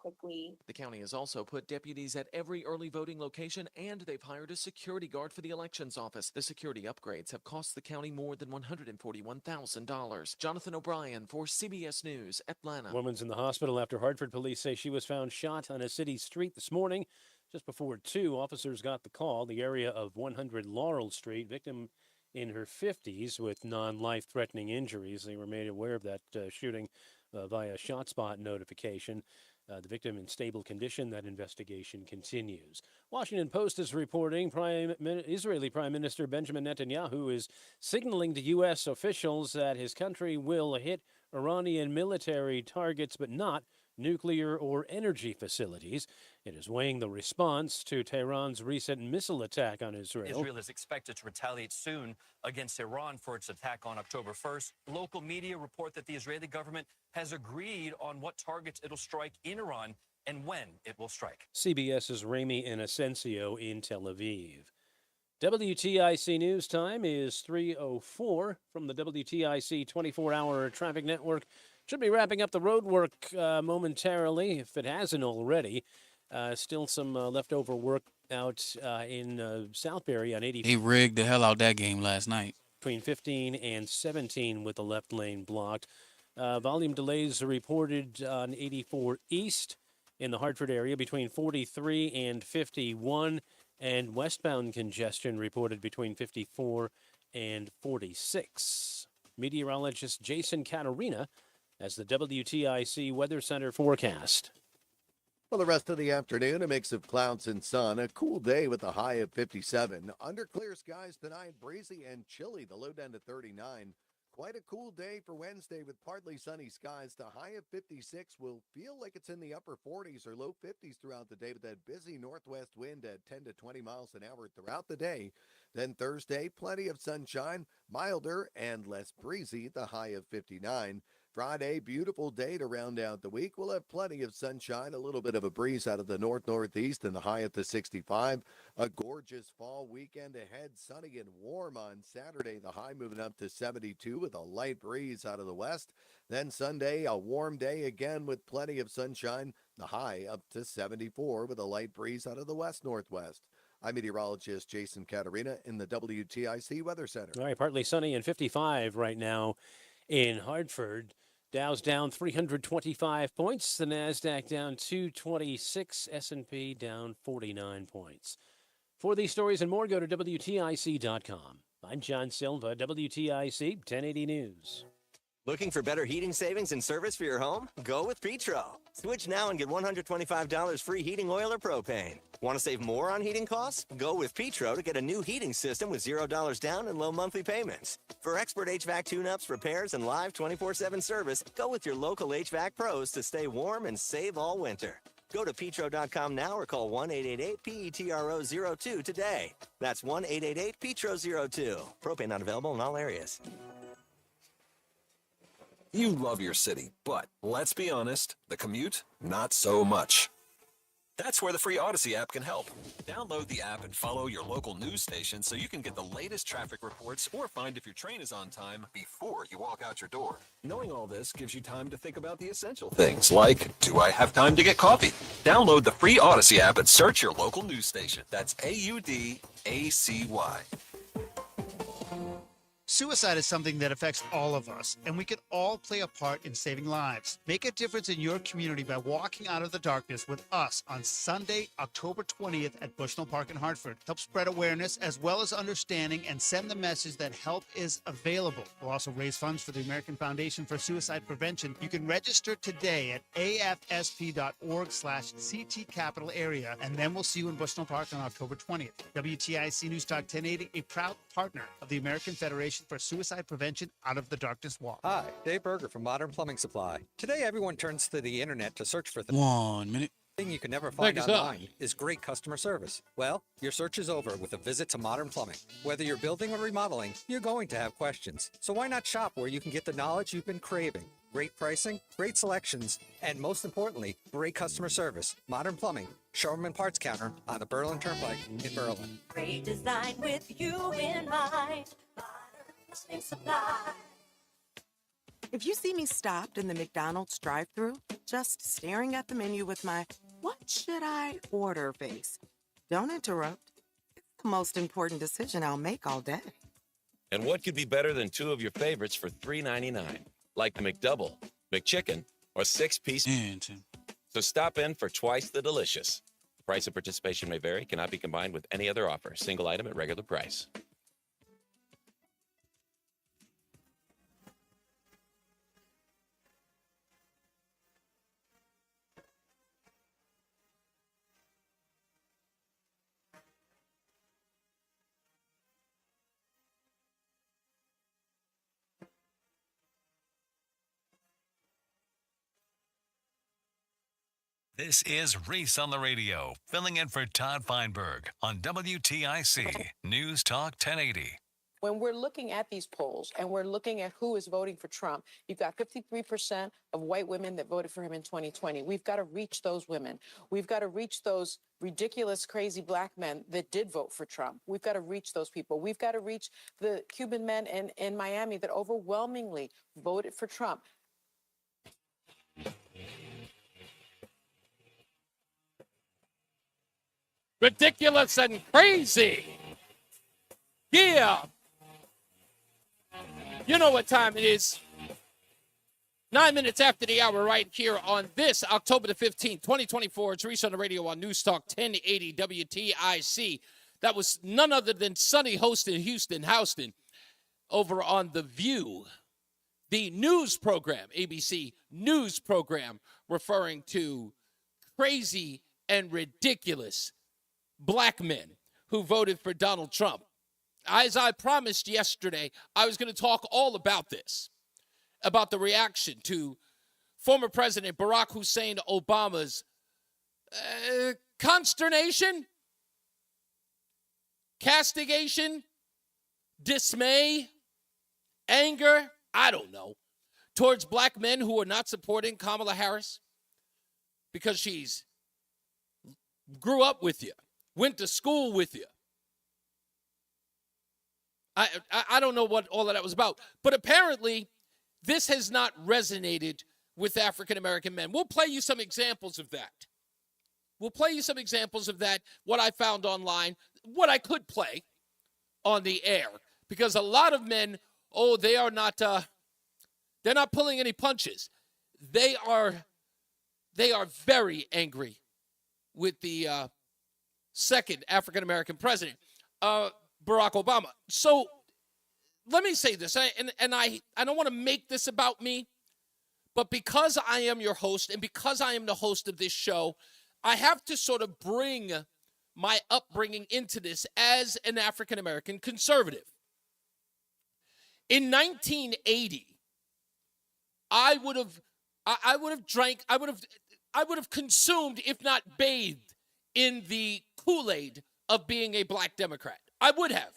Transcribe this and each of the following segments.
quickly. The county has also put deputies at every early voting location, and they've hired a security guard for the elections office. The security upgrades have cost the county more than $141,000. Jonathan O'Brien for CBS News, Atlanta. Woman's in the hospital after Hartford police say she was found shot on a city street this morning. Just before 2, officers got the call. The area of 100 Laurel Street. Victim in her 50s with non-life-threatening injuries. They were made aware of that shooting via ShotSpot notification. The victim in stable condition. That investigation continues. Washington Post is reporting Israeli Prime Minister Benjamin Netanyahu is signaling to U.S. officials that his country will hit Iranian military targets, but not nuclear or energy facilities. It is weighing the response to Tehran's recent missile attack on Israel. Israel is expected to retaliate soon against Iran for its attack on October 1st. Local media report that the Israeli government has agreed on what targets it'll strike in Iran and when it will strike. CBS's Ramy Inocencio in Tel Aviv. WTIC News Time is 3:04 from the WTIC 24-hour traffic network. Should be wrapping up the road work momentarily, if it hasn't already. Still some leftover work out in Southbury on 80. He rigged the hell out that game last night. Between 15 and 17 with the left lane blocked. Volume delays are reported on 84 East in the Hartford area between 43 and 51. And westbound congestion reported between 54 and 46. Meteorologist Jason Caterina as the WTIC Weather Center forecast. For the rest of the afternoon, a mix of clouds and sun. A cool day with a high of 57. Under clear skies tonight, breezy and chilly. The low down to 39. Quite a cool day for Wednesday with partly sunny skies. The high of 56 will feel like it's in the upper 40s or low 50s throughout the day with that busy northwest wind at 10 to 20 miles an hour throughout the day. Then Thursday, plenty of sunshine, milder and less breezy. The high of 59. Friday, beautiful day to round out the week. We'll have plenty of sunshine, a little bit of a breeze out of the north-northeast, and the high at the 65. A gorgeous fall weekend ahead, sunny and warm on Saturday. The high moving up to 72 with a light breeze out of the west. Then Sunday, a warm day again with plenty of sunshine. The high up to 74 with a light breeze out of the west-northwest. I'm meteorologist Jason Caterina in the WTIC Weather Center. All right, partly sunny and 55 right now in Hartford. Dow's down 325 points. The NASDAQ down 226. S&P down 49 points. For these stories and more, go to WTIC.com. I'm John Silva, WTIC 1080 News. Looking for better heating savings and service for your home? Go with Petro. Switch now and get $125 free heating oil or propane. Want to save more on heating costs? Go with Petro to get a new heating system with $0 down and low monthly payments. For expert HVAC tune-ups, repairs, and live 24/7 service, go with your local HVAC pros to stay warm and save all winter. Go to petro.com now or call 1-888-PETRO02 today. That's 1-888-PETRO02. Propane not available in all areas. You love your city, but let's be honest, the commute, not so much. That's where the free Odyssey app can help. Download the app and follow your local news station so you can get the latest traffic reports or find if your train is on time before you walk out your door. Knowing all this gives you time to think about the essential things like, do I have time to get coffee? Download the free Odyssey app and search your local news station. That's AUDACY. Suicide is something that affects all of us, and we can all play a part in saving lives. Make a difference in your community by walking out of the darkness with us on Sunday, October 20th at Bushnell Park in Hartford. Help spread awareness as well as understanding and send the message that help is available. We'll also raise funds for the American Foundation for Suicide Prevention. You can register today at afsp.org/CT Capital Area, and then we'll see you in Bushnell Park on October 20th. WTIC NewsTalk 1080, a proud partner of the American Federation for Suicide Prevention Out of the Darkness Walk. Hi, Dave Berger from Modern Plumbing Supply. Today, everyone turns to the internet to search for things. 1 minute. Thing you can never find online is great customer service. Well, your search is over with a visit to Modern Plumbing. Whether you're building or remodeling, you're going to have questions. So why not shop where you can get the knowledge you've been craving? Great pricing, great selections, and most importantly, great customer service. Modern Plumbing, Showroom and Parts Counter on the Berlin Turnpike in Berlin. Great design with you in mind. Modern Plumbing Supply. If you see me stopped in the McDonald's drive-thru, just staring at the menu with my "what should I order" face, don't interrupt. It's the most important decision I'll make all day. And what could be better than two of your favorites for $3.99? Like the McDouble, McChicken, or 6-piece. So stop in for twice the delicious. Price of participation may vary, cannot be combined with any other offer. Single item at regular price. This is Reese on the Radio, filling in for Todd Feinberg on WTIC News Talk 1080. When we're looking at these polls and we're looking at who is voting for Trump, you've got 53% of white women that voted for him in 2020. We've got to reach those women. We've got to reach those ridiculous, crazy black men that did vote for Trump. We've got to reach those people. We've got to reach the Cuban men in Miami that overwhelmingly voted for Trump. Ridiculous and crazy. Yeah. You know what time it is. 9 minutes after the hour right here on this October the 15th, 2024. It's Reese on the Radio on NewsTalk 1080 WTIC. That was none other than Sunny Hostin, Houston, Houston, over on The View, the news program, ABC news program, referring to crazy and ridiculous black men who voted for Donald Trump. As I promised yesterday, I was going to talk all about this, about the reaction to former President Barack Hussein Obama's consternation, castigation, dismay, anger, I don't know, towards black men who are not supporting Kamala Harris because she's grew up with you, went to school with you. I don't know what all of that was about, but apparently this has not resonated with African-American men. We'll play you some examples of that. What I found online, what I could play on the air, because a lot of men, they are not, they're not pulling any punches. They are very angry with the second African-American president, Barack Obama. So let me say this, and I don't want to make this about me, but because I am your host and because I am the host of this show, I have to sort of bring my upbringing into this as an African-American conservative. In 1980, I would have consumed, if not bathed, in the Kool-Aid of being a black Democrat. I would have.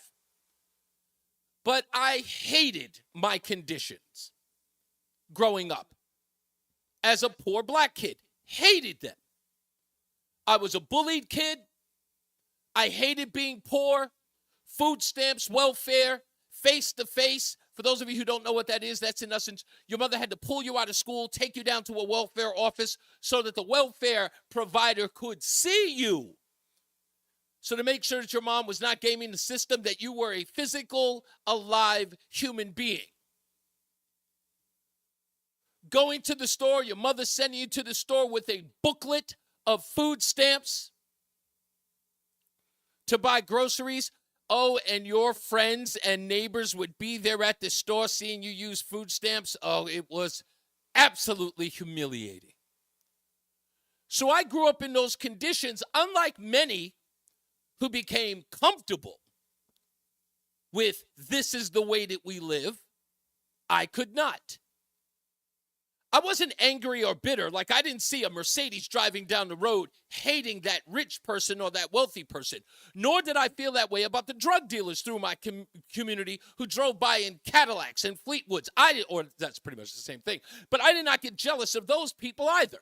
But I hated my conditions growing up as a poor black kid. Hated them. I was a bullied kid. I hated being poor. Food stamps, welfare, face-to-face. For those of you who don't know what that is, that's in essence, your mother had to pull you out of school, take you down to a welfare office so that the welfare provider could see you. So to make sure that your mom was not gaming the system, that you were a physical, alive human being. Going to the store, your mother sending you to the store with a booklet of food stamps to buy groceries. Oh, and your friends and neighbors would be there at the store seeing you use food stamps. Oh, it was absolutely humiliating. So I grew up in those conditions, unlike many who became comfortable with this is the way that we live. I could not. I wasn't angry or bitter. Like I didn't see a Mercedes driving down the road hating that rich person or that wealthy person. Nor did I feel that way about the drug dealers through my community who drove by in Cadillacs and Fleetwoods. Or that's pretty much the same thing. But I did not get jealous of those people either.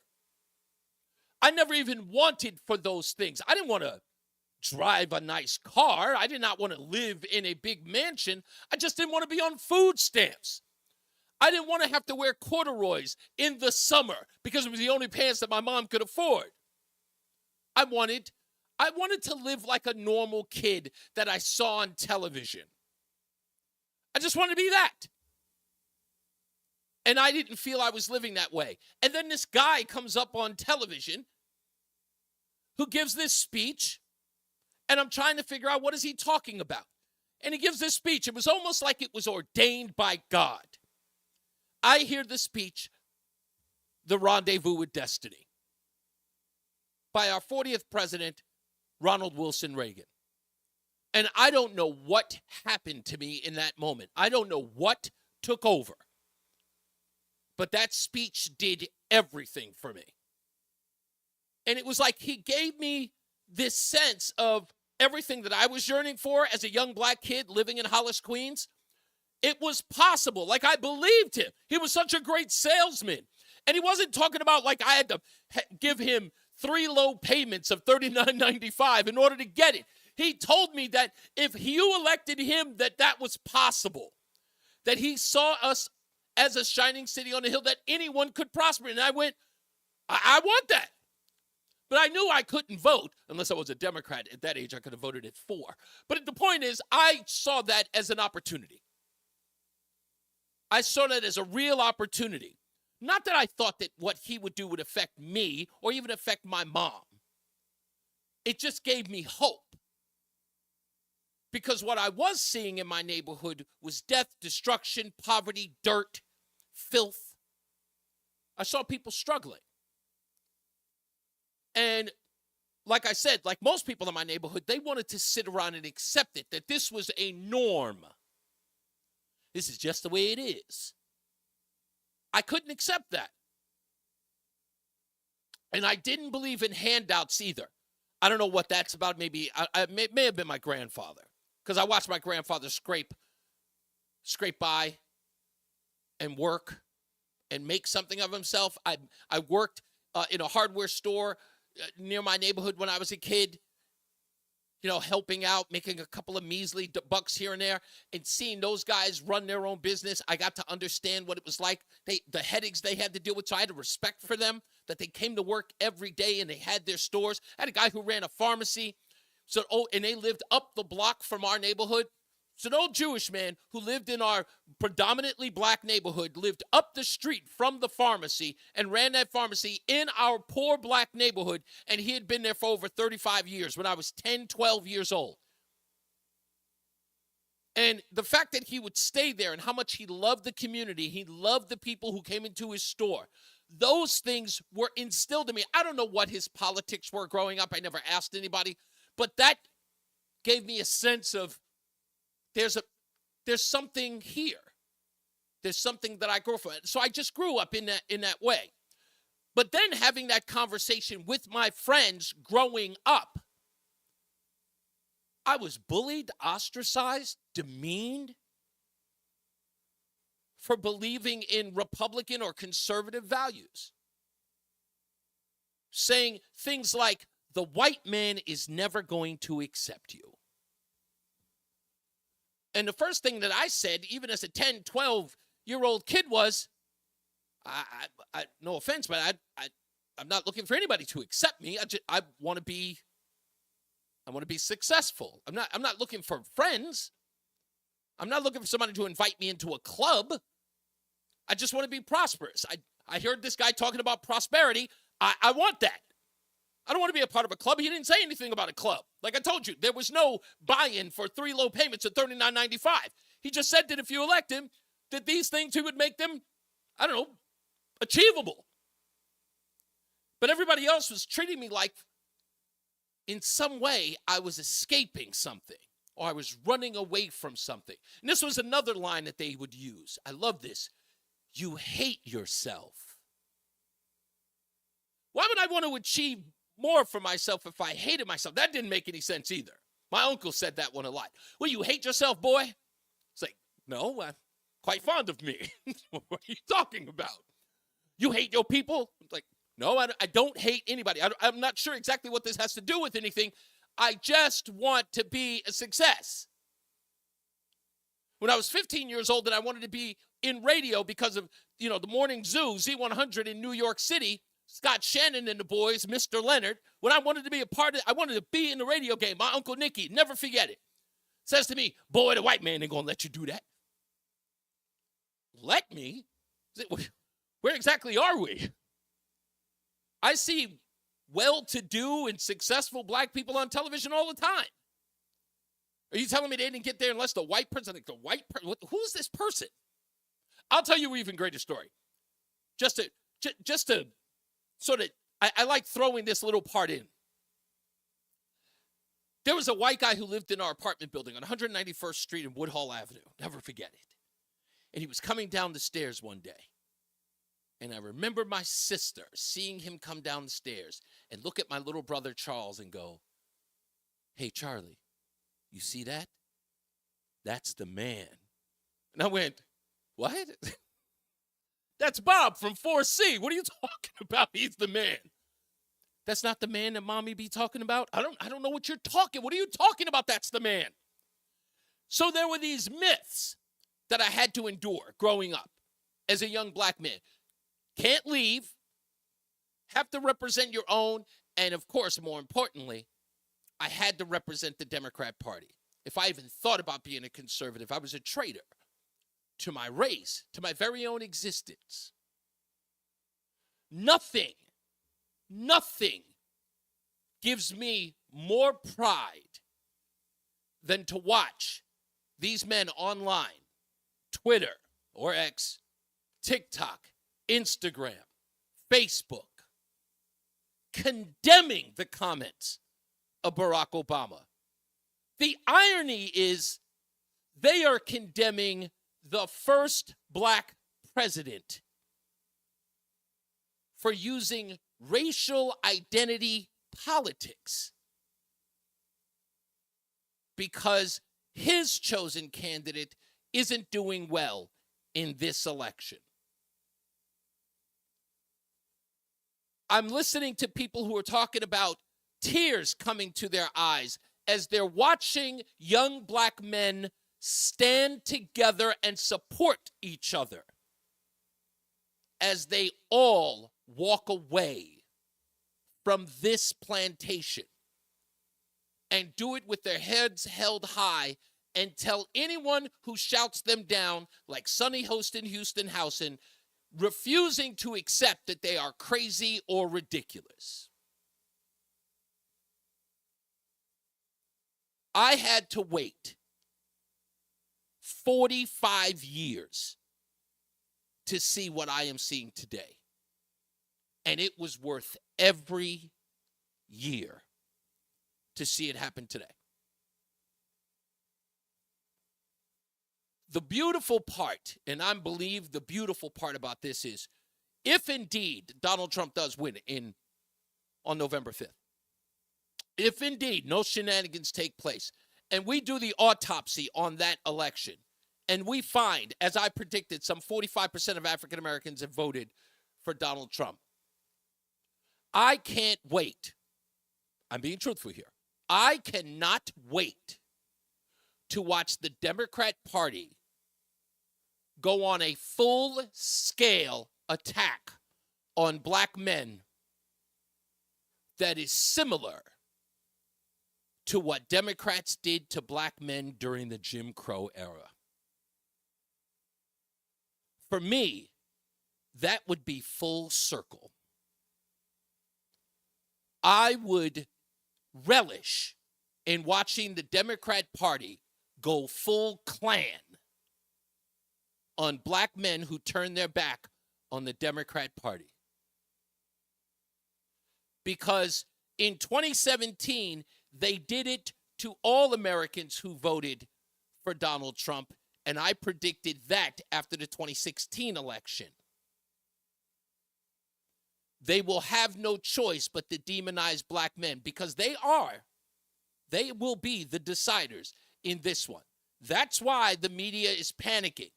I never even wanted for those things. I didn't want to drive a nice car. I did not want to live in a big mansion. I just didn't want to be on food stamps. I didn't want to have to wear corduroys in the summer because it was the only pants that my mom could afford. I wanted to live like a normal kid that I saw on television. I just wanted to be that. And I didn't feel I was living that way. And then this guy comes up on television who gives this speech, and I'm trying to figure out what is he talking about. And he gives this speech. It was almost like it was ordained by God. I hear the speech, The Rendezvous with Destiny, by our 40th president, Ronald Wilson Reagan. And I don't know what happened to me in that moment. I don't know what took over. But that speech did everything for me. And it was like he gave me this sense of everything that I was yearning for as a young black kid living in Hollis, Queens. It was possible. Like, I believed him. He was such a great salesman. And he wasn't talking about like I had to give him 3 low payments of $39.95 in order to get it. He told me that if you elected him, that was possible. That he saw us as a shining city on a hill, that anyone could prosper. And I went, I want that. But I knew I couldn't vote unless I was a Democrat. At that age, I could have voted at 4. But the point is, I saw that as an opportunity. I saw that as a real opportunity. Not that I thought that what he would do would affect me or even affect my mom. It just gave me hope. Because what I was seeing in my neighborhood was death, destruction, poverty, dirt, filth. I saw people struggling. And like I said, like most people in my neighborhood, they wanted to sit around and accept it, that this was a norm. This is just the way it is. I couldn't accept that. And I didn't believe in handouts either. I don't know what that's about. Maybe I may have been my grandfather, because I watched my grandfather scrape by and work and make something of himself. I worked in a hardware store near my neighborhood when I was a kid, you know, helping out, making a couple of measly bucks here and there, and seeing those guys run their own business. I got to understand what it was like, the headaches they had to deal with. So I had a respect for them, that they came to work every day and they had their stores. I had a guy who ran a pharmacy. And they lived up the block from our neighborhood. So an old Jewish man who lived in our predominantly black neighborhood lived up the street from the pharmacy and ran that pharmacy in our poor black neighborhood. And he had been there for over 35 years when I was 10, 12 years old. And the fact that he would stay there and how much he loved the community, he loved the people who came into his store, those things were instilled in me. I don't know what his politics were growing up. I never asked anybody. But that gave me a sense of there's something here. There's something that I grew from. So I just grew up in that way. But then having that conversation with my friends growing up, I was bullied, ostracized, demeaned for believing in Republican or conservative values. Saying things like, the white man is never going to accept you. And the first thing that I said, even as a 10, 12-year-old kid, was, I no offense, but I'm not looking for anybody to accept me. I want to be successful. I'm not looking for friends. I'm not looking for somebody to invite me into a club. I just want to be prosperous. I heard this guy talking about prosperity. I want that. I don't want to be a part of a club. He didn't say anything about a club. Like I told you, there was no buy-in for 3 low payments of $39.95. He just said that if you elect him, that these things, he would make them, I don't know, achievable. But everybody else was treating me like in some way I was escaping something or I was running away from something. And this was another line that they would use. I love this. You hate yourself. Why would I want to achieve more for myself if I hated myself? That didn't make any sense either. My uncle said that one a lot. Well, you hate yourself, boy? It's like, no, I'm quite fond of me. What are you talking about? You hate your people? It's like, no, I don't hate anybody. I'm not sure exactly what this has to do with anything. I just want to be a success. When I was 15 years old and I wanted to be in radio because of, the morning zoo, Z100 in New York City, Scott Shannon and the boys, Mr. Leonard, when I wanted to be I wanted to be in the radio game, my Uncle Nicky, never forget it, says to me, boy, the white man ain't going to let you do that. Let me? Where exactly are we? I see well-to-do and successful black people on television all the time. Are you telling me they didn't get there unless the white person, who's this person? I'll tell you an even greater story. Just to sort of, I like throwing this little part in. There was a white guy who lived in our apartment building on 191st Street and Woodhall Avenue. Never forget it. And he was coming down the stairs one day. And I remember my sister seeing him come down the stairs and look at my little brother Charles and go, hey, Charlie, you see that? That's the man. And I went, what? That's Bob from 4C. What are you talking about? He's the man. That's not the man that mommy be talking about? I don't know what you're talking. What are you talking about? That's the man. So there were these myths that I had to endure growing up as a young black man. Can't leave. Have to represent your own. And of course, more importantly, I had to represent the Democrat Party. If I even thought about being a conservative, I was a traitor to my race, to my very own existence. Nothing gives me more pride than to watch these men online, Twitter or X, TikTok, Instagram, Facebook, condemning the comments of Barack Obama. The irony is they are condemning the first black president for using racial identity politics because his chosen candidate isn't doing well in this election. I'm listening to people who are talking about tears coming to their eyes as they're watching young black men stand together and support each other as they all walk away from this plantation and do it with their heads held high and tell anyone who shouts them down, like Sonny Hostin, Houston Housen, refusing to accept that they are crazy or ridiculous. I had to wait 45 years to see what I am seeing today. And it was worth every year to see it happen today. The beautiful part, and I believe the beautiful part about this is, if indeed Donald Trump does win on November 5th, if indeed no shenanigans take place, and we do the autopsy on that election, and we find, as I predicted, some 45% of African Americans have voted for Donald Trump, I can't wait. I'm being truthful here. I cannot wait to watch the Democrat Party go on a full-scale attack on black men that is similar to what Democrats did to black men during the Jim Crow era. For me, that would be full circle. I would relish in watching the Democrat Party go full Klan on black men who turn their back on the Democrat Party. Because in 2017, they did it to all Americans who voted for Donald Trump, and I predicted that after the 2016 election. They will have no choice but to demonize black men because they will be the deciders in this one. That's why the media is panicking,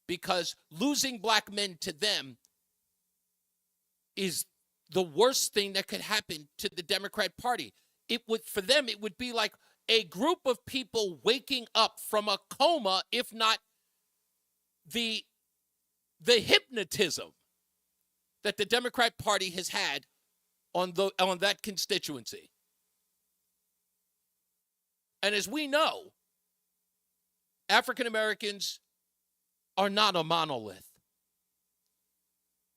because losing black men to them is the worst thing that could happen to the Democrat Party. For them, it would be like a group of people waking up from a coma, if not the hypnotism that the Democrat Party has had on that constituency. And as we know, African Americans are not a monolith.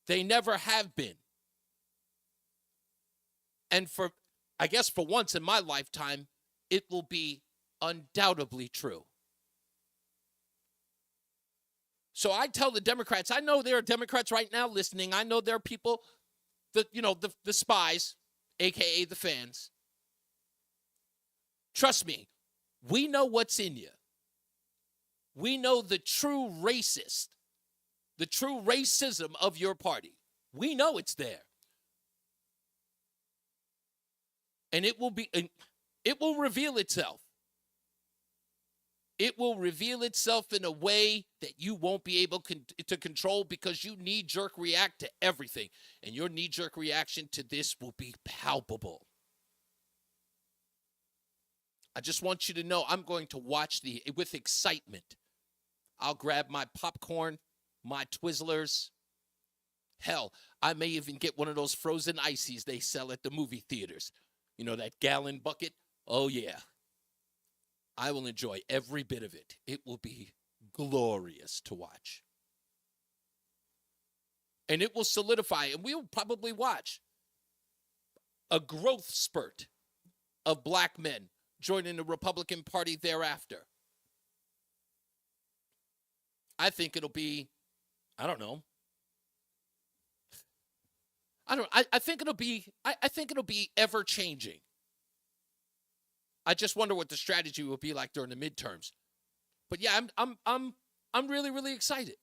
They never have been. And I guess for once in my lifetime, it will be undoubtedly true. So I tell the Democrats, I know there are Democrats right now listening. I know there are people, the spies, a.k.a. the fans. Trust me, we know what's in you. We know the true racist, the true racism of your party. We know it's there. And it will reveal itself. It will reveal itself in a way that you won't be able to control because you knee-jerk react to everything. And your knee-jerk reaction to this will be palpable. I just want you to know I'm going to watch with excitement. I'll grab my popcorn, my Twizzlers. Hell, I may even get one of those frozen ices they sell at the movie theaters. You know, that gallon bucket? Oh, yeah. I will enjoy every bit of it. It will be glorious to watch. And it will solidify, and we'll probably watch a growth spurt of black men joining the Republican Party thereafter. I think it'll be, I don't know. I think it'll be ever changing. I just wonder what the strategy will be like during the midterms. But yeah, I'm really, really excited.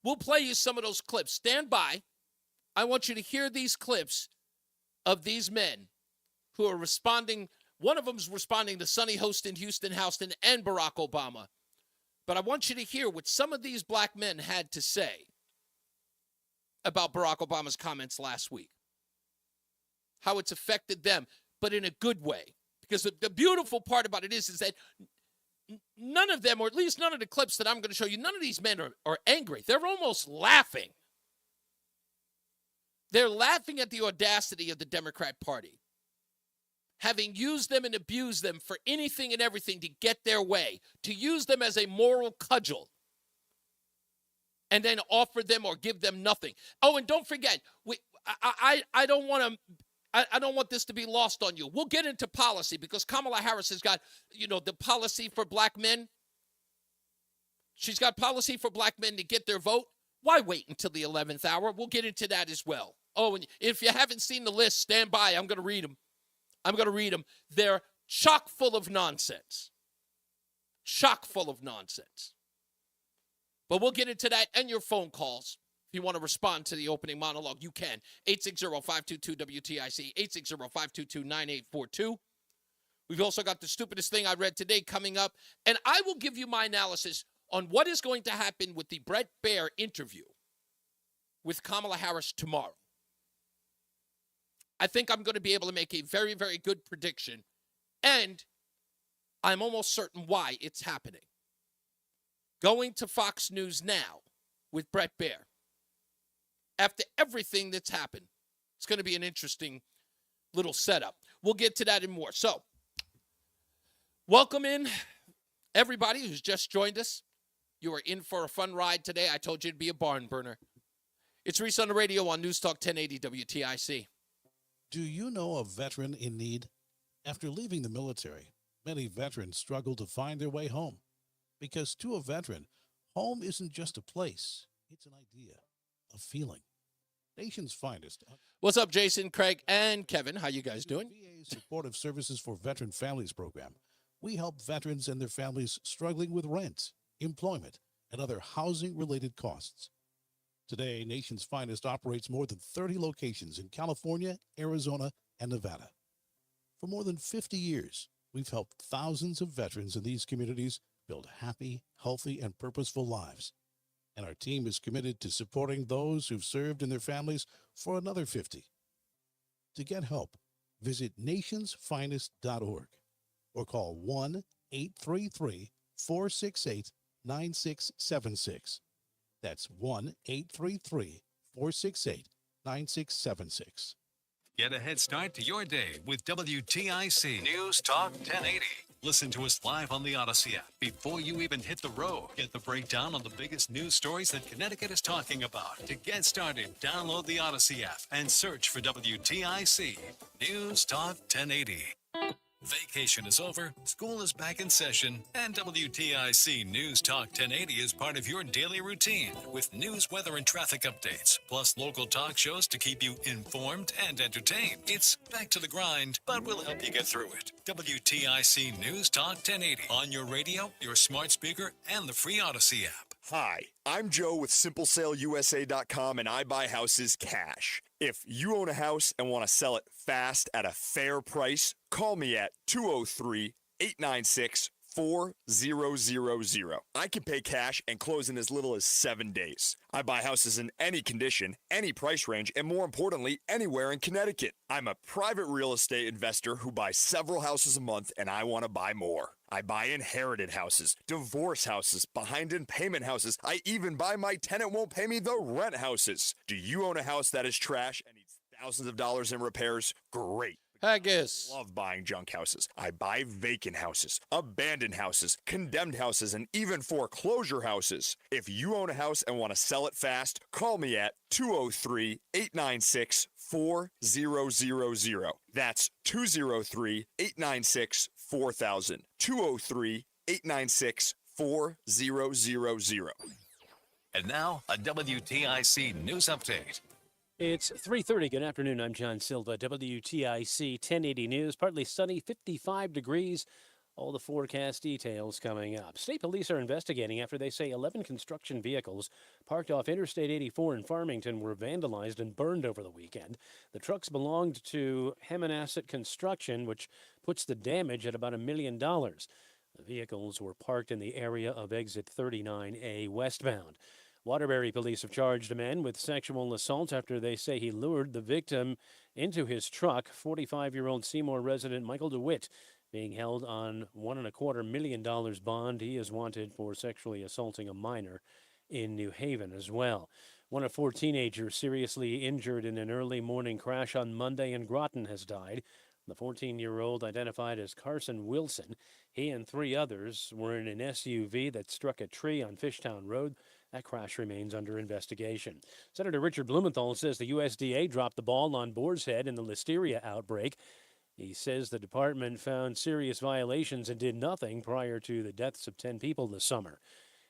We'll play you some of those clips. Stand by. I want you to hear these clips of these men who are responding. One of them's responding to Sonny Houston, Houston, and Barack Obama. But I want you to hear what some of these black men had to say about Barack Obama's comments last week. How it's affected them, but in a good way. Because the beautiful part about it is that none of them, or at least none of the clips that I'm going to show you, none of these men are angry. They're almost laughing. They're laughing at the audacity of the Democrat Party, having used them and abused them for anything and everything to get their way, to use them as a moral cudgel, and then offer them or give them nothing. Oh, and don't forget, I don't want this to be lost on you. We'll get into policy because Kamala Harris has got, the policy for black men. She's got policy for black men to get their vote. Why wait until the 11th hour? We'll get into that as well. Oh, and if you haven't seen the list, stand by. I'm going to read them. They're chock full of nonsense. Chock full of nonsense. But we'll get into that and your phone calls. If you want to respond to the opening monologue, you can. 860-522-WTIC, 860-522-9842. We've also got the stupidest thing I read today coming up. And I will give you my analysis on what is going to happen with the Bret Baier interview with Kamala Harris tomorrow. I think I'm going to be able to make a very, very good prediction. And I'm almost certain why it's happening. Going to Fox News now with Bret Baier. After everything that's happened, it's going to be an interesting little setup. We'll get to that and more. So, welcome in everybody who's just joined us. You are in for a fun ride today. I told you it'd be a barn burner. It's Reese on the Radio on NewsTalk 1080 WTIC. Do you know a veteran in need? After leaving the military, many veterans struggle to find their way home. Because to a veteran, home isn't just a place, it's an idea, a feeling. Nation's finest. What's up, Jason, Craig, and Kevin? How you guys doing? VA's Supportive Services for Veteran Families program. We help veterans and their families struggling with rent, employment, and other housing-related costs. Today, Nation's Finest operates more than 30 locations in California, Arizona, and Nevada. For more than 50 years, we've helped thousands of veterans in these communities build happy, healthy, and purposeful lives. And our team is committed to supporting those who've served and their families for another 50. To get help, Visit nationsfinest.org or call 1-833-468-9676. That's 1-833-468-9676. Get a head start to your day with WTIC News Talk 1080. Listen to us live on the Odyssey app before you even hit the road. Get the breakdown on the biggest news stories that Connecticut is talking about. To get started, download the Odyssey app and search for WTIC News Talk 1080. Vacation is over, school is back in session, and WTIC News Talk 1080 is part of your daily routine with news, weather, and traffic updates, plus local talk shows to keep you informed and entertained. It's back to the grind, but we'll help you get through it. WTIC News Talk 1080 on your radio, your smart speaker, and the free Odyssey app. Hi, I'm Joe with SimpleSaleUSA.com, and I buy houses cash. If you own a house and want to sell it fast at a fair price, call me at 203-896-4000. I can pay cash and close in as little as 7 days. I buy houses in any condition, any price range, and more importantly, anywhere in Connecticut. I'm a private real estate investor who buys several houses a month, and I want to buy more. I buy inherited houses, divorce houses, behind in payment houses. I even buy my tenant won't pay me the rent houses. Do you own a house that is trash and needs thousands of dollars in repairs? Great. Haggis. I love buying junk houses. I buy vacant houses, abandoned houses, condemned houses, and even foreclosure houses. If you own a house and want to sell it fast, call me at 203-896-4000. That's 203-896-4000. 203-896-4000. And now, a WTIC News Update. It's 3:30. Good afternoon. I'm John Silva. WTIC 1080 News. Partly sunny, 55 degrees. All the forecast details coming up. State police are investigating after they say 11 construction vehicles parked off Interstate 84 in Farmington were vandalized and burned over the weekend. The trucks belonged to Hemmanasset Construction, which puts the damage at about $1 million. The vehicles were parked in the area of exit 39A westbound. Waterbury police have charged a man with sexual assault after they say he lured the victim into his truck. 45-year-old Seymour resident Michael DeWitt being held on $1.25 million bond. He is wanted for sexually assaulting a minor in New Haven as well. One of 4 teenagers seriously injured in an early morning crash on Monday in Groton has died. The 14-year-old, identified as Carson Wilson, he and 3 others were in an SUV that struck a tree on Fishtown Road. That crash remains under investigation. Senator Richard Blumenthal says the USDA dropped the ball on Boar's Head in the listeria outbreak. He says the department found serious violations and did nothing prior to the deaths of 10 people this summer.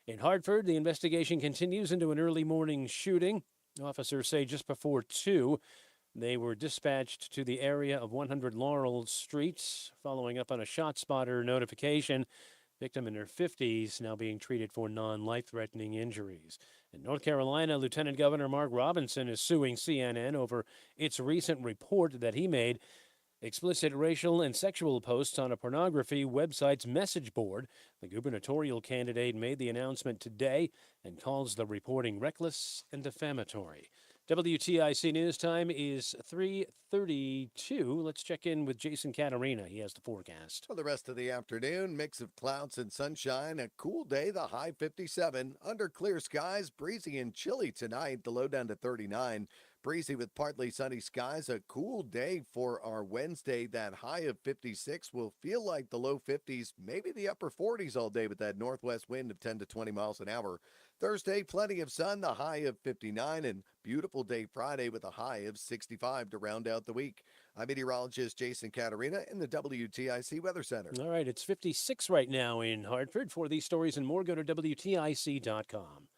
In Hartford, the investigation continues into an early morning shooting. Officers say just before 2, they were dispatched to the area of 100 Laurel Street, following up on a shot spotter notification. Victim in her 50s now being treated for non-life-threatening injuries. In North Carolina, Lieutenant Governor Mark Robinson is suing CNN over its recent report that he made explicit racial and sexual posts on a pornography website's message board. The gubernatorial candidate made the announcement today and calls the reporting reckless and defamatory. WTIC News Time is 3:32. Let's check in with Jason Caterina. He has the forecast. For the rest of the afternoon, mix of clouds and sunshine. A cool day, the high 57. Under clear skies, breezy and chilly tonight, the low down to 39. Breezy with partly sunny skies. A cool day for our Wednesday. That high of 56 will feel like the low 50s, maybe the upper 40s all day with that northwest wind of 10 to 20 miles an hour. Thursday, plenty of sun, the high of 59, and beautiful day Friday with a high of 65 to round out the week. I'm meteorologist Jason Caterina in the WTIC Weather Center. All right, it's 56 right now in Hartford. For these stories and more, go to WTIC.com.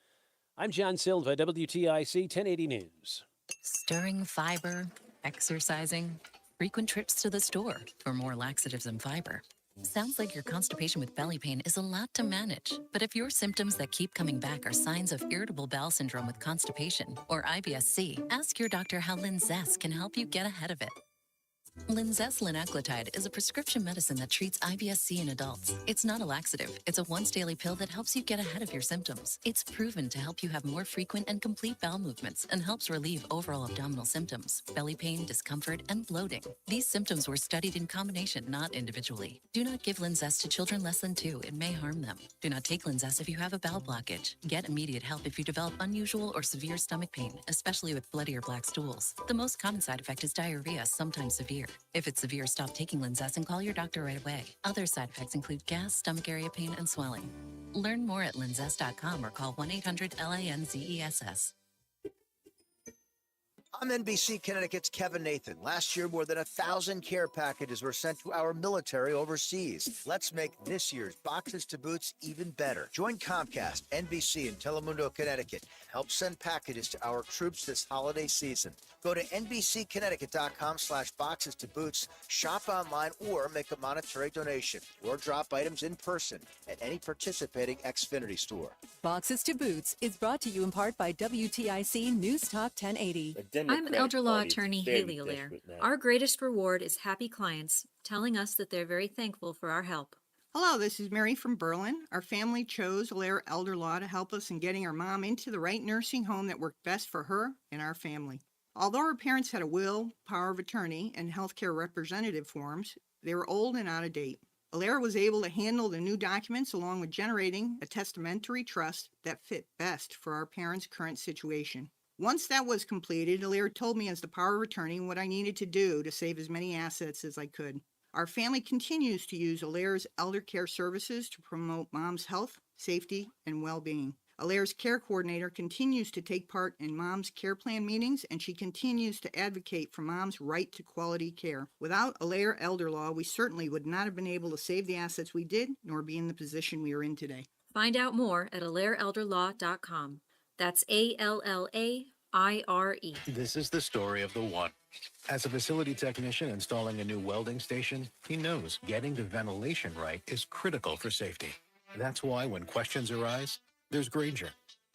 I'm John Silva, WTIC 1080 News. Stirring fiber, exercising, frequent trips to the store for more laxatives and fiber. Sounds like your constipation with belly pain is a lot to manage. But if your symptoms that keep coming back are signs of irritable bowel syndrome with constipation or IBS-C, ask your doctor how Linzess can help you get ahead of it. Linzess linaclotide is a prescription medicine that treats IBS-C in adults. It's not a laxative. It's a once-daily pill that helps you get ahead of your symptoms. It's proven to help you have more frequent and complete bowel movements and helps relieve overall abdominal symptoms, belly pain, discomfort, and bloating. These symptoms were studied in combination, not individually. Do not give Linzess to children less than 2. It may harm them. Do not take Linzess if you have a bowel blockage. Get immediate help if you develop unusual or severe stomach pain, especially with bloody or black stools. The most common side effect is diarrhea, sometimes severe. If it's severe, stop taking Linzess and call your doctor right away. Other side effects include gas, stomach area pain, and swelling. Learn more at linzess.com or call 1-800-LINZESS. I'm NBC Connecticut's Kevin Nathan. Last year, more than 1,000 care packages were sent to our military overseas. Let's make this year's Boxes to Boots even better. Join Comcast, NBC, and Telemundo Connecticut. Help send packages to our troops this holiday season. Go to nbcconnecticut.com/boxes to boots, shop online, or make a monetary donation, or drop items in person at any participating Xfinity store. Boxes to Boots is brought to you in part by WTIC NewsTalk 1080. I'm elder law attorney Haley Allaire. Our greatest reward is happy clients telling us that they're very thankful for our help. Hello, this is Mary from Berlin. Our family chose Allaire Elder Law to help us in getting our mom into the right nursing home that worked best for her and our family. Although her parents had a will, power of attorney, and healthcare representative forms, they were old and out of date. Allaire was able to handle the new documents along with generating a testamentary trust that fit best for our parents' current situation. Once that was completed, Allaire told me as the power of attorney what I needed to do to save as many assets as I could. Our family continues to use Allaire's elder care services to promote mom's health, safety, and well-being. Allaire's care coordinator continues to take part in mom's care plan meetings, and she continues to advocate for mom's right to quality care. Without Allaire Elder Law, we certainly would not have been able to save the assets we did, nor be in the position we are in today. Find out more at allaireelderlaw.com. That's ALLAIRE. This is the story of the one. As a facility technician installing a new welding station, he knows getting the ventilation right is critical for safety. That's why when questions arise, there's Grainger.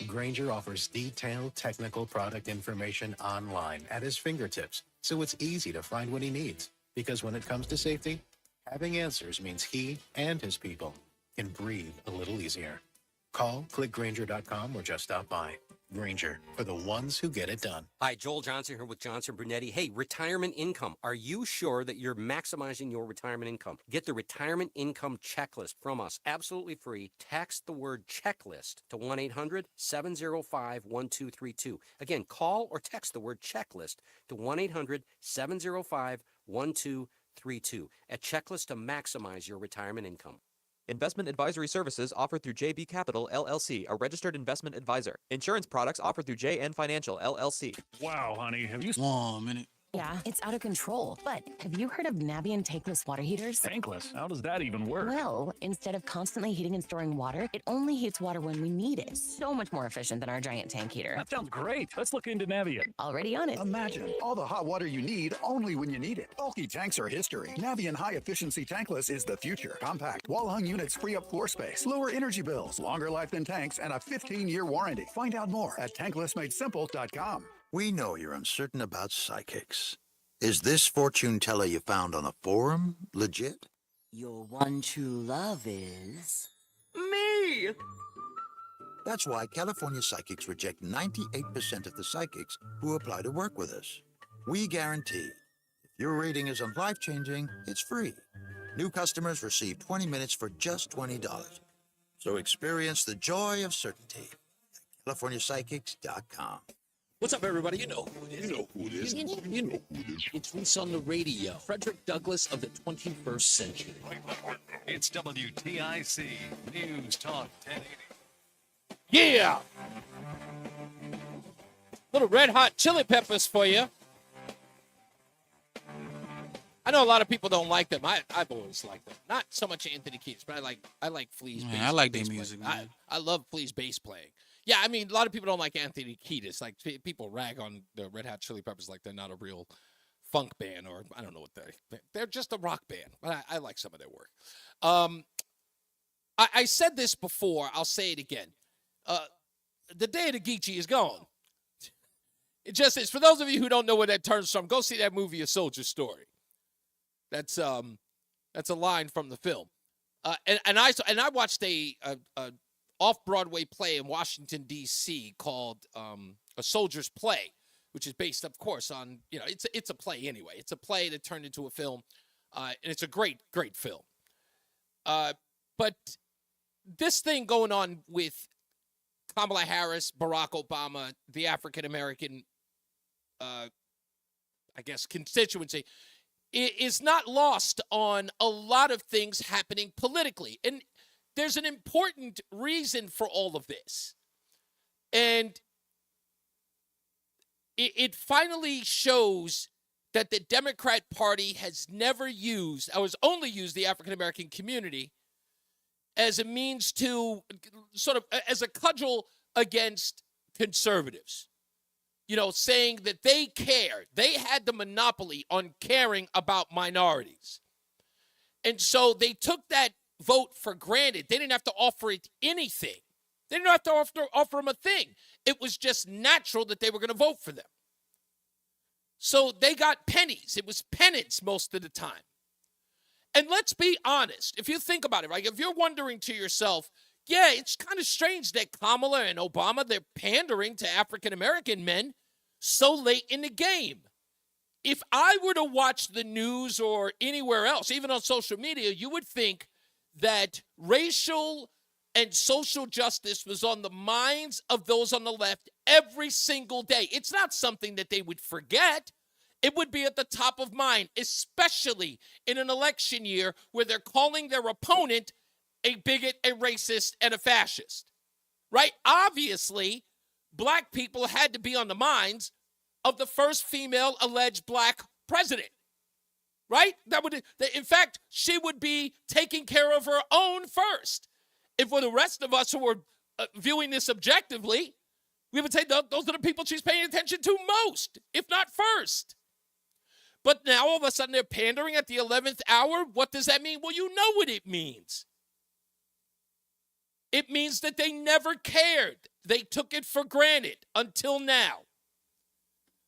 Grainger offers detailed technical product information online at his fingertips, so it's easy to find what he needs. Because when it comes to safety, having answers means he and his people can breathe a little easier. Call, click Grainger.com, or just stop by. Grainger, for the ones who get it done. Hi, Joel Johnson here with Johnson Brunetti. Hey, retirement income. Are you sure that you're maximizing your retirement income? Get the retirement income checklist from us, absolutely free. Text the word checklist to 1-800-705-1232. Again, call or text the word checklist to 1-800-705-1232. A checklist to maximize your retirement income. Investment advisory services offered through JB Capital, LLC, a registered investment advisor. Insurance products offered through JN Financial, LLC. Wow, honey, have you... 1 minute. Yeah, it's out of control. But have you heard of Navien tankless water heaters? Tankless? How does that even work? Well, instead of constantly heating and storing water, it only heats water when we need it. So much more efficient than our giant tank heater. That sounds great. Let's look into Navien. Already on it. Imagine all the hot water you need only when you need it. Bulky tanks are history. Navien high-efficiency tankless is the future. Compact, wall-hung units free up floor space, lower energy bills, longer life than tanks, and a 15-year warranty. Find out more at tanklessmadesimple.com. We know you're uncertain about psychics. Is this fortune teller you found on a forum legit? Your one true love is... Me! That's why California psychics reject 98% of the psychics who apply to work with us. We guarantee, if your reading isn't life-changing, it's free. New customers receive 20 minutes for just $20. So experience the joy of certainty at CaliforniaPsychics.com. What's up, everybody? You know who it is. You know who it is. You know who it is. It's Reese on the Radio. Frederick Douglass of the 21st century. It's WTIC News Talk 1080. Yeah! Little red hot chili peppers for you. I know a lot of people don't like them. I've always liked them. Not so much Anthony Kiedis, but I like Flea's bass. I like their bass music, playing. man. I love Flea's bass playing. Yeah, I mean, a lot of people don't like Anthony Kiedis. Like, people rag on the Red Hot Chili Peppers like they're not a real funk band, or I don't know what they're just a rock band. But I like some of their work. I said this before. I'll say it again. The day of the Geechee is gone. It just is. For those of you who don't know where that turns from, go see that movie, A Soldier Story. That's a line from the film. And I watched a off-Broadway play in Washington, D.C. called A Soldier's Play, which is based, of course, on, it's a play anyway. It's a play that turned into a film, and it's a great, great film. But this thing going on with Kamala Harris, Barack Obama, the African-American, constituency, is not lost on a lot of things happening politically. And there's an important reason for all of this. And it finally shows that the Democrat Party has never used, or has only used the African-American community as a means to sort of, as a cudgel against conservatives. Saying that they care. They had the monopoly on caring about minorities. And so they took that vote for granted. They didn't have to offer it anything. They didn't have to offer them a thing. It was just natural that they were going to vote for them. So they got pennies. It was penance most of the time. And let's be honest. If you think about it, right? If you're wondering to yourself, yeah, it's kind of strange that Kamala and Obama, they're pandering to African-American men so late in the game. If I were to watch the news or anywhere else, even on social media, you would think that racial and social justice was on the minds of those on the left every single day. It's not something that they would forget. It would be at the top of mind, especially in an election year where they're calling their opponent a bigot, a racist, and a fascist, right? Obviously, black people had to be on the minds of the first female alleged black president, right? In fact, she would be taking care of her own first. If for the rest of us who are viewing this objectively, we would say those are the people she's paying attention to most, if not first. But now all of a sudden they're pandering at the 11th hour. What does that mean? Well, you know what it means. It means that they never cared. They took it for granted until now.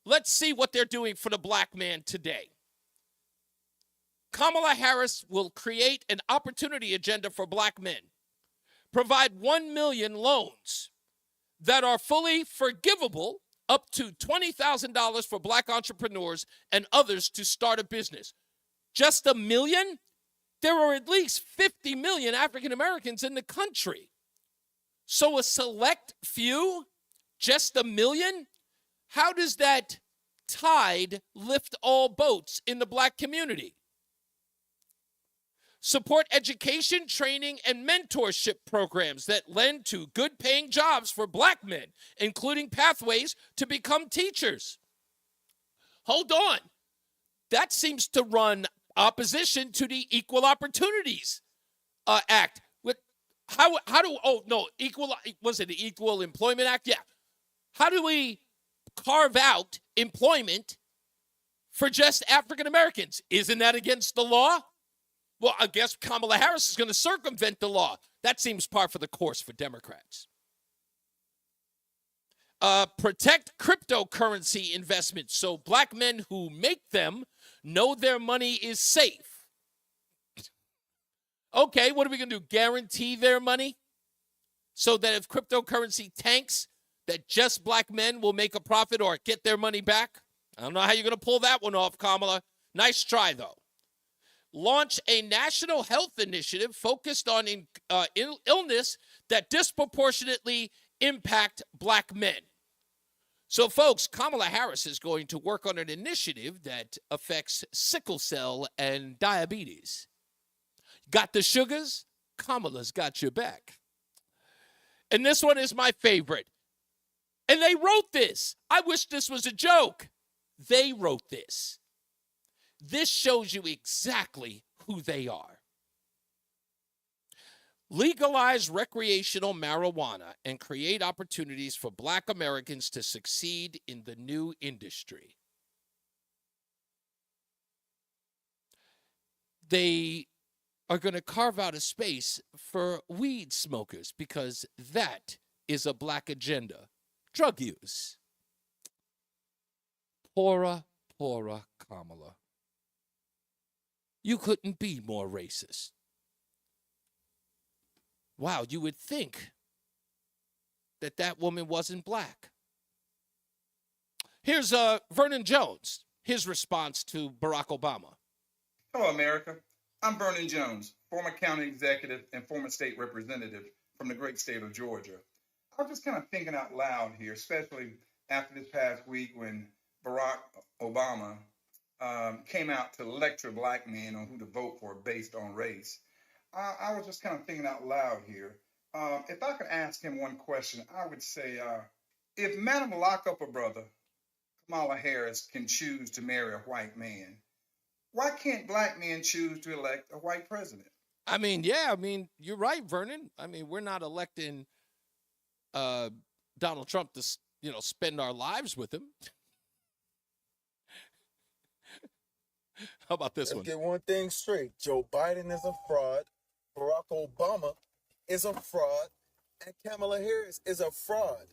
Let's see what they're doing for the black man today. Kamala Harris will create an opportunity agenda for black men. Provide 1 million loans that are fully forgivable, up to $20,000 for black entrepreneurs and others to start a business. Just $1 million? There are at least 50 million African Americans in the country. So a select few, just $1 million? How does that tide lift all boats in the black community? Support education, training, and mentorship programs that lend to good-paying jobs for black men, including pathways to become teachers. Hold on. That seems to run opposition to the Equal Opportunities Act. Was it the Equal Employment Act? Yeah. How do we carve out employment for just African Americans? Isn't that against the law? Well, I guess Kamala Harris is going to circumvent the law. That seems par for the course for Democrats. Protect cryptocurrency investments so black men who make them know their money is safe. Okay, what are we going to do? Guarantee their money? So that if cryptocurrency tanks, that just black men will make a profit or get their money back? I don't know how you're going to pull that one off, Kamala. Nice try, though. Launch a national health initiative focused on illness that disproportionately impact black men. So, folks, Kamala Harris is going to work on an initiative that affects sickle cell and diabetes. Got the sugars? Kamala's got your back. And this one is my favorite. And they wrote this. I wish this was a joke. They wrote this. This shows you exactly who they are. Legalize recreational marijuana and create opportunities for black Americans to succeed in the new industry. They are going to carve out a space for weed smokers because that is a black agenda. Drug use. Poora Kamala. You couldn't be more racist. Wow, you would think that woman wasn't black. Here's Vernon Jones, his response to Barack Obama. Hello, America. I'm Vernon Jones, former county executive and former state representative from the great state of Georgia. I was just kind of thinking out loud here, especially after this past week when Barack Obama came out to lecture black men on who to vote for based on race. I was just kind of thinking out loud here. If I could ask him one question, I would say, if Madam Lock-Up-A Brother, Kamala Harris, can choose to marry a white man, why can't black men choose to elect a white president? I mean, yeah, I mean, you're right, Vernon. I mean, we're not electing Donald Trump to, spend our lives with him. How about this one? Let's get one thing straight. Joe Biden is a fraud. Barack Obama is a fraud. And Kamala Harris is a fraud.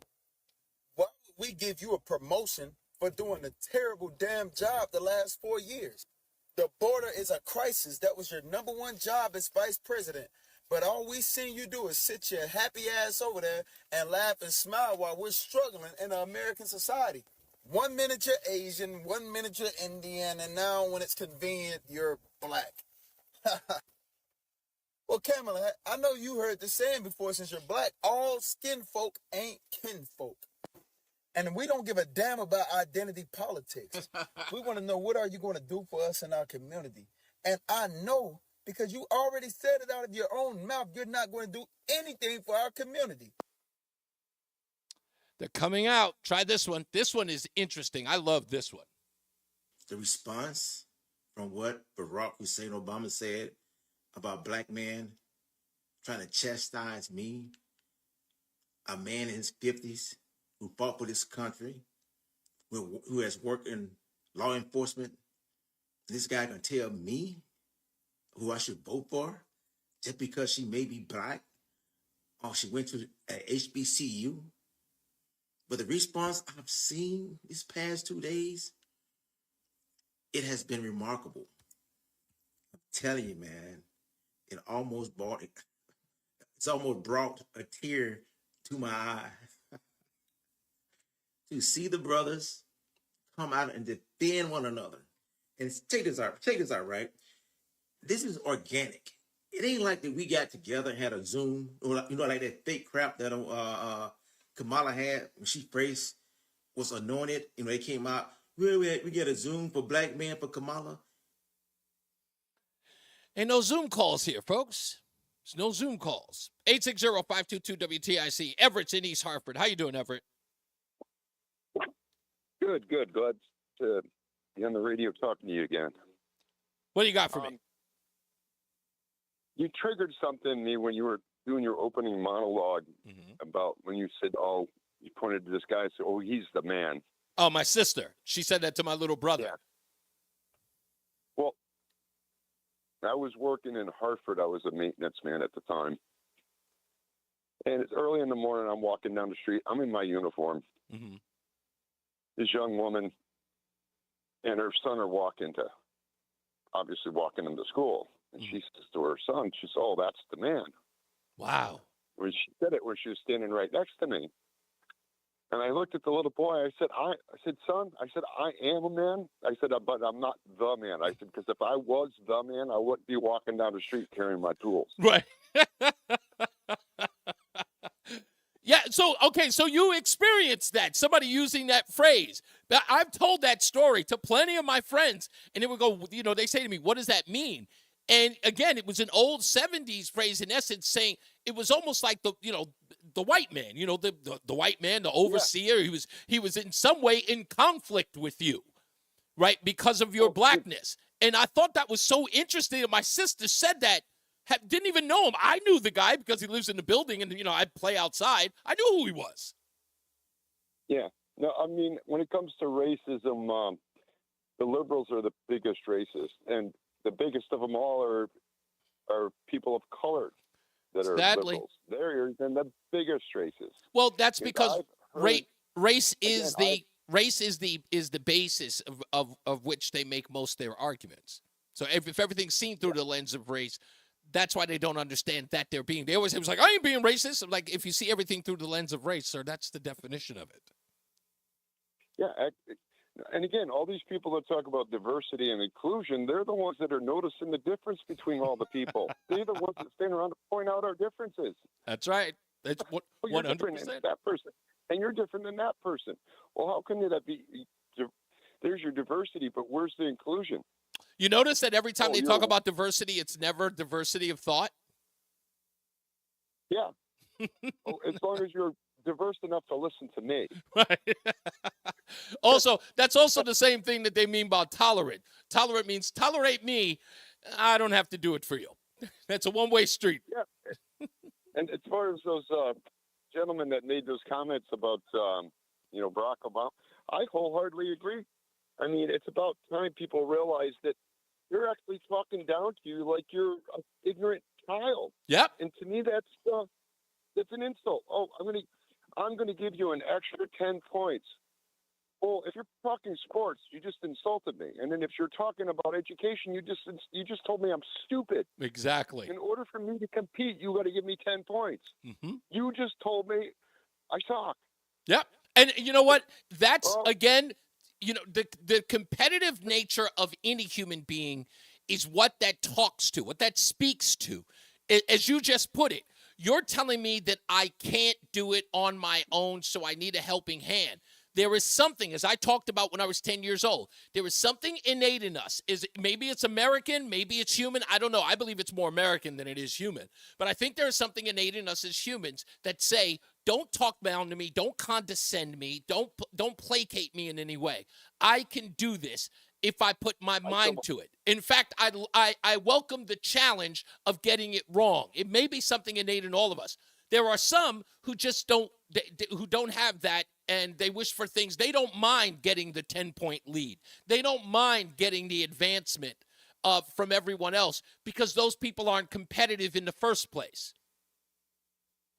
Why would we give you a promotion for doing a terrible damn job the last 4 years? The border is a crisis. That was your number one job as vice president. But all we seen you do is sit your happy ass over there and laugh and smile while we're struggling in our American society. 1 minute you're Asian, 1 minute you're Indian, and now when it's convenient, you're black. Well, Kamala, I know you heard the saying before, since you're black, all skin folk ain't kinfolk. And we don't give a damn about identity politics. We want to know, what are you going to do for us in our community? And I know, because you already said it out of your own mouth, you're not going to do anything for our community. They're coming out. Try this one. This one is interesting. I love this one. The response from what Barack Hussein Obama said about black men trying to chastise me, a man in his 50s who fought for this country, who has worked in law enforcement. This guy gonna tell me who I should vote for just because she may be black or she went to a HBCU. But the response I've seen these past 2 days, it has been remarkable. I'm telling you, man, it's almost brought a tear to my eye to see the brothers come out and defend one another. And check this out, right? This is organic. It ain't like that we got together and had a Zoom, or like that fake crap that Kamala had when she first was anointed. They came out, we get a Zoom for black men for Kamala. Ain't no Zoom calls here, folks. There's no Zoom calls. 860-522-WTIC. Everett's in East Hartford. How you doing, Everett? Good. Glad to be on the radio talking to you again. What do you got for me? You triggered something in me when you were doing your opening monologue about when you said, you pointed to this guy and said, he's the man. Oh, my sister. She said that to my little brother. Yeah. Well, I was working in Hartford. I was a maintenance man at the time. And it's early in the morning. I'm walking down the street. I'm in my uniform. Mm-hmm. This young woman and her son are walking to school. And she says to her son, she says, that's the man. Wow. When she said it, when she was standing right next to me. And I looked at the little boy. I said, son, I am a man. I said, but I'm not the man. I said, because if I was the man, I wouldn't be walking down the street carrying my tools. Right. Yeah, so you experienced that, somebody using that phrase. I've told that story to plenty of my friends, and they would go, they say to me, what does that mean? And again, it was an old 70s phrase, in essence, saying it was almost like the white man, the white man, the overseer. Yeah. He was in some way in conflict with you, right, because of your blackness. And I thought that was so interesting. And my sister said that. Didn't even know him. I knew the guy because he lives in the building, and I'd play outside. I knew who he was. Yeah. No, I mean, when it comes to racism, the liberals are the biggest racist, and the biggest of them all are people of color that are liberals. They're the biggest racists. Well, that's because race is the basis of which they make most of their arguments. So if everything's seen through the lens of race, that's why they don't understand that they're being. They always it was like, I ain't being racist. I'm like, if you see everything through the lens of race, sir, that's the definition of it. Yeah. And again, all these people that talk about diversity and inclusion, they're the ones that are noticing the difference between all the people. They're the ones that stand around to point out our differences. That's right. That's Well, you're different 100%. than that person, and you're different than that person. Well, how can that be? There's your diversity, but where's the inclusion? You notice that every time they talk you're- about diversity, it's never diversity of thought? Yeah. As long as you're diverse enough to listen to me. Right. Also, that's also the same thing that they mean by tolerant. Tolerant means tolerate me. I don't have to do it for you. That's a one-way street. Yeah. And as far as those gentlemen that made those comments about, Barack Obama, I wholeheartedly agree. I mean, it's about time people realize that they're actually talking down to you like you're an ignorant child. Yep. And to me, that's an insult. Oh, I'm gonna give you an extra 10 points. Well, if you're talking sports, you just insulted me. And then if you're talking about education, you just told me I'm stupid. Exactly. In order for me to compete, you got to give me 10 points. Mm-hmm. You just told me I suck. Yep. And you know what? That's, again, the competitive nature of any human being is what that talks to, what that speaks to. As you just put it, you're telling me that I can't do it on my own, so I need a helping hand. There is something, as I talked about when I was 10 years old, there is something innate in us. Maybe it's American, maybe it's human. I don't know. I believe it's more American than it is human. But I think there is something innate in us as humans that say, don't talk down to me, don't condescend me, don't placate me in any way. I can do this if I put my mind to it. In fact, I welcome the challenge of getting it wrong. It may be something innate in all of us. There are some who just don't have that, and they wish for things. They don't mind getting the 10-point lead. They don't mind getting the advancement from everyone else because those people aren't competitive in the first place.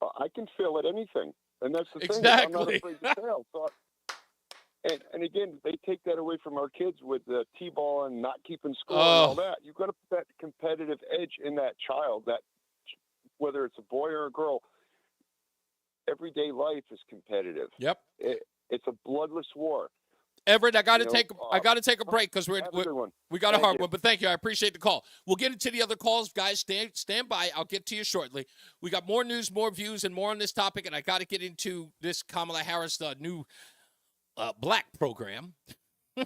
I can fail at anything, and that's the thing. Exactly. I'm not afraid to fail. So, and again, they take that away from our kids with the T-ball and not keeping score and all that. You've got to put that competitive edge in that child. That whether it's a boy or a girl. Everyday life is competitive. Yep. It's a bloodless war. Everett, I got to take a break because we got a hard one. But thank you. I appreciate the call. We'll get into the other calls, guys. Stand by. I'll get to you shortly. We got more news, more views, and more on this topic. And I got to get into this Kamala Harris new black program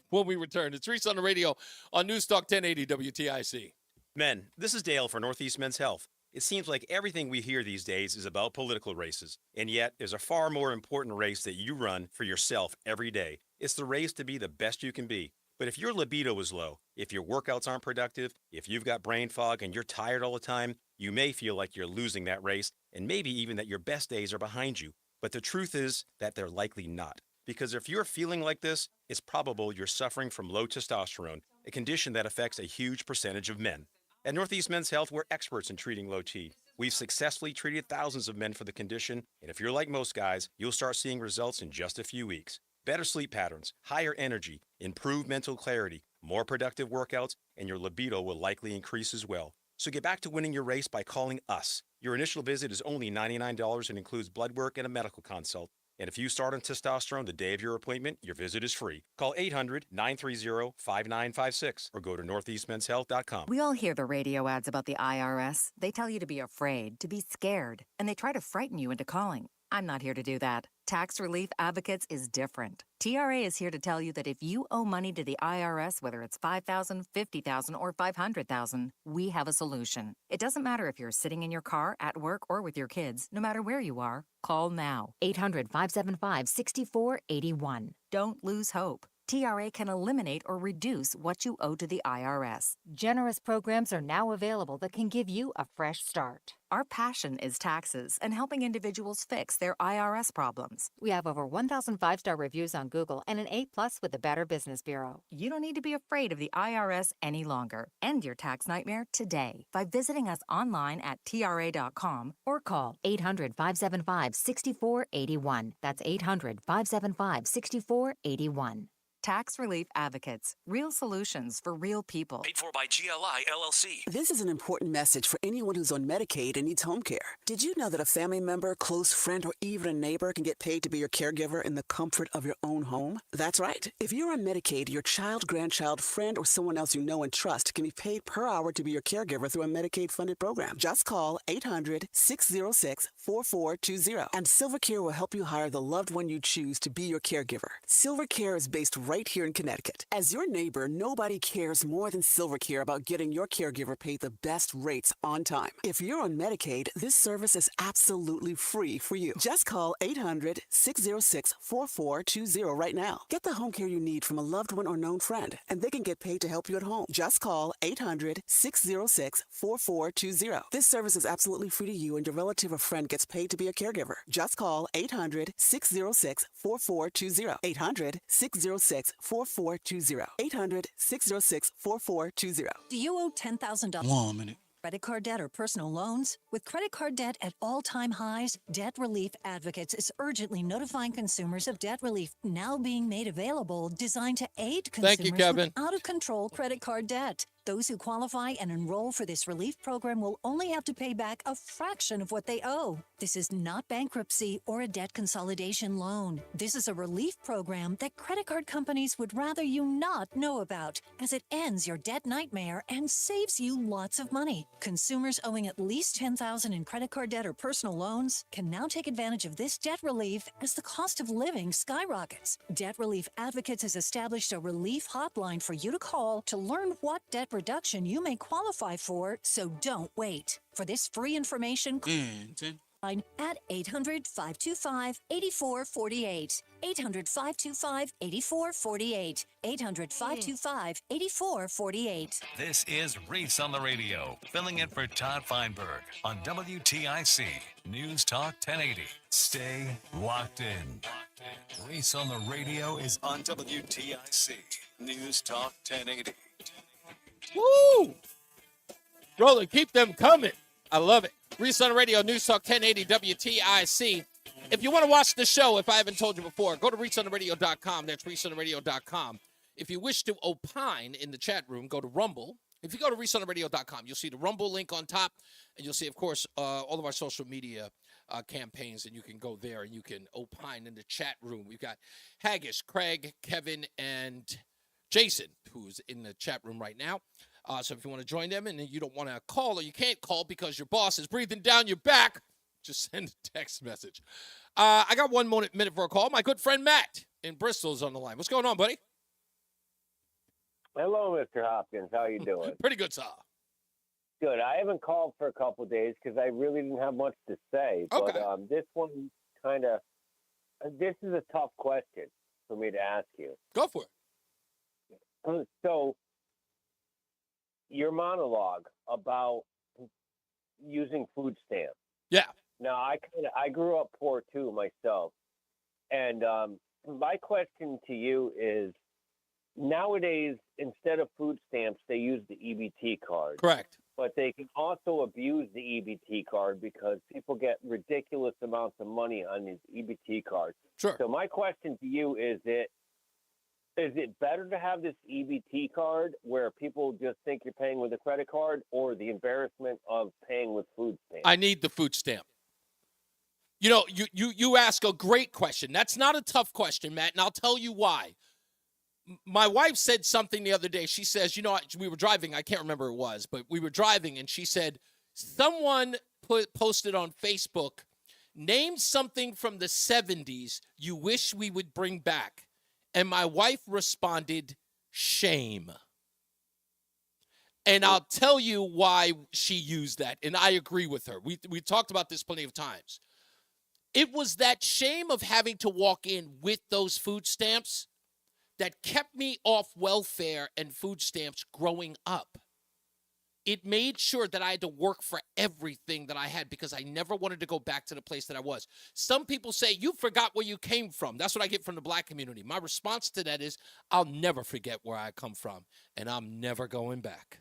when we return. It's Reese on the Radio on NewsTalk 1080 WTIC. Men, this is Dale for Northeast Men's Health. It seems like everything we hear these days is about political races, and yet there's a far more important race that you run for yourself every day. It's the race to be the best you can be. But if your libido is low, if your workouts aren't productive, if you've got brain fog and you're tired all the time, you may feel like you're losing that race, and maybe even that your best days are behind you. But the truth is that they're likely not. Because if you're feeling like this, it's probable you're suffering from low testosterone, a condition that affects a huge percentage of men. At Northeast Men's Health, we're experts in treating low T. We've successfully treated thousands of men for the condition, and if you're like most guys, you'll start seeing results in just a few weeks. Better sleep patterns, higher energy, improved mental clarity, more productive workouts, and your libido will likely increase as well. So get back to winning your race by calling us. Your initial visit is only $99 and includes blood work and a medical consult. And if you start on testosterone the day of your appointment, your visit is free. Call 800-930-5956 or go to northeastmenshealth.com. We all hear the radio ads about the IRS. They tell you to be afraid, to be scared, and they try to frighten you into calling. I'm not here to do that. Tax Relief Advocates is different. TRA is here to tell you that if you owe money to the IRS, whether it's $5,000, $50,000, or $500,000, we have a solution. It doesn't matter if you're sitting in your car, at work, or with your kids. No matter where you are, call now. 800-575-6481. Don't lose hope. TRA can eliminate or reduce what you owe to the IRS. Generous programs are now available that can give you a fresh start. Our passion is taxes and helping individuals fix their IRS problems. We have over 1,000 5-star reviews on Google and an A+ with the Better Business Bureau. You don't need to be afraid of the IRS any longer. End your tax nightmare today by visiting us online at TRA.com or call 800-575-6481. That's 800-575-6481. Tax Relief Advocates. Real solutions for real people. Paid for by GLI LLC. This is an important message for anyone who's on Medicaid and needs home care. Did you know that a family member, close friend, or even a neighbor can get paid to be your caregiver in the comfort of your own home? That's right. If you're on Medicaid, your child, grandchild, friend, or someone else you know and trust can be paid per hour to be your caregiver through a Medicaid-funded program. Just call 800-606-4420, and SilverCare will help you hire the loved one you choose to be your caregiver. SilverCare is based right here in Connecticut. As your neighbor, nobody cares more than SilverCare about getting your caregiver paid the best rates on time. If you're on Medicaid, this service is absolutely free for you. Just call 800-606-4420 right now. Get the home care you need from a loved one or known friend, and they can get paid to help you at home. Just call 800-606-4420. This service is absolutely free to you, and your relative or friend gets paid to be a caregiver. Just call 800-606-4420. 800-606-4420. 800-606-4420. Do you owe $10,000? 1 minute. Credit card debt or personal loans? With credit card debt at all-time highs, Debt Relief Advocates is urgently notifying consumers of debt relief now being made available, designed to aid consumers Thank you, Kevin. with out-of-control credit card debt. Those who qualify and enroll for this relief program will only have to pay back a fraction of what they owe. This is not bankruptcy or a debt consolidation loan. This is a relief program that credit card companies would rather you not know about, as it ends your debt nightmare and saves you lots of money. Consumers owing at least $10,000 in credit card debt or personal loans can now take advantage of this debt relief as the cost of living skyrockets. Debt Relief Advocates has established a relief hotline for you to call to learn what debt reduction you may qualify for, so don't wait. For this free information, at 800-525-8448. 800-525-8448. 800-525-8448. This is Reese on the Radio, filling in for Todd Feinberg on WTIC News Talk 1080. Stay locked in. Reese on the Radio is on WTIC News Talk 1080. Woo! Brother, keep them coming. I love it. Reese on the Radio, News Talk 1080 WTIC. If you want to watch the show, if I haven't told you before, go to reacheontheradio.com. That's reacheontheradio.com. If you wish to opine in the chat room, go to Rumble. If you go to reacheontheradio.com, you'll see the Rumble link on top, and you'll see, of course, all of our social media campaigns, and you can go there and you can opine in the chat room. We've got Haggish, Craig, Kevin, and Jason, who's in the chat room right now. So if you want to join them and you don't want to call, or you can't call because your boss is breathing down your back, just send a text message. I got 1 minute for a call. My good friend Matt in Bristol is on the line. What's going on, buddy? Hello, Mr. Hopkins. How you doing? Pretty good, sir. Good. I haven't called for a couple of days because I really didn't have much to say. Okay. But this one this is a tough question for me to ask you. Go for it. So, your monologue about using food stamps. Yeah. Now, I grew up poor too myself, and my question to you is: nowadays, instead of food stamps, they use the EBT card. Correct. But they can also abuse the EBT card because people get ridiculous amounts of money on these EBT cards. Sure. So my question to you is it better to have this EBT card where people just think you're paying with a credit card, or the embarrassment of paying with food stamps? I need the food stamp. You know, you ask a great question. That's not a tough question, Matt, and I'll tell you why. My wife said something the other day. She says, we were driving. I can't remember who it was, but we were driving, and she said, someone posted on Facebook, name something from the 70s you wish we would bring back. And my wife responded, shame. And I'll tell you why she used that, and I agree with her. We talked about this plenty of times. It was that shame of having to walk in with those food stamps that kept me off welfare and food stamps growing up. It made sure that I had to work for everything that I had because I never wanted to go back to the place that I was. Some people say, you forgot where you came from. That's what I get from the black community. My response to that is, I'll never forget where I come from, and I'm never going back.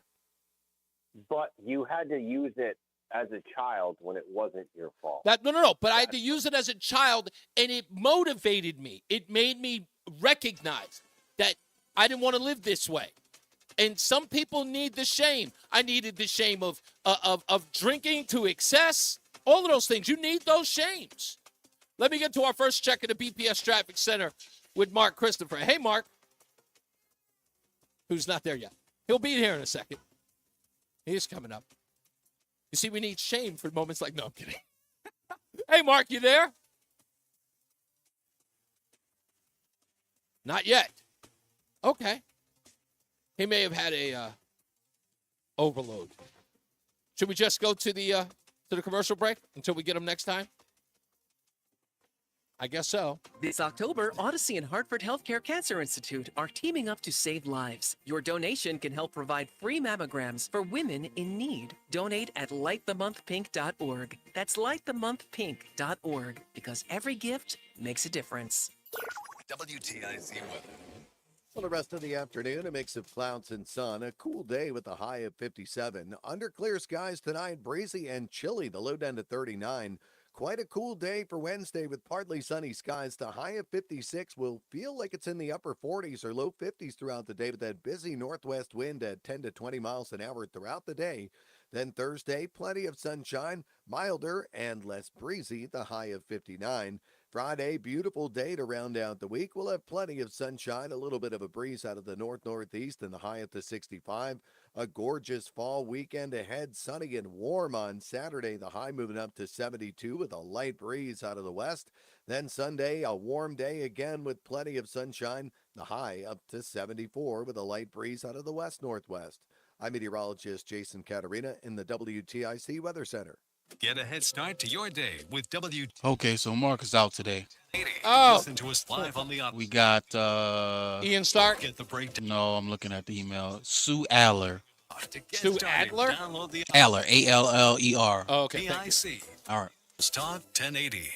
But you had to use it as a child when it wasn't your fault. No. But I had to use it as a child, and it motivated me. It made me recognize that I didn't want to live this way. And some people need the shame. I needed the shame of drinking to excess. All of those things. You need those shames. Let me get to our first check at the BPS Traffic Center with Mark Christopher. Hey, Mark. Who's not there yet. He'll be here in a second. He's coming up. You see, we need shame for moments like, no, I'm kidding. Hey, Mark, you there? Not yet. Okay. He may have had a overload. Should we just go to the commercial break until we get him next time? I guess so. This October, Odyssey and Hartford Healthcare Cancer Institute are teaming up to save lives. Your donation can help provide free mammograms for women in need. Donate at lightthemonthpink.org. That's lightthemonthpink.org, because every gift makes a difference. WTIC weather. For the rest of the afternoon, a mix of clouds and sun. A cool day with a high of 57. Under clear skies tonight, breezy and chilly. The low down to 39. Quite a cool day for Wednesday with partly sunny skies. The high of 56 will feel like it's in the upper 40s or low 50s throughout the day with that busy northwest wind at 10 to 20 miles an hour throughout the day. Then Thursday, plenty of sunshine, milder and less breezy, the high of 59. Friday, beautiful day to round out the week. We'll have plenty of sunshine, a little bit of a breeze out of the north-northeast, and the high at the 65. A gorgeous fall weekend ahead, sunny and warm on Saturday. The high moving up to 72 with a light breeze out of the west. Then Sunday, a warm day again with plenty of sunshine. The high up to 74 with a light breeze out of the west-northwest. I'm meteorologist Jason Caterina in the WTIC Weather Center. Get a head start to your day with Okay, so Mark is out today. Oh. Listen to us live on the We got Ian Stark. Get the breakdown. No, I'm looking at the email. Sue Aller. Sue Adler? Download the Aller, A-L-L-E-R. Oh, okay. WTIC. All right. Talk 1080.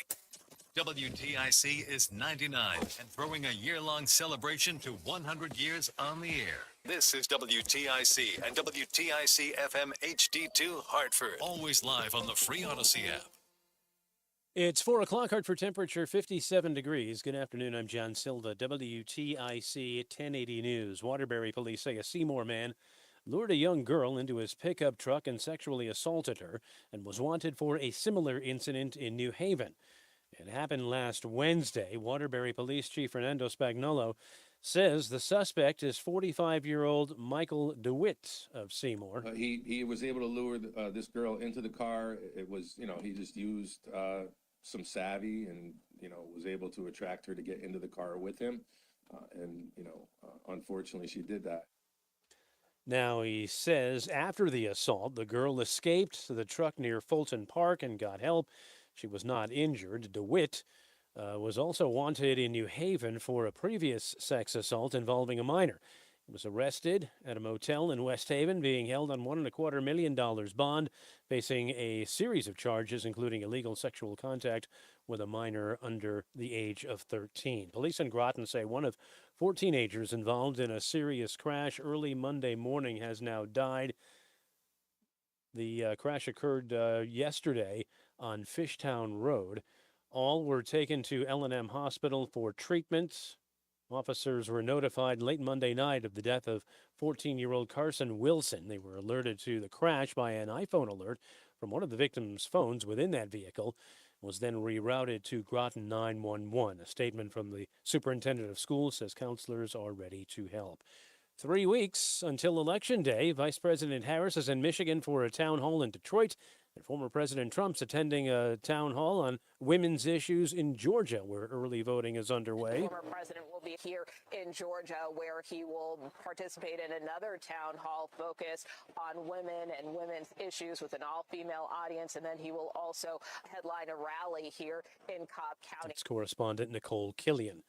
WTIC is 99 and throwing a year-long celebration to 100 years on the air. This is WTIC and WTIC FM HD2 Hartford. Always live on the free Odyssey app. It's 4 o'clock, Hartford temperature 57 degrees. Good afternoon, I'm John Silva, WTIC 1080 News. Waterbury police say a Seymour man lured a young girl into his pickup truck and sexually assaulted her and was wanted for a similar incident in New Haven. It happened last Wednesday. Waterbury Police Chief Fernando Spagnolo says the suspect is 45-year-old Michael DeWitt of Seymour. He was able to lure this girl into the car. It was, he just used some savvy and, was able to attract her to get into the car with him. Unfortunately, she did that. Now, he says after the assault, the girl escaped to the truck near Fulton Park and got help. She was not injured. DeWitt was also wanted in New Haven for a previous sex assault involving a minor. He was arrested at a motel in West Haven, being held on $1.25 million bond, facing a series of charges, including illegal sexual contact with a minor under the age of 13. Police in Groton say one of 4 teenagers involved in a serious crash early Monday morning has now died. The crash occurred yesterday on Fishtown Road. All were taken to L&M Hospital for treatment. Officers were notified late Monday night of the death of 14-year-old Carson Wilson. They were alerted to the crash by an iPhone alert from one of the victim's phones within that vehicle. It was then rerouted to Groton 911. A statement from the superintendent of schools says counselors are ready to help. 3 weeks until Election Day, Vice President Harris is in Michigan for a town hall in Detroit. And former President Trump's attending a town hall on women's issues in Georgia, where early voting is underway. The former president will be here in Georgia, where he will participate in another town hall focused on women and women's issues with an all-female audience. And then he will also headline a rally here in Cobb County. It's correspondent Nicole Killian.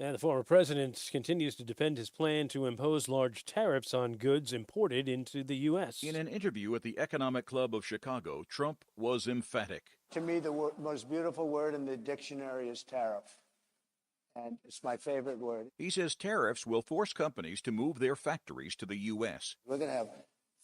And the former president continues to defend his plan to impose large tariffs on goods imported into the U.S. In an interview at the Economic Club of Chicago, Trump was emphatic. To me, the most beautiful word in the dictionary is tariff, and it's my favorite word. He says tariffs will force companies to move their factories to the U.S. We're going to have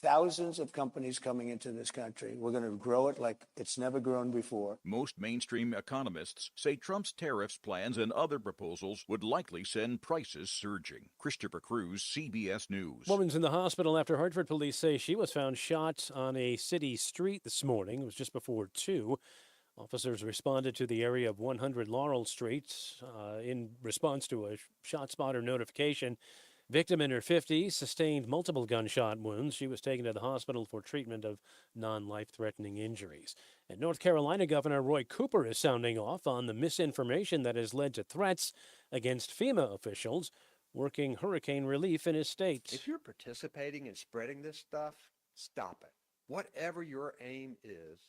thousands of companies coming into this country. We're going to grow it like it's never grown before. Most mainstream economists say Trump's tariffs plans and other proposals would likely send prices surging. Christopher Cruz, CBS News. Woman's in the hospital after Hartford police say she was found shot on a city street this morning. It was just before 2. Officers responded to the area of 100 Laurel Street in response to a shot spotter notification. Victim in her 50s sustained multiple gunshot wounds. She was taken to the hospital for treatment of non-life-threatening injuries. And North Carolina Governor Roy Cooper is sounding off on the misinformation that has led to threats against FEMA officials working hurricane relief in his state. If you're participating in spreading this stuff, stop it. Whatever your aim is,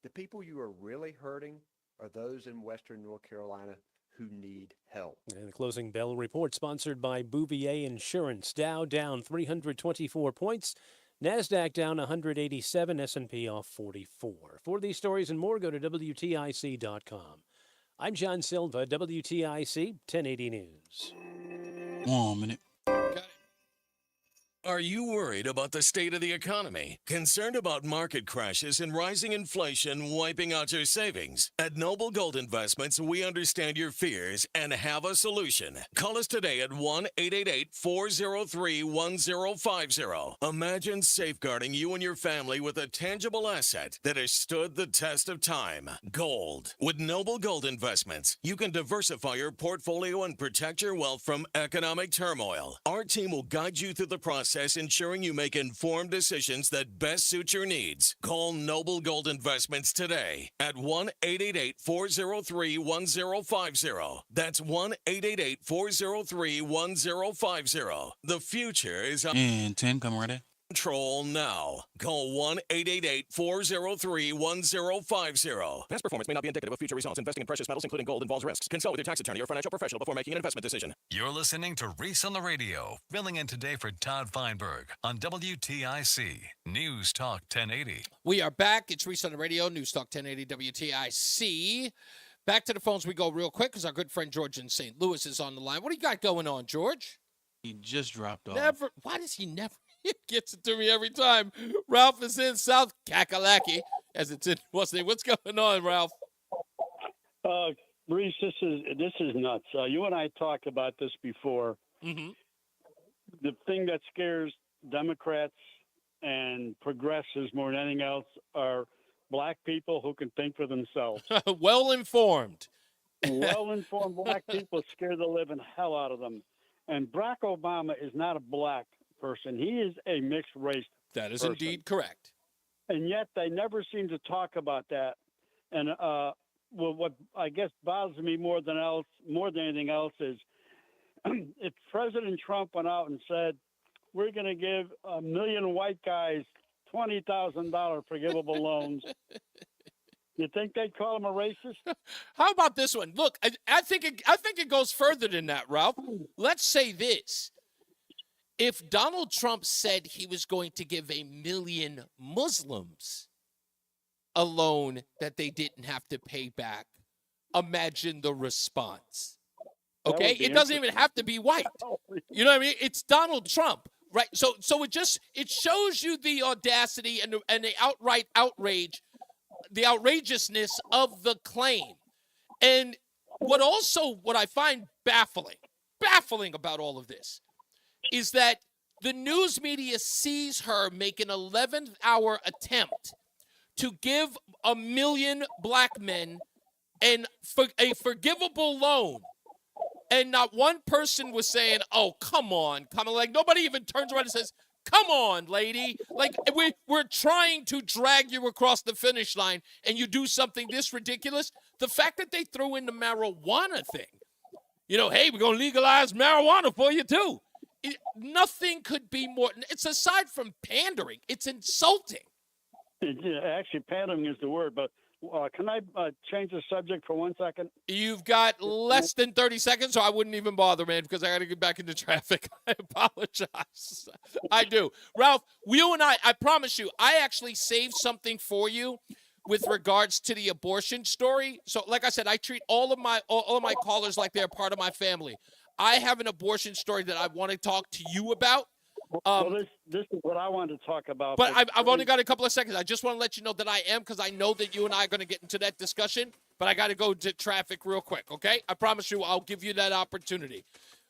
the people you are really hurting are those in Western North Carolina who need help. And the closing bell report sponsored by Bouvier Insurance. Dow down 324 points. NASDAQ down 187. S&P off 44. For these stories and more, go to WTIC.com. I'm John Silva, WTIC 1080 News. 1 minute. Are you worried about the state of the economy? Concerned about market crashes and rising inflation wiping out your savings? At Noble Gold Investments, we understand your fears and have a solution. Call us today at 1-888-403-1050. Imagine safeguarding you and your family with a tangible asset that has stood the test of time. Gold. With Noble Gold Investments, you can diversify your portfolio and protect your wealth from economic turmoil. Our team will guide you through the process, ensuring you make informed decisions that best suit your needs. Call Noble Gold Investments today at 1-888-403-1050. That's 1-888-403-1050. The future is And 10, come right in. control now. Call 1-888-403-1050. Past performance may not be indicative of future results. Investing in precious metals, including gold, involves risks. Consult with your tax attorney or financial professional before making an investment decision. You're listening to Reese on the Radio, filling in today for Todd Feinberg on WTIC News Talk 1080. We are back. It's Reese on the Radio, News Talk 1080 WTIC. Back to the phones we go real quick because our good friend George in St. Louis is on the line. What do you got going on, George? He just dropped off. Never. Why does he never? He gets it to me every time. Ralph is in South Kakalaki, as it's in what's going on, Ralph? Reese, this is nuts. You and I talked about this before. Mm-hmm. The thing that scares Democrats and progressives more than anything else are black people who can think for themselves. Well-informed. Well-informed black people scare the living hell out of them. And Barack Obama is not a black person. He is a mixed race. That is person. indeed correct. And yet they never seem to talk about that. And what I guess bothers me more than anything else is if President Trump went out and said, we're going to give 1 million white guys $20,000 forgivable loans, you think they'd call him a racist? How about this one? Look, I think it goes further than that, Ralph. Let's say this. If Donald Trump said he was going to give 1 million Muslims a loan that they didn't have to pay back, imagine the response. Okay? It doesn't even have to be white. You know what I mean? It's Donald Trump, right? So it shows you the audacity and the outright outrage, the outrageousness of the claim. And what I find baffling about all of this is that the news media sees her make an 11th hour attempt to give 1 million black men a forgivable loan. And not one person was saying, oh, come on. Like, nobody even turns around and says, come on, lady. Like, we're trying to drag you across the finish line, and you do something this ridiculous. The fact that they threw in the marijuana thing, hey, we're going to legalize marijuana for you, too. Nothing could be more. It's aside from pandering. It's insulting. Actually, pandering is the word, but can I change the subject for 1 second? You've got less than 30 seconds, so I wouldn't even bother, man, because I got to get back into traffic. I apologize. I do. Ralph, you and I promise you, I actually saved something for you with regards to the abortion story. So, like I said, I treat all of my callers like they're part of my family. I have an abortion story that I want to talk to you about. This is what I wanted to talk about. But I've only got a couple of seconds. I just want to let you know that I am, because I know that you and I are going to get into that discussion. But I got to go to traffic real quick, okay? I promise you I'll give you that opportunity.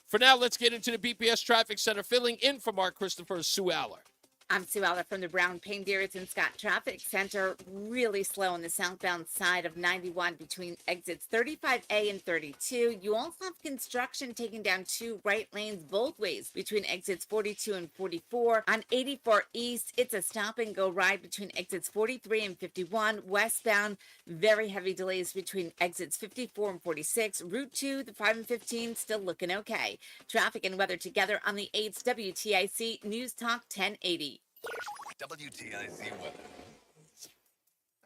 For now, let's get into the BPS Traffic Center. Filling in for Mark Christopher, Sue Aller. I'm Sue Aller from the Brown Pain Dearest Scott Traffic Center. Really slow on the southbound side of 91 between exits 35A and 32. You also have construction taking down 2 right lanes both ways between exits 42 and 44. On 84 East, it's a stop and go ride between exits 43 and 51. Westbound, very heavy delays between exits 54 and 46. Route 2, the 5 and 15, still looking okay. Traffic and weather together on the 8th WTIC News Talk 1080. WTIC weather.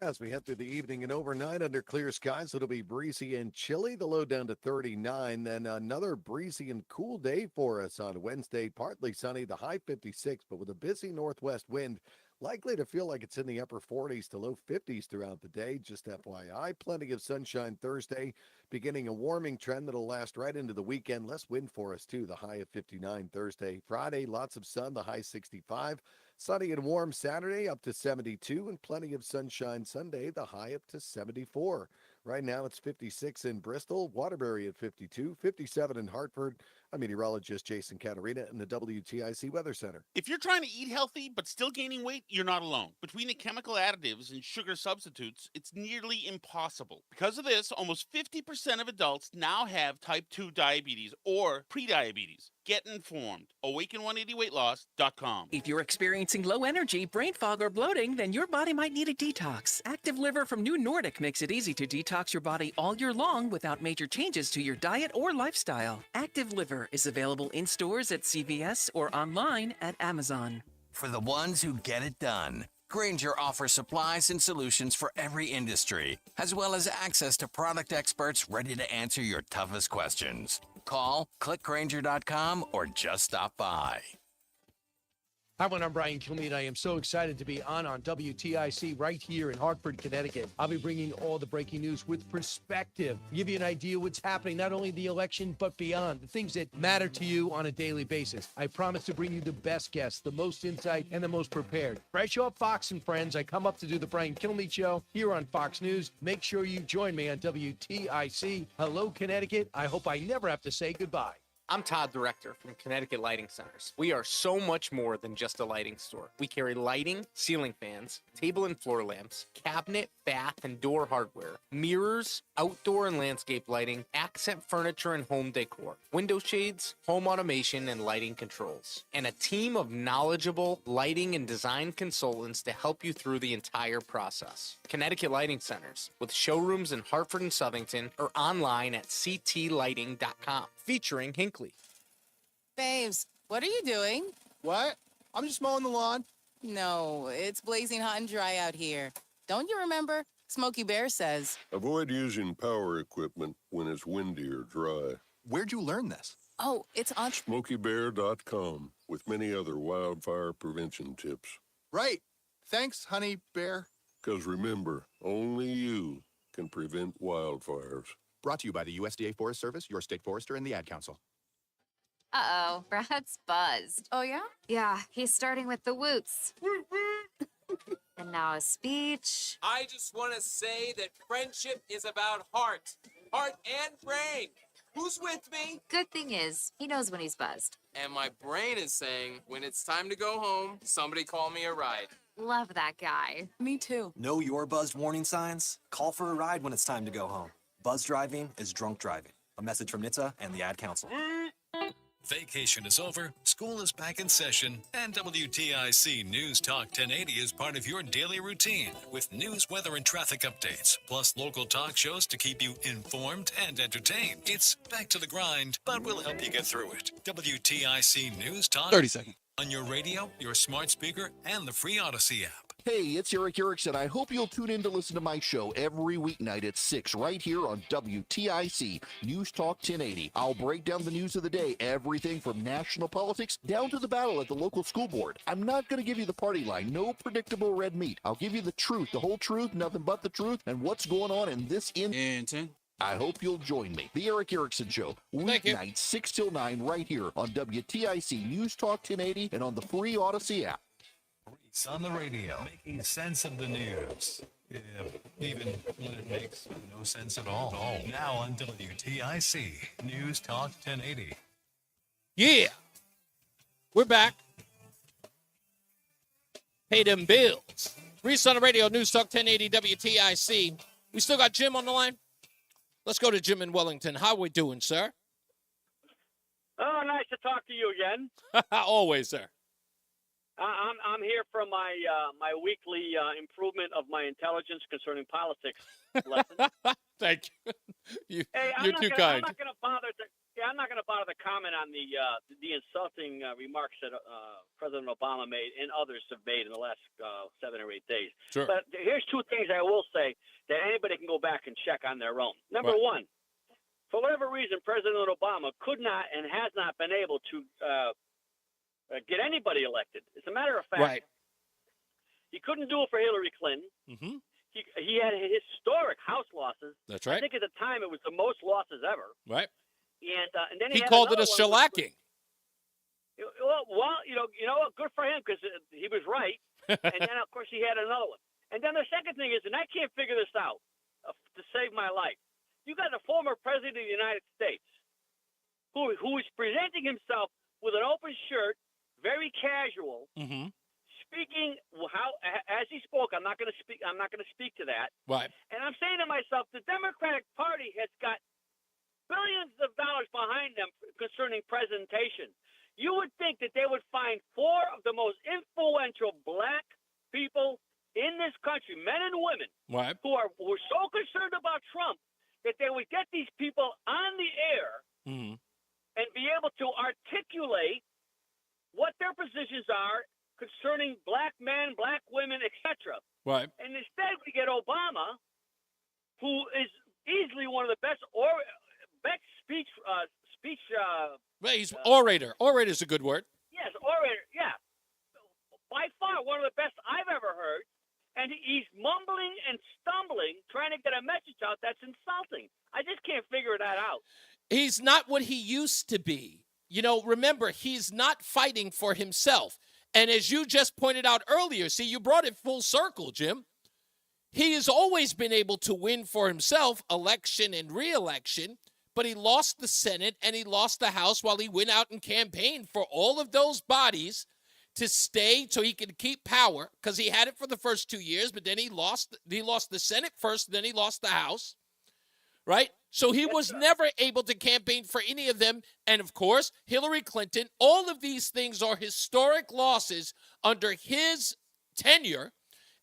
As we head through the evening and overnight under clear skies, it'll be breezy and chilly. The low down to 39. Then another breezy and cool day for us on Wednesday. Partly sunny, the high 56, but with a busy northwest wind, likely to feel like it's in the upper 40s to low 50s throughout the day. Just FYI, plenty of sunshine Thursday, beginning a warming trend that'll last right into the weekend. Less wind for us, too. The high of 59 Thursday. Friday, lots of sun, the high 65. Sunny and warm Saturday, up to 72, and plenty of sunshine Sunday, the high up to 74. Right now, it's 56 in Bristol, Waterbury at 52, 57 in Hartford. I'm meteorologist Jason Catarina in the WTIC Weather Center. If you're trying to eat healthy but still gaining weight, you're not alone. Between the chemical additives and sugar substitutes, it's nearly impossible. Because of this, almost 50% of adults now have type 2 diabetes or prediabetes. Get informed. Awaken180weightloss.com. If you're experiencing low energy, brain fog, or bloating, then your body might need a detox. Active Liver from New Nordic makes it easy to detox your body all year long without major changes to your diet or lifestyle. Active Liver is available in stores at CVS or online at Amazon. For the ones who get it done, Grainger offers supplies and solutions for every industry, as well as access to product experts ready to answer your toughest questions. Call, click Grainger.com, or just stop by. Hi, I'm Brian Kilmeade. I am so excited to be on WTIC right here in Hartford, Connecticut. I'll be bringing all the breaking news with perspective, give you an idea what's happening, not only the election, but beyond, the things that matter to you on a daily basis. I promise to bring you the best guests, the most insight, and the most prepared. Fresh off Fox and Friends, I come up to do the Brian Kilmeade Show here on Fox News. Make sure you join me on WTIC. Hello, Connecticut. I hope I never have to say goodbye. I'm Todd, Director from Connecticut Lighting Centers. We are so much more than just a lighting store. We carry lighting, ceiling fans, table and floor lamps, cabinet, bath, and door hardware, mirrors, outdoor and landscape lighting, accent furniture and home decor, window shades, home automation, and lighting controls, and a team of knowledgeable lighting and design consultants to help you through the entire process. Connecticut Lighting Centers, with showrooms in Hartford and Southington, or online at ctlighting.com, featuring Hinkley. Babes, what are you doing? What? I'm just mowing the lawn. No, it's blazing hot and dry out here. Don't you remember? Smokey Bear says. Avoid using power equipment when it's windy or dry. Where'd you learn this? Oh, it's on SmokeyBear.com with many other wildfire prevention tips. Right. Thanks, Honey Bear. Because remember, only you can prevent wildfires. Brought to you by the USDA Forest Service, your state forester, and the Ad Council. Uh-oh, Brad's buzzed. Oh, yeah? Yeah, he's starting with the whoops. And now a speech. I just want to say that friendship is about heart and brain. Who's with me? Good thing is, he knows when he's buzzed. And my brain is saying, when it's time to go home, somebody call me a ride. Love that guy. Me too. Know your buzzed warning signs? Call for a ride when it's time to go home. Buzz driving is drunk driving. A message from NHTSA and the Ad Council. Vacation is over, school is back in session, and WTIC News Talk 1080 is part of your daily routine with news, weather, and traffic updates, plus local talk shows to keep you informed and entertained. It's back to the grind, but we'll help you get through it. WTIC News Talk 30 seconds. On your radio, your smart speaker, and the free Odyssey app. Hey, it's Eric Erickson. I hope you'll tune in to listen to my show every weeknight at 6 right here on WTIC News Talk 1080. I'll break down the news of the day, everything from national politics down to the battle at the local school board. I'm not going to give you the party line, no predictable red meat. I'll give you the truth, the whole truth, nothing but the truth, and what's going on in this In 10, I hope you'll join me. The Eric Erickson Show, weeknights 6 till 9 right here on WTIC News Talk 1080 and on the free Odyssey app. Reese on the radio, making sense of the news. Even when it makes no sense at all. Now on WTIC News Talk 1080. Yeah. We're back. Pay them bills. Reese on the radio, News Talk 1080 WTIC. We still got Jim on the line? Let's go to Jim in Wellington. How we doing, sir? Oh, nice to talk to you again. Always, sir. I'm here for my my weekly improvement of my intelligence concerning politics lesson. Thank you. Hey, You're too kind. I'm not going to bother to comment on the insulting remarks that President Obama made and others have made in the last 7 or 8 days. Sure. But here's two things I will say that anybody can go back and check on their own. Number one, for whatever reason, President Obama could not and has not been able to get anybody elected. As a matter of fact, Right. he couldn't do it for Hillary Clinton. Mm-hmm. He had historic House losses. That's right. I think at the time it was the most losses ever. Right. And then He had called it a another one shellacking. Well, you know what? Good for him because he was right. And then of course he had another one. And then the second thing is, and I can't figure this out to save my life. You got a former president of the United States who is presenting himself with an open shirt, very casual, Mm-hmm. speaking as he spoke. I'm not going to speak to that. Right. And I'm saying to myself, the Democratic Party has got billions of dollars behind them concerning presentation. You would think that they would find 4 of the most influential black people in this country, men and women, Right. who are so concerned about Trump that they would get these people on the air Mm-hmm. and be able to articulate what their positions are concerning black men, black women, etc. Right. And instead, we get Obama, who is easily one of the best speech. Well, he's orator. Orator's a good word. Yes, orator. Yeah, by far one of the best I've ever heard. And he's mumbling and stumbling, trying to get a message out that's insulting. I just can't figure that out. He's not what he used to be. You know, remember, he's not fighting for himself. And as you just pointed out earlier, see, you brought it full circle, Jim. He has always been able to win for himself, election and re-election, but he lost the Senate and he lost the House while he went out and campaigned for all of those bodies to stay so he could keep power, because he had it for the first 2 years, but then he lost the Senate first, then he lost the House, right? So he was never able to campaign for any of them. And of course, Hillary Clinton, all of these things are historic losses under his tenure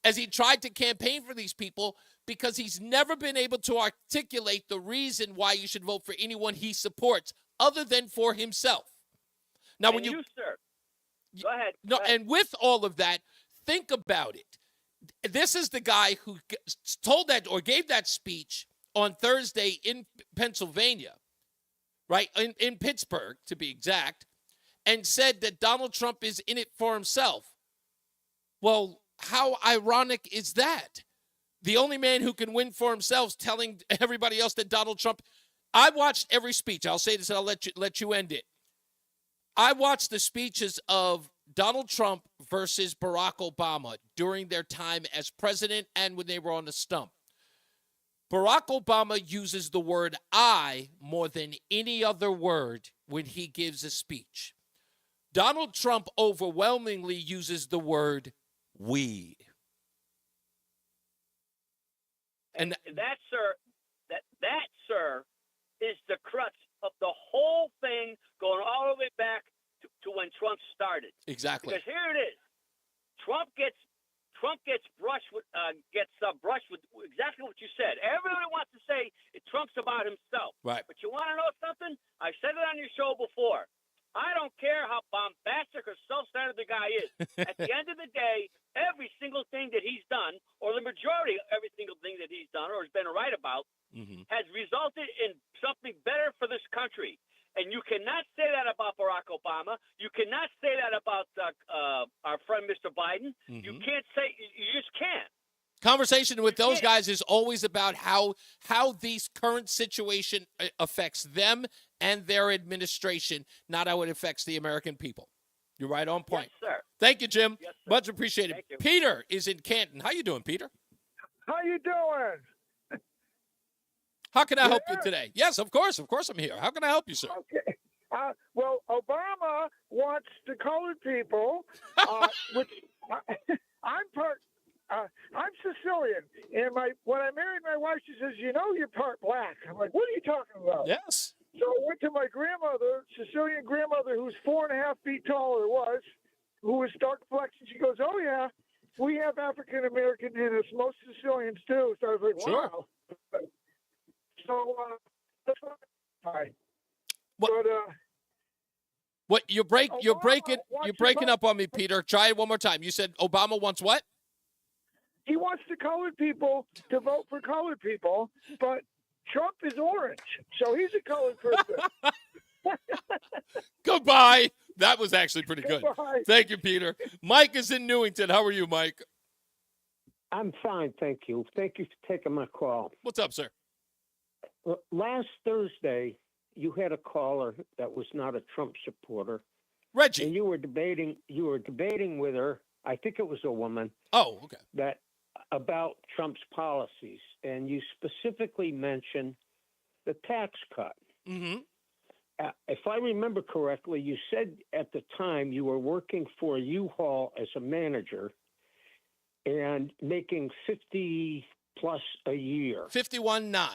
as he tried to campaign for these people, because he's never been able to articulate the reason why you should vote for anyone he supports other than for himself. Now, when you sir, go ahead. No, and with all of that, think about it. This is the guy who told that or gave that speech on Thursday in Pennsylvania, right, in Pittsburgh, to be exact, and said that Donald Trump is in it for himself. Well, how ironic is that? The only man who can win for himself is telling everybody else that Donald Trump. I watched every speech. I'll say this and I'll let you end it. I watched the speeches of Donald Trump versus Barack Obama during their time as president and when they were on the stump. Barack Obama uses the word I more than any other word when he gives a speech. Donald Trump overwhelmingly uses the word we. And that, sir, is the crux of the whole thing, going all the way back to when Trump started. Exactly. Because here it is. Trump gets brushed with exactly what you said. Everybody wants to say Trump's about himself. Right. But you want to know something? I've said it on your show before. I don't care how bombastic or self-centered the guy is. At the end of the day, every single thing that he's done, or the majority of every single thing that he's done or has been right about, has resulted in something better for this country. And you cannot say that about Barack Obama. You cannot say that about our friend Mr. Biden. You can't say, you just can't. Conversation with those guys is always about how these current situation affects them and their administration, not how it affects the American people. You're right on point. Yes, sir. Thank you, Jim. Yes, sir. Much appreciated. Thank you. Peter is in Canton. How you doing, Peter? How you doing? How can I help you today? Yes, of course. Of course I'm here. How can I help you, sir? Okay. Well, Obama wants the colored people, which I'm Sicilian, and when I married my wife, she says, "You know, you're part black." I'm like, "What are you talking about?" Yes. So I went to my grandmother, Sicilian grandmother, who's 4.5 feet tall, who was dark complexion. She goes, "Oh yeah, we have African American in us. Most Sicilians do." So I was like, Sure. "Wow." So that's what. All right. What? But, What you're breaking up on me, Peter. Try it one more time. You said Obama wants what? He wants the colored people to vote for colored people, but Trump is orange, so he's a colored person. Goodbye. That was actually pretty good. Goodbye. Thank you, Peter. Mike is in Newington. How are you, Mike? I'm fine, thank you. Thank you for taking my call. What's up, sir? Last Thursday, you had a caller that was not a Trump supporter. Reggie. And you were debating with her, I think it was a woman. Oh, okay. That about Trump's policies, and you specifically mentioned the tax cut. Mm-hmm. If I remember correctly, you said at the time you were working for U-Haul as a manager and making 50 plus a year. 51.9.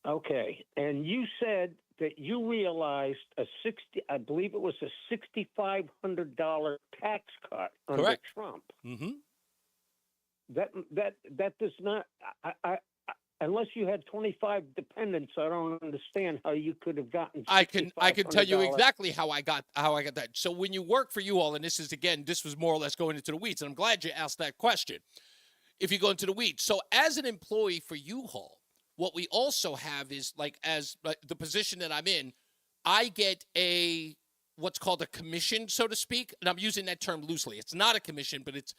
Okay, and you said that you realized I believe it was a $6,500 tax cut under Correct. Trump. Mm-hmm. That does not. I unless you had 25 dependents, I don't understand how you could have gotten. I can tell you $6,500. exactly how I got that. So when you work for U-Haul, and this was more or less going into the weeds, and I'm glad you asked that question. If you go into the weeds, so as an employee for U-Haul, what we also have is as the position that I'm in, I get what's called a commission, so to speak, and I'm using that term loosely. It's not a commission, but it's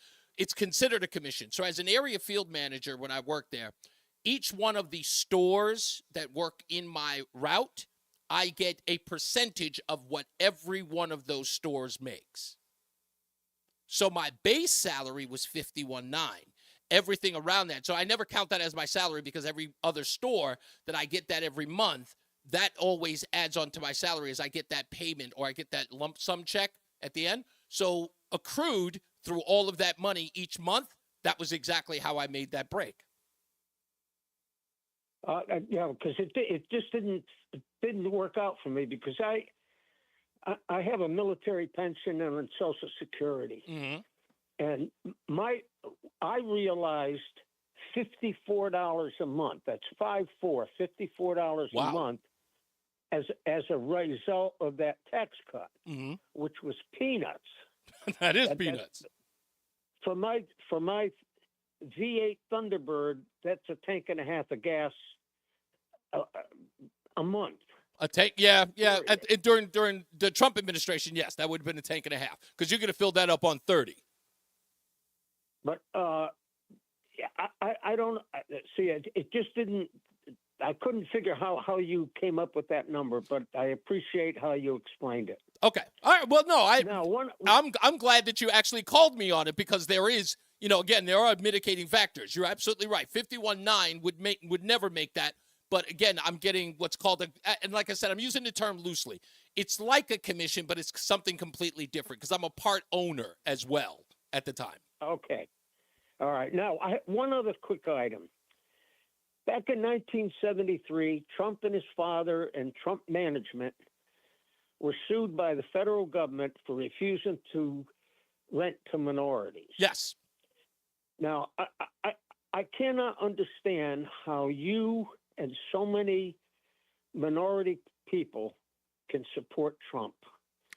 considered a commission. So as an area field manager, when I work there, each one of the stores that work in my route, I get a percentage of what every one of those stores makes. So my base salary was $51,900. Everything around that. So I never count that as my salary because every other store that I get that every month, that always adds on to my salary as I get that payment or I get that lump sum check at the end. So accrued through all of that money each month, that was exactly how I made that break. Yeah, because it just didn't work out for me because I have a military pension and Social Security, and I realized $54 a month. That's $54 a month as a result of that tax cut, which was peanuts. That is peanuts. For my V8 Thunderbird, that's a tank and a half of gas a month. A tank, yeah. During the Trump administration, yes, that would have been a tank and a half because you're going to fill that up on 30. But I don't see it. It just didn't. I couldn't figure how you came up with that number, but I appreciate how you explained it. Okay. All right. Well, no, I'm glad that you actually called me on it because there is, again, there are mitigating factors. You're absolutely right. 51.9 would never make that. But again, I'm getting what's called and like I said, I'm using the term loosely. It's like a commission, but it's something completely different because I'm a part owner as well at the time. Okay. All right. Now, one other quick item. Back in 1973, Trump and his father and Trump management were sued by the federal government for refusing to rent to minorities. Yes. Now, I cannot understand how you and so many minority people can support Trump.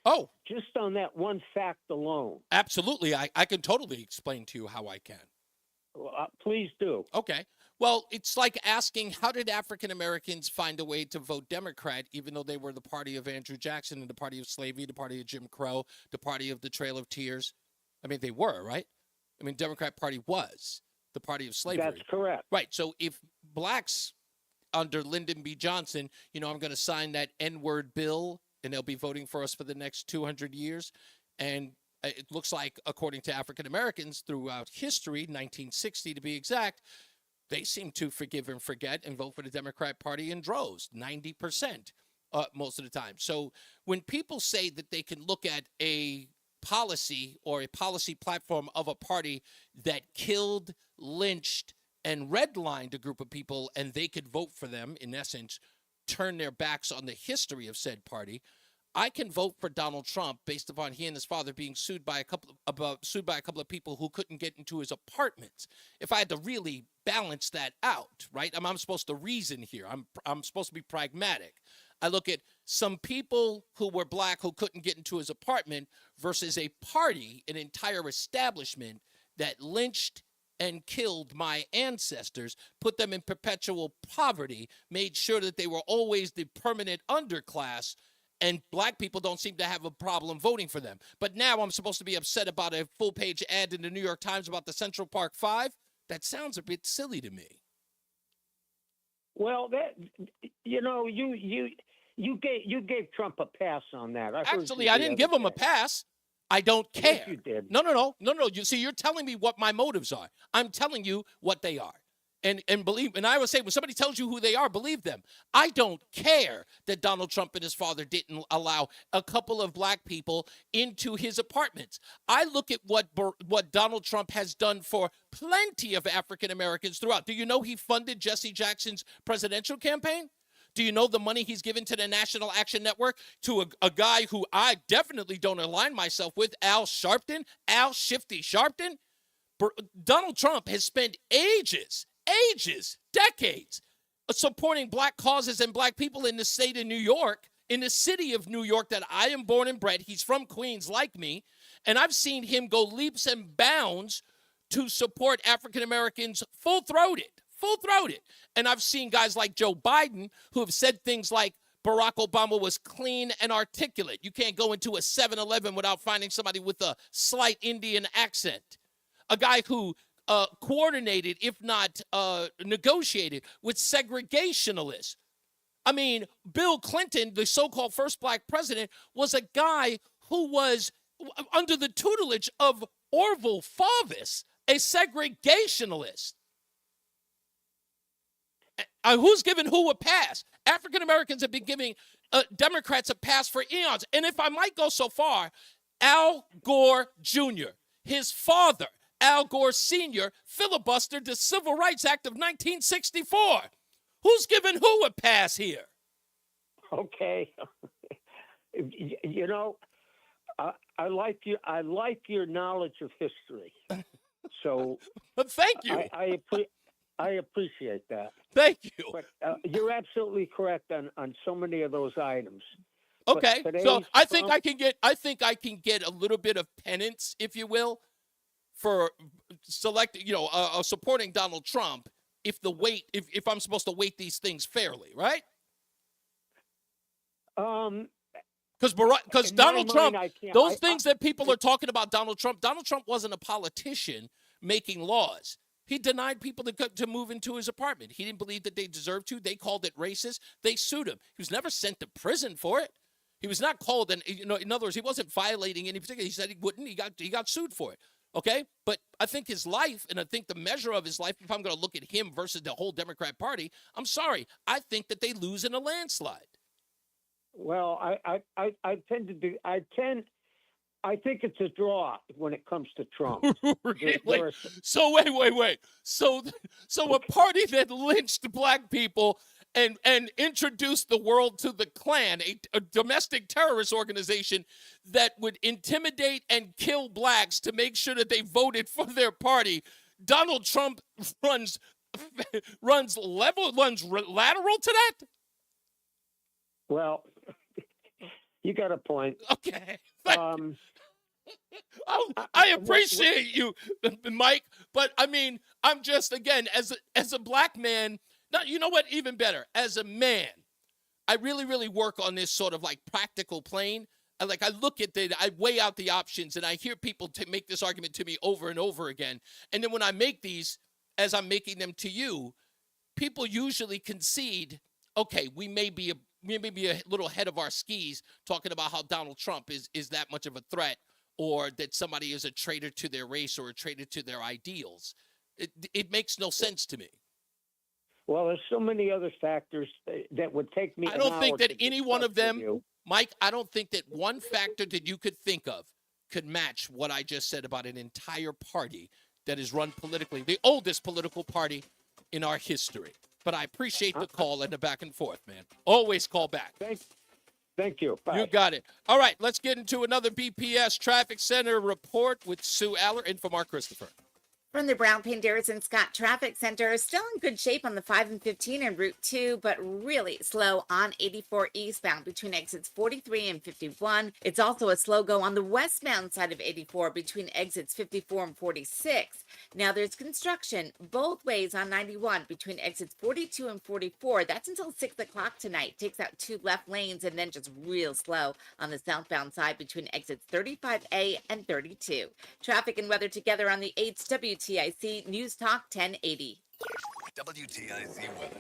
Oh. Just on that one fact alone. Absolutely. I can totally explain to you how I can. Well, please do. Okay. Well, it's like asking, how did African Americans find a way to vote Democrat, even though they were the party of Andrew Jackson and the party of slavery, the party of Jim Crow, the party of the Trail of Tears? I mean, they were, right? I mean, Democrat Party was. the party of slavery. That's correct. Right. So if blacks under Lyndon B. Johnson, I'm going to sign that N-word bill, and they'll be voting for us for the next 200 years. And it looks like, according to African Americans throughout history, 1960 to be exact, they seem to forgive and forget and vote for the Democrat Party in droves, 90% most of the time. So when people say that they can look at a policy or a policy platform of a party that killed, lynched, and redlined a group of people, and they could vote for them, in essence, turn their backs on the history of said party, I can vote for Donald Trump based upon he and his father being sued by a couple of people who couldn't get into his apartments. If I had to really balance that out, right? I'm supposed to reason here. I'm supposed to be pragmatic. I look at some people who were black who couldn't get into his apartment versus a party, an entire establishment that lynched and killed my ancestors, put them in perpetual poverty, made sure that they were always the permanent underclass, and black people don't seem to have a problem voting for them. But now I'm supposed to be upset about a full-page ad in the New York Times about the Central Park Five? That sounds a bit silly to me. Well, you gave Trump a pass on that. Actually, I didn't give him a pass. I don't care. Yes, you did. No. You see, you're telling me what my motives are. I'm telling you what they are. And I would say, when somebody tells you who they are, believe them. I don't care that Donald Trump and his father didn't allow a couple of black people into his apartments. I look at what Donald Trump has done for plenty of African Americans throughout. Do you know he funded Jesse Jackson's presidential campaign? Do you know the money he's given to the National Action Network to a guy who I definitely don't align myself with, Al Shifty Sharpton? Donald Trump has spent ages, decades, supporting black causes and black people in the state of New York, in the city of New York that I am born and bred. He's from Queens like me, and I've seen him go leaps and bounds to support African Americans full-throated. And I've seen guys like Joe Biden who have said things like Barack Obama was clean and articulate. You can't go into a 7-Eleven without finding somebody with a slight Indian accent. A guy who coordinated, if not negotiated, with segregationalists. I mean, Bill Clinton, the so-called first black president, was a guy who was under the tutelage of Orville Faubus, a segregationalist. Who's giving who a pass? African Americans have been giving Democrats a pass for eons. And if I might go so far, Al Gore Jr., his father, Al Gore Sr., filibustered the Civil Rights Act of 1964. Who's giving who a pass here? Okay. I like your knowledge of history. So thank you. I appreciate that. Thank you. But you're absolutely correct on so many of those items. Okay, so I think I can get a little bit of penance, if you will, for supporting Donald Trump if I'm supposed to weight these things fairly, right? Because Donald Trump, those things that people are talking about Donald Trump wasn't a politician making laws. He denied people to move into his apartment. He didn't believe that they deserved to. They called it racist. They sued him. He was never sent to prison for it. He was not called, and in other words, he wasn't violating any particular. He said he wouldn't. He got sued for it. Okay, but I think his life, and I think the measure of his life, if I'm going to look at him versus the whole Democrat Party, I'm sorry, I think that they lose in a landslide. Well, I think it's a draw when it comes to Trump. Really? So wait. So a party that lynched black people and introduced the world to the Klan, a domestic terrorist organization that would intimidate and kill blacks to make sure that they voted for their party. Donald Trump runs lateral to that? Well, you got a point. Okay. I appreciate you, Mike, but I mean, I'm just, again, as a black man, you know what, even better, as a man, I really, really work on this sort of like practical plane. I look at I weigh out the options, and I hear people make this argument to me over and over again. And then when I make these, as I'm making them to you, people usually concede, okay, we may be a little ahead of our skis talking about how Donald Trump is that much of a threat, or that somebody is a traitor to their race or a traitor to their ideals. It makes no sense to me. Well, there's so many other factors that would take me. I don't think that any one of them, Mike, I don't think that one factor that you could think of could match what I just said about an entire party that is run politically, the oldest political party in our history. But I appreciate the call and the back and forth, man. Always call back. Thank you. Bye. You got it. All right, let's get into another BPS Traffic Center report with Sue Aller and from Mark Christopher. From the Brown Paint Darrison Scott Traffic Center, still in good shape on the 5 and 15 and Route 2, but really slow on 84 eastbound between exits 43 and 51. It's also a slow go on the westbound side of 84 between exits 54 and 46. Now there's construction both ways on 91 between exits 42 and 44. That's until 6 o'clock tonight. Takes out 2 left lanes and then just real slow on the southbound side between exits 35A and 32. Traffic and weather together on the 8th WTIC News Talk 1080. WTIC weather.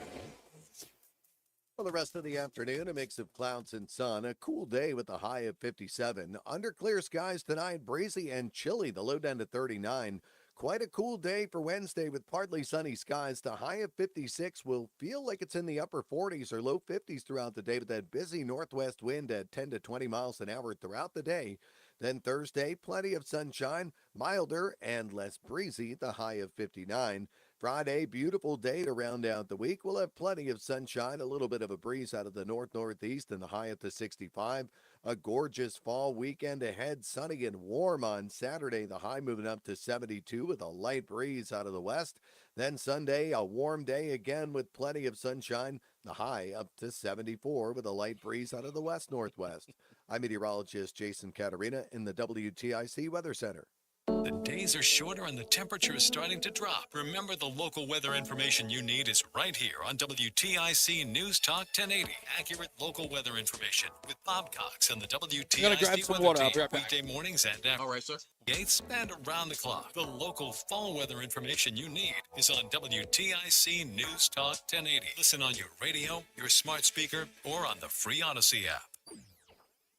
For the rest of the afternoon, a mix of clouds and sun. A cool day with a high of 57. Under clear skies tonight, breezy and chilly. The low down to 39. Quite a cool day for Wednesday with partly sunny skies. The high of 56 will feel like it's in the upper 40s or low 50s throughout the day with that busy northwest wind at 10 to 20 miles an hour throughout the day. Then Thursday, plenty of sunshine, milder and less breezy, the high of 59. Friday, beautiful day to round out the week. We'll have plenty of sunshine, a little bit of a breeze out of the north-northeast and the high up to 65. A gorgeous fall weekend ahead, sunny and warm on Saturday, the high moving up to 72 with a light breeze out of the west. Then Sunday, a warm day again with plenty of sunshine, the high up to 74 with a light breeze out of the west-northwest. I'm meteorologist Jason Caterina in the WTIC Weather Center. The days are shorter and the temperature is starting to drop. Remember, the local weather information you need is right here on WTIC News Talk 1080. Accurate local weather information with Bob Cox and the WTIC weather team. Weekday mornings at all right, sir. Gates and around the clock. The local fall weather information you need is on WTIC News Talk 1080. Listen on your radio, your smart speaker, or on the free Odyssey app.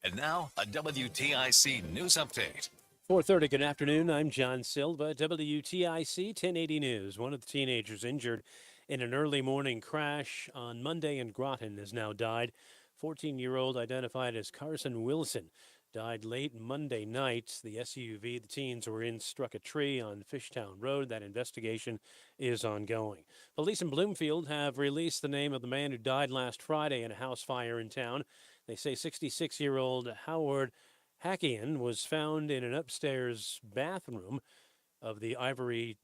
And now, a WTIC news update. 4:30, good afternoon. I'm John Silva, WTIC 1080 News. One of the teenagers injured in an early morning crash on Monday in Groton has now died. 14-year-old identified as Carson Wilson died late Monday night. The SUV the teens were in struck a tree on Fishtown Road. That investigation is ongoing. Police in Bloomfield have released the name of the man who died last Friday in a house fire in town. They say 66-year-old Howard Hackian was found in an upstairs bathroom of the Ivory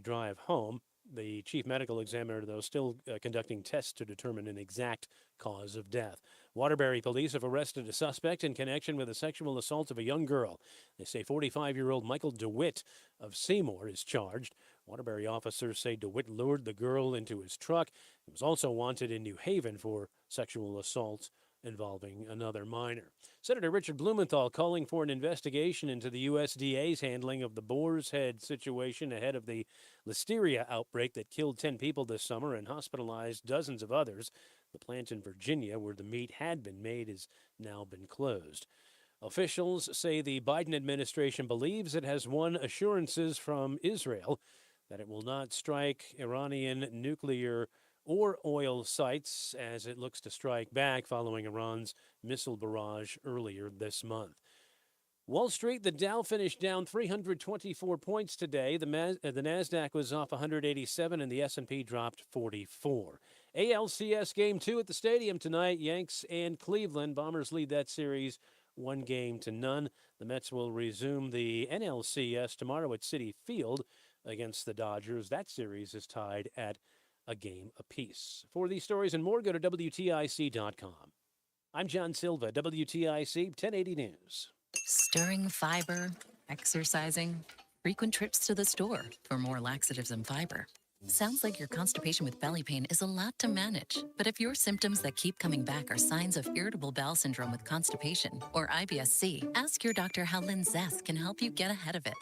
Drive home. The chief medical examiner, though, still conducting tests to determine an exact cause of death. Waterbury police have arrested a suspect in connection with a sexual assault of a young girl. They say 45-year-old Michael DeWitt of Seymour is charged. Waterbury officers say DeWitt lured the girl into his truck. He was also wanted in New Haven for sexual assault involving another minor. Senator Richard Blumenthal calling for an investigation into the USDA's handling of the Boar's Head situation ahead of the listeria outbreak that killed 10 people this summer and hospitalized dozens of others. The plant in Virginia where the meat had been made has now been closed. Officials say the Biden administration believes it has won assurances from Israel that it will not strike Iranian nuclear or oil sites as it looks to strike back following Iran's missile barrage earlier this month. Wall Street, the Dow finished down 324 points today. The NASDAQ was off 187 and the S&P dropped 44. ALCS Game 2 at the stadium tonight, Yanks and Cleveland. Bombers lead that series 1-0. The Mets will resume the NLCS tomorrow at Citi Field against the Dodgers. That series is tied at a game apiece. For these stories and more, go to WTIC.com. I'm John Silva, WTIC 1080 News. Stirring fiber, exercising, frequent trips to the store for more laxatives and fiber. Sounds like your constipation with belly pain is a lot to manage. But if your symptoms that keep coming back are signs of irritable bowel syndrome with constipation or IBS-C, ask your doctor how Linzess can help you get ahead of it.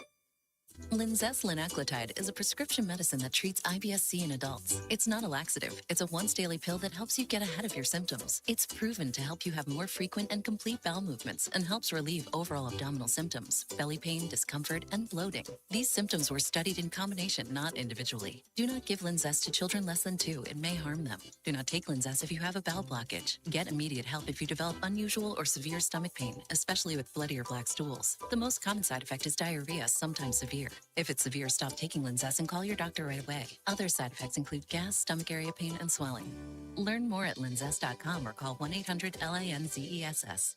Linzess linaclotide is a prescription medicine that treats IBS-C in adults. It's not a laxative. It's a once-daily pill that helps you get ahead of your symptoms. It's proven to help you have more frequent and complete bowel movements and helps relieve overall abdominal symptoms, belly pain, discomfort, and bloating. These symptoms were studied in combination, not individually. Do not give Linzess to children less than 2. It may harm them. Do not take Linzess if you have a bowel blockage. Get immediate help if you develop unusual or severe stomach pain, especially with bloody or black stools. The most common side effect is diarrhea, sometimes severe. If it's severe, stop taking Linzess and call your doctor right away. Other side effects include gas, stomach area pain, and swelling. Learn more at linzess.com or call 1-800-LINZESS.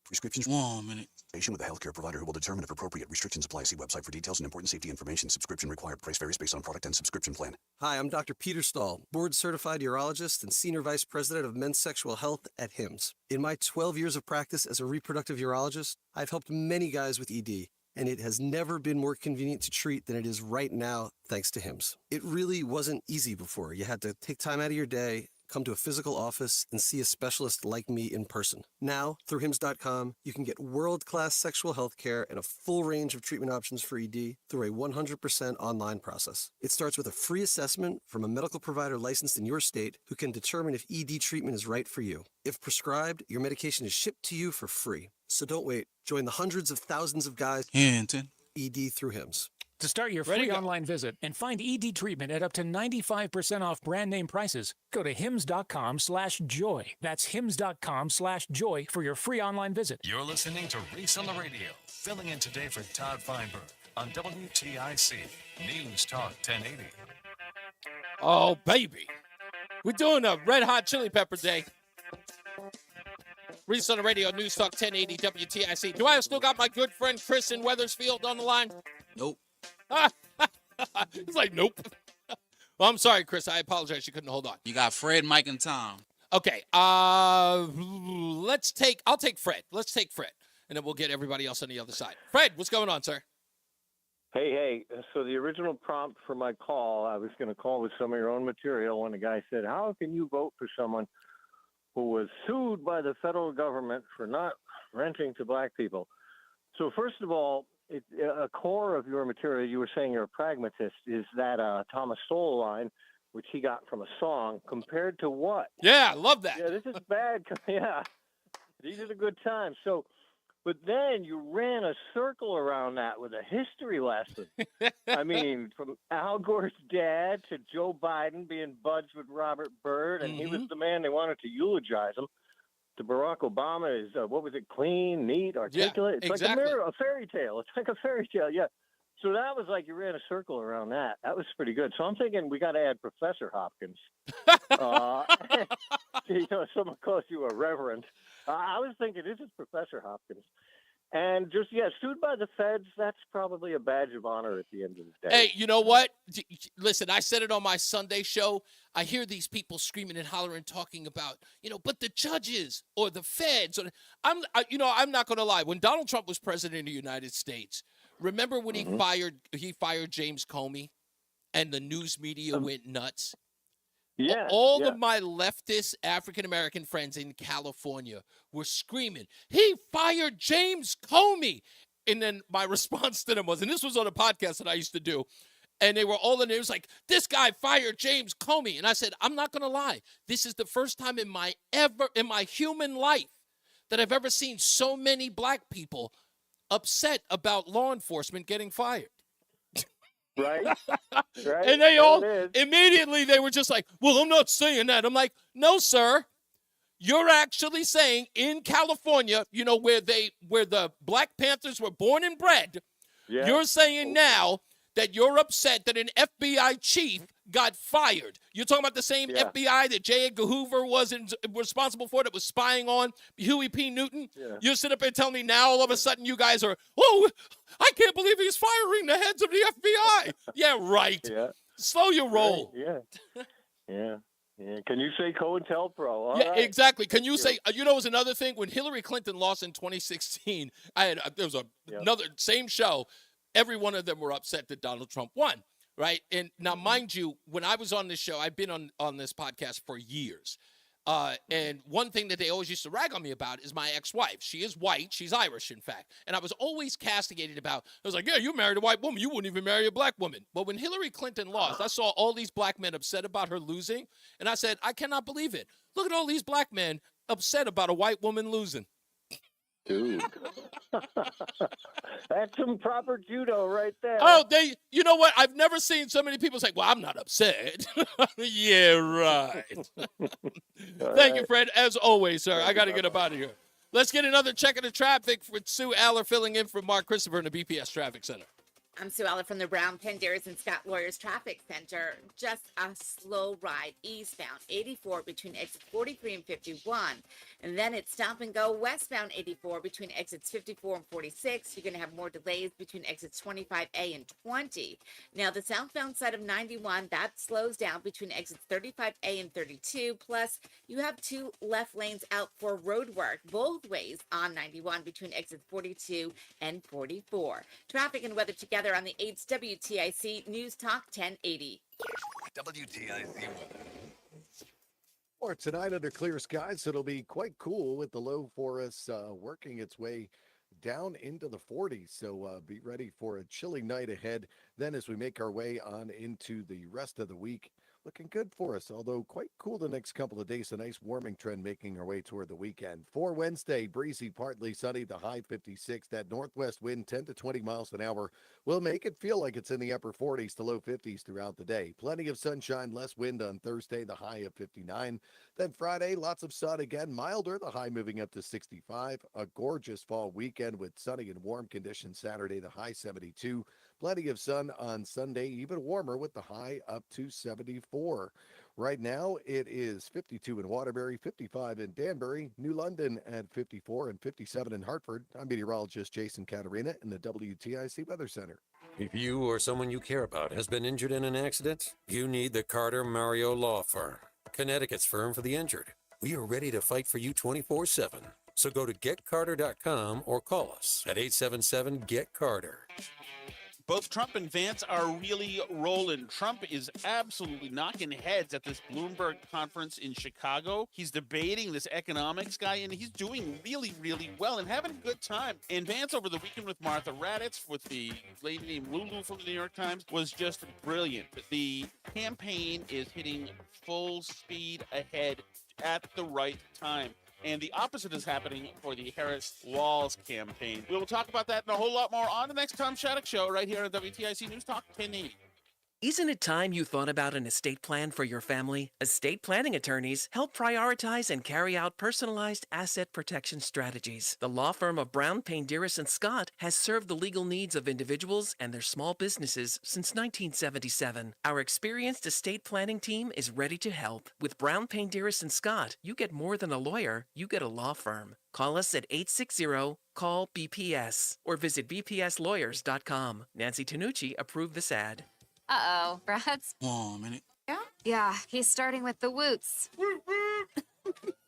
Prescriptions. 1 minute. Patient with a healthcare provider who will determine if appropriate. Restrictions apply. See website for details and important safety information. Subscription required. Price varies based on product and subscription plan. Hi, I'm Dr. Peter Stahl, board-certified urologist and senior vice president of men's sexual health at HIMSS. In my 12 years of practice as a reproductive urologist, I've helped many guys with ED, and it has never been more convenient to treat than it is right now, thanks to HIMSS. It really wasn't easy before. You had to take time out of your day, come to a physical office, and see a specialist like me in person. Now, through HIMSS.com, you can get world-class sexual health care and a full range of treatment options for ED through a 100% online process. It starts with a free assessment from a medical provider licensed in your state who can determine if ED treatment is right for you. If prescribed, your medication is shipped to you for free. So don't wait. Join the hundreds of thousands of guys Hinton. ED through HIMSS. To start your free online visit and find ED treatment at up to 95% off brand name prices, go to hims.com/joy. That's hims.com/joy for your free online visit. You're listening to Reese on the Radio, filling in today for Todd Feinberg on WTIC News Talk 1080. Oh, baby. We're doing a Red Hot Chili Pepper Day. Reese on the Radio, News Talk 1080 WTIC. Do I still got my good friend Chris in Wethersfield on the line? Nope. It's like, nope. Well, I'm sorry, Chris. I apologize. You couldn't hold on. You got Fred, Mike, and Tom. Okay. I'll take Fred. Let's take Fred. And then we'll get everybody else on the other side. Fred, what's going on, sir? Hey. So the original prompt for my call, I was going to call with some of your own material when the guy said, how can you vote for someone who was sued by the federal government for not renting to black people? So first of all, a core of your material, you were saying you're a pragmatist, is that Thomas Sowell line, which he got from a song, compared to what? Yeah, I love that. Yeah, this is bad. Yeah, these are the good times. So, but then you ran a circle around that with a history lesson. I mean, from Al Gore's dad to Joe Biden being buds with Robert Byrd, and he was the man they wanted to eulogize him. To Barack Obama is, what was it, clean, neat, articulate? Yeah, it's exactly. like a fairy tale. It's like a fairy tale, yeah. So that was like you ran a circle around that. That was pretty good. So I'm thinking we got to add Professor Hopkins. Someone calls you a reverend. I was thinking this is Professor Hopkins. And just, sued by the feds, that's probably a badge of honor at the end of the day. Hey, you know what? Listen, I said it on my Sunday show. I hear these people screaming and hollering, talking about, but the judges or the feds. I'm not going to lie. When Donald Trump was president of the United States, remember when he fired James Comey and the news media went nuts? Yeah. All of my leftist African-American friends in California were screaming, he fired James Comey. And then my response to them was, and this was on a podcast that I used to do, and they were all in there, it was like, this guy fired James Comey. And I said, I'm not going to lie. This is the first time in my human life that I've ever seen so many black people upset about law enforcement getting fired. Right. And they all immediately they were just like, well, I'm not saying that. I'm like, no, sir. You're actually saying in California, where the Black Panthers were born and bred, you're saying now that you're upset that an FBI chief got fired. You're talking about the same FBI that J. Edgar Hoover was responsible for, that was spying on Huey P. Newton. Yeah. You're sitting up and telling me now all of a sudden you guys are, I can't believe he's firing the heads of the FBI. Yeah, right. Yeah. Slow your roll. Right. Yeah. Can you say COINTELPRO? All right. Exactly. Can you say, it was another thing when Hillary Clinton lost in 2016, there was another same show. Every one of them were upset that Donald Trump won. Right. And now, mind you, when I was on this show, I've been on this podcast for years. And one thing that they always used to rag on me about is my ex-wife. She is white. She's Irish, in fact. And I was always castigated about, I was like, yeah, you married a white woman. You wouldn't even marry a black woman. But when Hillary Clinton lost, I saw all these black men upset about her losing. And I said, I cannot believe it. Look at all these black men upset about a white woman losing. Dude. That's some proper judo right there. Oh, you know what? I've never seen so many people say, well, I'm not upset. Yeah, right. Thank you, Fred. As always, sir. I got to get up out of here. Let's get another check of the traffic with Sue Aller filling in for Mark Christopher in the BPS Traffic Center. I'm Sue Aller from the Brown Penn-Darris and Scott Lawyers Traffic Center. Just a slow ride eastbound 84 between exits 43 and 51. And then it's stop and go westbound 84 between exits 54 and 46. You're going to have more delays between exits 25A and 20. Now, the southbound side of 91, that slows down between exits 35A and 32. Plus, you have 2 left lanes out for road work both ways on 91 between exits 42 and 44. Traffic and weather together on the 8th WTIC News Talk 1080. WTIC weather. Or tonight under clear skies, it'll be quite cool with the low for us working its way down into the 40s. So be ready for a chilly night ahead. Then as we make our way on into the rest of the week, looking good for us, although quite cool the next couple of days. A nice warming trend making our way toward the weekend. For Wednesday, breezy, partly sunny, the high 56. That northwest wind, 10 to 20 miles an hour, will make it feel like it's in the upper 40s to low 50s throughout the day. Plenty of sunshine, less wind on Thursday, the high of 59. Then Friday, lots of sun again, milder, the high moving up to 65. A gorgeous fall weekend with sunny and warm conditions Saturday, the high 72. Plenty of sun on Sunday, even warmer with the high up to 74. Right now, it is 52 in Waterbury, 55 in Danbury, New London at 54 and 57 in Hartford. I'm meteorologist Jason Caterina in the WTIC Weather Center. If you or someone you care about has been injured in an accident, you need the Carter Mario Law Firm, Connecticut's firm for the injured. We are ready to fight for you 24/7. So go to getcarter.com or call us at 877-GET-CARTER. Both Trump and Vance are really rolling. Trump is absolutely knocking heads at this Bloomberg conference in Chicago. He's debating this economics guy, and he's doing really, really well and having a good time. And Vance over the weekend with Martha Raddatz, with the lady named Lulu from the New York Times, was just brilliant. The campaign is hitting full speed ahead at the right time. And the opposite is happening for the Harris-Walz campaign. We will talk about that and a whole lot more on the next Tom Shattuck Show right here on WTIC News Talk 1080. Isn't it time you thought about an estate plan for your family? Estate planning attorneys help prioritize and carry out personalized asset protection strategies. The law firm of Brown, Payne, Darris & Scott has served the legal needs of individuals and their small businesses since 1977. Our experienced estate planning team is ready to help. With Brown, Payne, Darris & Scott, you get more than a lawyer, you get a law firm. Call us at 860-CALL-BPS or visit bpslawyers.com. Nancy Tanucci approved this ad. Uh-oh, Brad's... 1 minute. Yeah, he's starting with the woots.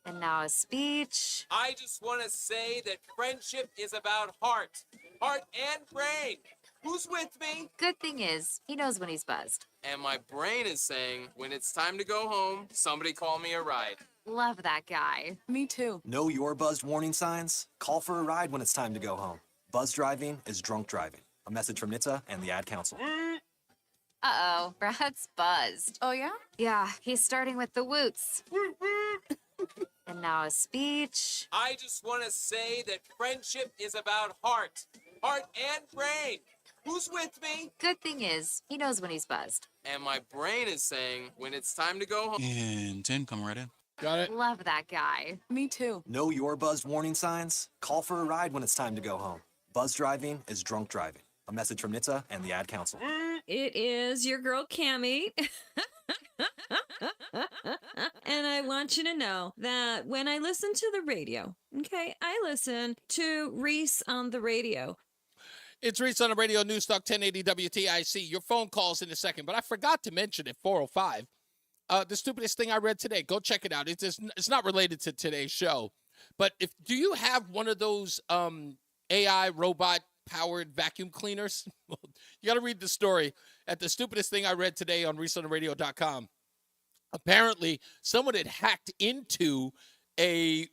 And now a speech. I just want to say that friendship is about heart and brain. Who's with me? Good thing is, he knows when he's buzzed. And my brain is saying, when it's time to go home, somebody call me a ride. Love that guy. Me too. Know your buzzed warning signs? Call for a ride when it's time to go home. Buzz driving is drunk driving. A message from NHTSA and the Ad Council. Uh-oh, Brad's buzzed. Oh, yeah? Yeah, he's starting with the woots. And now a speech. I just want to say that friendship is about heart and brain. Who's with me? Good thing is, he knows when he's buzzed. And my brain is saying, when it's time to go home. And 10, come right in. Got it. Love that guy. Me too. Know your buzzed warning signs? Call for a ride when it's time to go home. Buzz driving is drunk driving. A message from NHTSA and the Ad Council. It is your girl, Cammie. And I want you to know that when I listen to the radio, okay, I listen to Reese on the radio. It's Reese on the Radio, NewsTalk 1080 WTIC. Your phone calls in a second, but I forgot to mention at 4:05. The stupidest thing I read today. Go check it out. It's not related to today's show, but do you have one of those AI robot powered vacuum cleaners? You got to read the story at the stupidest thing I read today on ReeseOnTheRadio.com. Apparently, someone had hacked into an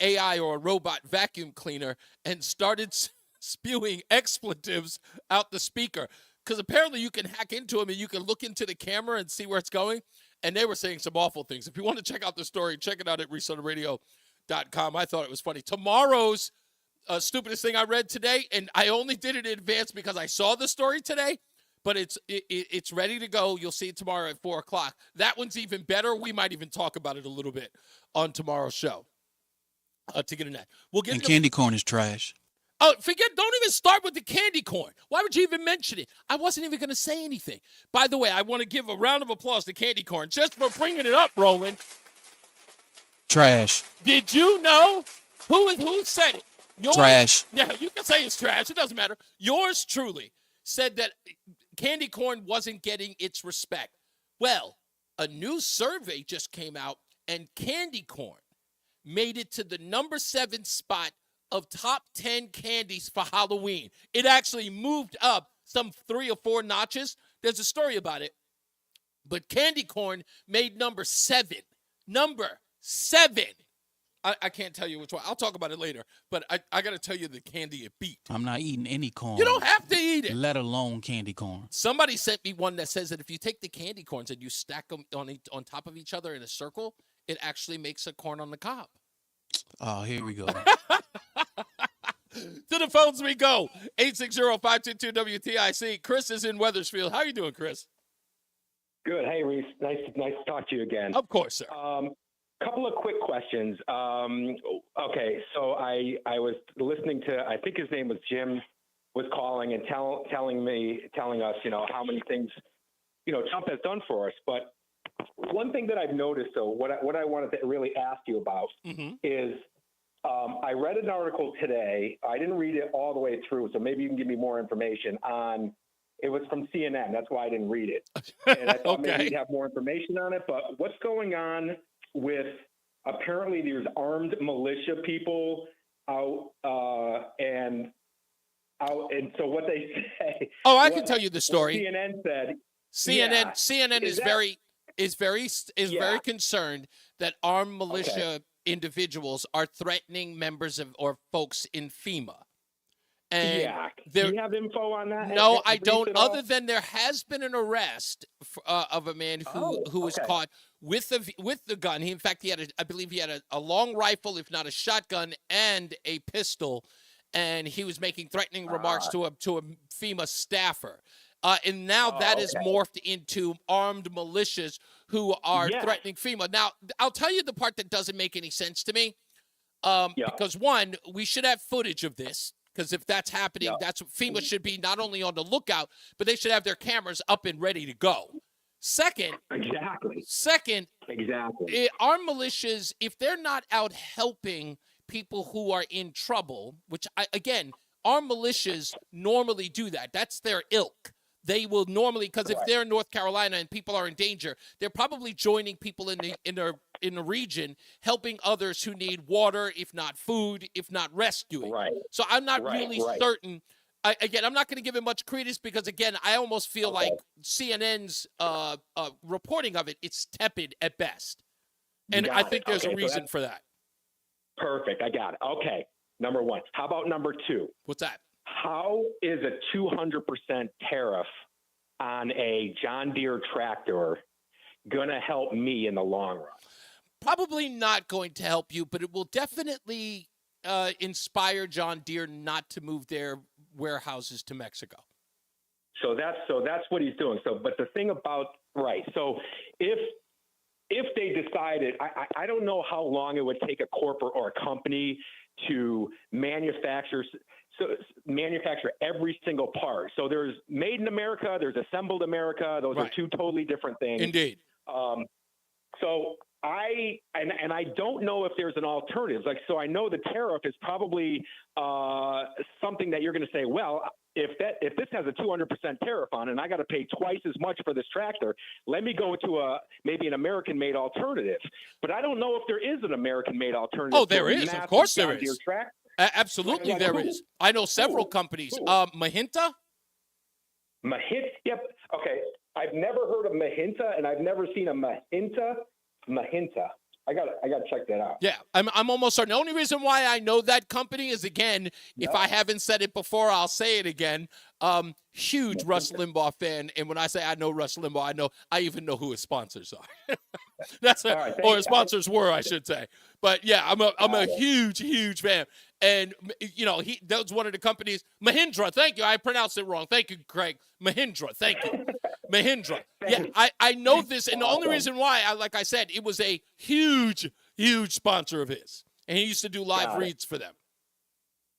AI or a robot vacuum cleaner and started spewing expletives out the speaker. Because apparently you can hack into them and you can look into the camera and see where it's going. And they were saying some awful things. If you want to check out the story, check it out at ReeseOnTheRadio.com. I thought it was funny. Tomorrow's stupidest thing I read today, and I only did it in advance because I saw the story today, but it's ready to go. You'll see it tomorrow at 4 o'clock. That one's even better. We might even talk about it a little bit on tomorrow's show to get in that. We'll get And candy corn is trash. Oh, don't even start with the candy corn. Why would you even mention it? I wasn't even going to say anything. By the way, I want to give a round of applause to candy corn just for bringing it up, Roland. Trash. Did you know? Who said it? Trash. Yeah, you can say it's trash. It doesn't matter. Yours truly said that candy corn wasn't getting its respect. Well, a new survey just came out, and candy corn made it to the number 7 spot of top 10 candies for Halloween. It actually moved up some 3 or 4 notches. There's a story about it. But candy corn made number 7. Number 7. I can't tell you which one. I'll talk about it later. But I got to tell you the candy it beat. I'm not eating any corn. You don't have to eat it. Let alone candy corn. Somebody sent me one that says that if you take the candy corns and you stack them on top of each other in a circle, it actually makes a corn on the cob. Oh, here we go. To the phones we go. 860-522-WTIC. Chris is in Wethersfield. How you doing, Chris? Good. Hey, Reese. Nice to talk to you again. Of course, sir. Couple of quick questions. Okay, so I was listening to, I think his name was Jim, was calling and telling us, how many things, Trump has done for us. But one thing that I've noticed, though, what I wanted to really ask you about is I read an article today. I didn't read it all the way through, so maybe you can give me more information on. It was from CNN. That's why I didn't read it. And I thought maybe you'd have more information on it. But what's going on with apparently there's armed militia people out and so what they say. Oh, I can tell you the story. CNN said. CNN is very concerned that armed militia individuals are threatening members of or folks in FEMA. And do you have info on that? No, I don't. Other than there has been an arrest of a man who was caught with the gun. In fact, I believe he had a long rifle, if not a shotgun, and a pistol, and he was making threatening remarks to a FEMA staffer. And now that is morphed into armed militias who are threatening FEMA. Now, I'll tell you the part that doesn't make any sense to me. Because one, we should have footage of this. Because if that's happening, that's what FEMA should be not only on the lookout, but they should have their cameras up and ready to go. Second, armed militias, if they're not out helping people who are in trouble, which armed militias normally do that. That's their ilk. They will normally, because if they're in North Carolina and people are in danger, they're probably joining people in the region, helping others who need water, if not food, if not rescuing. Right. So I'm not really certain. I'm not going to give it much credence because, again, I almost feel like CNN's reporting of it's tepid at best. And I think there's a reason for that. Perfect. I got it. Okay. Number one. How about number two? What's that? How is a 200% tariff on a John Deere tractor going to help me in the long run? Probably not going to help you, but it will definitely inspire John Deere not to move their warehouses to Mexico. So that's what he's doing. But the thing about so if they decided, I don't know how long it would take a corporate or a company to manufacture every single part. So there's made in America, there's assembled America. Those are two totally different things. Indeed. So I don't know if there's an alternative. So I know the tariff is probably something that you're going to say, well, if this has a 200% tariff on it and I got to pay twice as much for this tractor, let me go to maybe an American-made alternative. But I don't know if there is an American-made alternative. Oh, there is. Of course there is. Absolutely there is. I know several companies. Mahinta? Yep. Okay. I've never heard of Mahinta, and I've never seen a Mahinta. I gotta check that out. Yeah, I'm almost certain. The only reason why I know that company is, again, if I haven't said it before, I'll say it again. Huge Rush Limbaugh fan, and when I say I know Rush Limbaugh, I even know who his sponsors are. That's it, right, or his sponsors were, I should say. But yeah, I'm a huge fan, and that was one of the companies. Mahindra, thank you. I pronounced it wrong. Thank you, Craig. Mahindra, thank you. Mahindra. Yeah, I know this, and the only reason why, like I said, it was a huge sponsor of his, and he used to do live reads for them.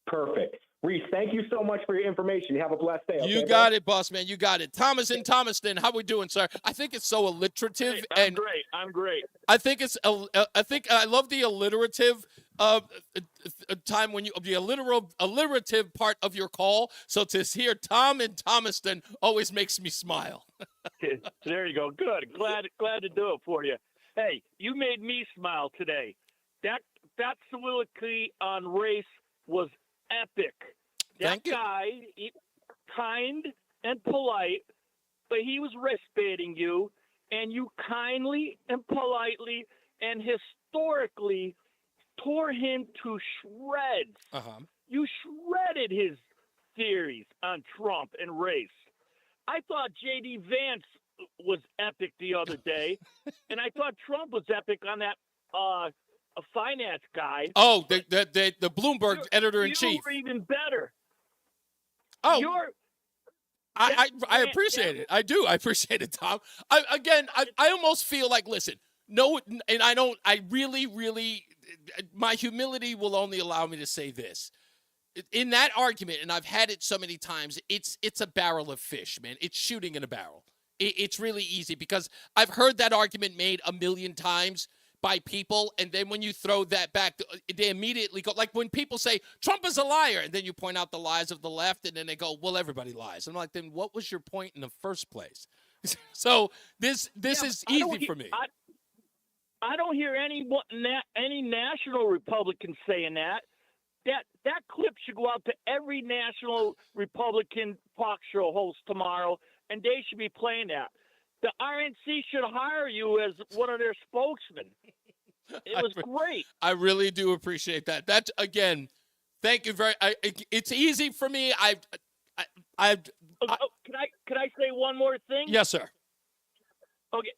Perfect. Reese, thank you so much for your information. You have a blessed day. You got it, boss man. You got it. Thomas in Thomaston, how we doing, sir? I think it's so alliterative. Hey, I'm great. I think I love the alliterative time when the alliterative part of your call. So to hear Tom in Thomaston always makes me smile. There you go. Good. Glad to do it for you. Hey, you made me smile today. That soliloquy on race was epic. Thank you. That guy, kind and polite, but he was respecting you, and you kindly and politely and historically tore him to shreds. You shredded his theories on Trump and race. I thought J.D. Vance was epic the other day, and I thought Trump was epic on that a finance guy. Oh, the Bloomberg editor-in-chief. You were even better. Oh, I appreciate it. I do. I appreciate it, Tom. I almost feel like, listen, no, and I really, my humility will only allow me to say this. In that argument, and I've had it so many times, it's a barrel of fish, man. It's shooting in a barrel. It's really easy because I've heard that argument made a million times by people, and then when you throw that back, they immediately go, like when people say, Trump is a liar, and then you point out the lies of the left, and then they go, well, everybody lies. I'm like, then what was your point in the first place? So this is easy for me. I don't hear any national Republican saying that. That clip should go out to every national Republican talk show host tomorrow, and they should be playing that. The RNC should hire you as one of their spokesmen. It was great. I really do appreciate that. That again, thank you very. It's easy for me. Can I say one more thing? Yes, sir. Okay.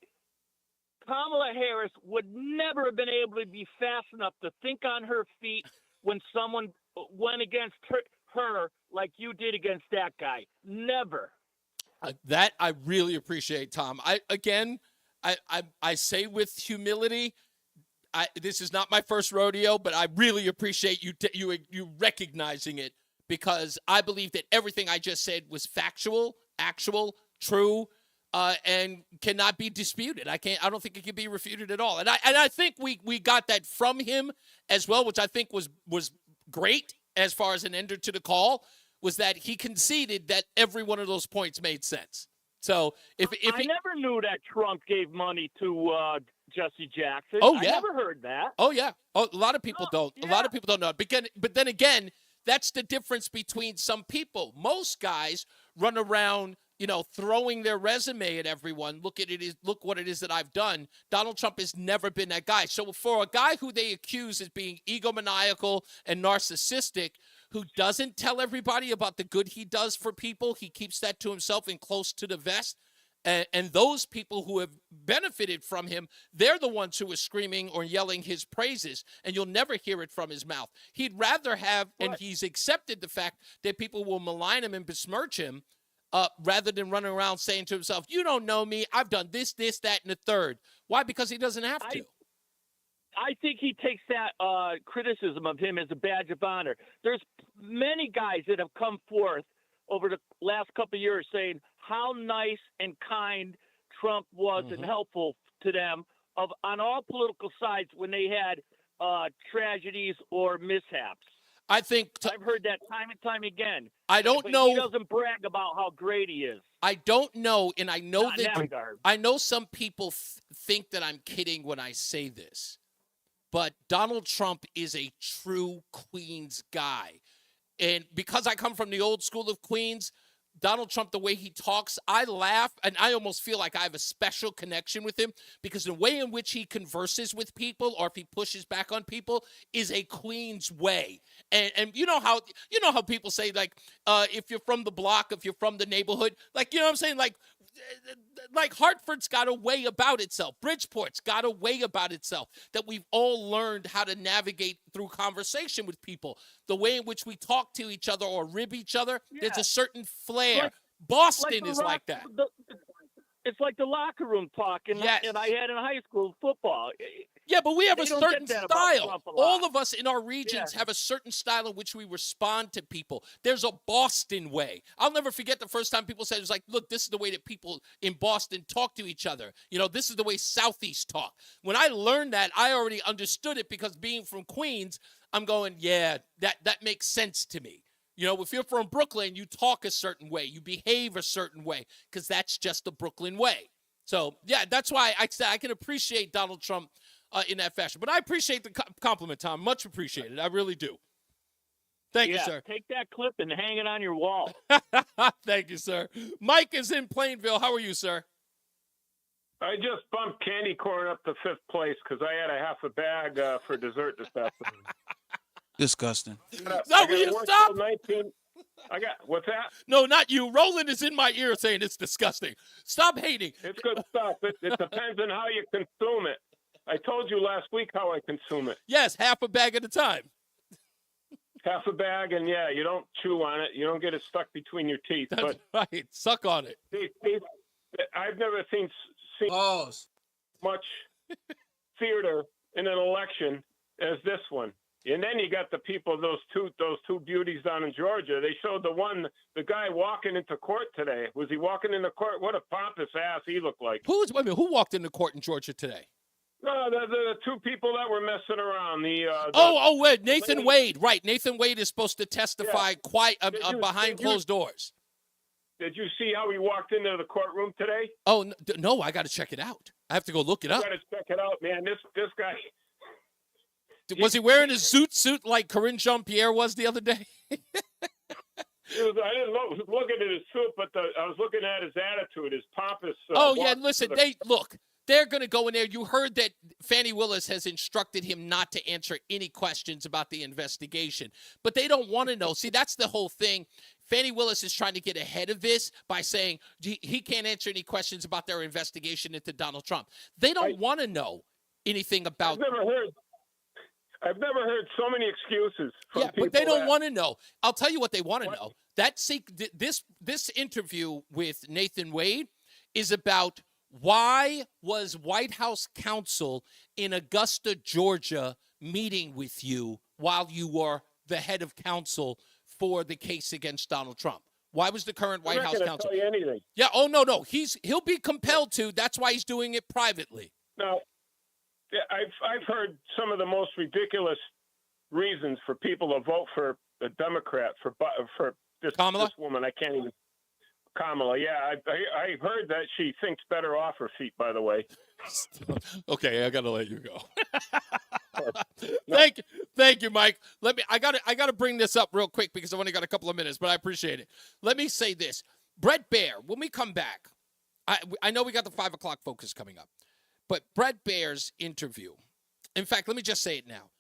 Kamala Harris would never have been able to be fast enough to think on her feet when someone went against her like you did against that guy. Never. That I really appreciate, Tom. I say with humility, this is not my first rodeo, but I really appreciate you recognizing it, because I believe that everything I just said was factual, actual, true, and cannot be disputed. I don't think it can be refuted at all. And I think we got that from him as well, which I think was great as far as an ender to the call. Was that he conceded that every one of those points made sense. So I never knew that Trump gave money to Jesse Jackson. Oh, yeah. I never heard that. Oh, yeah. Oh, a lot of people don't. Yeah. A lot of people don't know it. But then again, that's the difference between some people. Most guys run around, throwing their resume at everyone. Look what it is that I've done. Donald Trump has never been that guy. So for a guy who they accuse as being egomaniacal and narcissistic, who doesn't tell everybody about the good he does for people, he keeps that to himself and close to the vest. And those people who have benefited from him, they're the ones who are screaming or yelling his praises, and you'll never hear it from his mouth. He'd rather have, and he's accepted the fact that people will malign him and besmirch him, rather than running around saying to himself, you don't know me, I've done this, that, and the third. Why? Because he doesn't have to. I think he takes that criticism of him as a badge of honor. There's many guys that have come forth over the last couple of years saying how nice and kind Trump was and helpful to them on all political sides when they had tragedies or mishaps. I think I've heard that time and time again. I don't know. He doesn't brag about how great he is. I don't know, and I know Not in that regard. I know some people think that I'm kidding when I say this. But Donald Trump is a true Queens guy. And because I come from the old school of Queens, Donald Trump, the way he talks, I laugh, and I almost feel like I have a special connection with him because the way in which he converses with people or if he pushes back on people is a Queens way. And you know how people say, like, if you're from the block, if you're from the neighborhood, like, you know what I'm saying? Like Hartford's got a way about itself. Bridgeport's got a way about itself that we've all learned how to navigate through conversation with people. The way in which we talk to each other or rib each other, there's a certain flair. Boston is like that. It's like the locker room talk and I had in high school football. Yeah, but we have a They don't certain get that about style. Trump a lot. All of us in our regions have a certain style in which we respond to people. There's a Boston way. I'll never forget the first time people said, it was like, look, this is the way that people in Boston talk to each other. You know, this is the way Southeast talk. When I learned that, I already understood it because being from Queens, I'm going, yeah, that makes sense to me. You know, if you're from Brooklyn, you talk a certain way. You behave a certain way because that's just the Brooklyn way. So, yeah, that's why I said I can appreciate Donald Trump in that fashion. But I appreciate the compliment, Tom. Much appreciated. I really do. Thank you, sir. Take that clip and hang it on your wall. Thank you, sir. Mike is in Plainville. How are you, sir? I just bumped candy corn up to 5th place because I had a half a bag for dessert this afternoon. Disgusting. Will you stop? I got, what's that? No, not you. Roland is in my ear saying it's disgusting. Stop hating. It's good stuff. It depends on how you consume it. I told you last week how I consume it. Yes, half a bag at a time. Half a bag, and yeah, you don't chew on it. You don't get it stuck between your teeth. That's right. Suck on it. I've never seen much theater in an election as this one. And then you got the people, those two beauties down in Georgia. They showed the guy walking into court today. Was he walking into court? What a pompous ass he looked like. Who walked into court in Georgia today? No, the two people that were messing around. Wait, Nathan Wade. Right, Nathan Wade is supposed to testify behind closed doors. Did you see how he walked into the courtroom today? Oh no, I got to check it out. I have to go look it up. You got to check it out, man. This guy. Was he wearing his zoot suit like Corinne Jean-Pierre was the other day? I didn't look looking at his suit, but I was looking at his attitude, his pompous. Listen, they're going to go in there. You heard that Fannie Willis has instructed him not to answer any questions about the investigation, but they don't want to know. See, that's the whole thing. Fannie Willis is trying to get ahead of this by saying he can't answer any questions about their investigation into Donald Trump. They don't want to know anything about. I've never heard so many excuses from people. But they don't want to know. I'll tell you what they want to know. This interview with Nathan Wade is about why was White House counsel in Augusta, Georgia, meeting with you while you were the head of counsel for the case against Donald Trump? Why was the current White House counsel? Tell you anything. Yeah. Oh no. He'll be compelled to. That's why he's doing it privately. No. Yeah, I've heard some of the most ridiculous reasons for people to vote for a Democrat for this woman. I can't even. Kamala. Yeah, I heard that she thinks better off her feet. By the way. Okay, I gotta let you go. Thank you, Mike. I gotta bring this up real quick because I've only got a couple of minutes, but I appreciate it. Let me say this: Brett Baer. When we come back, I know we got the 5 o'clock focus coming up. But Brett Baer's interview, in fact, let me just say it now.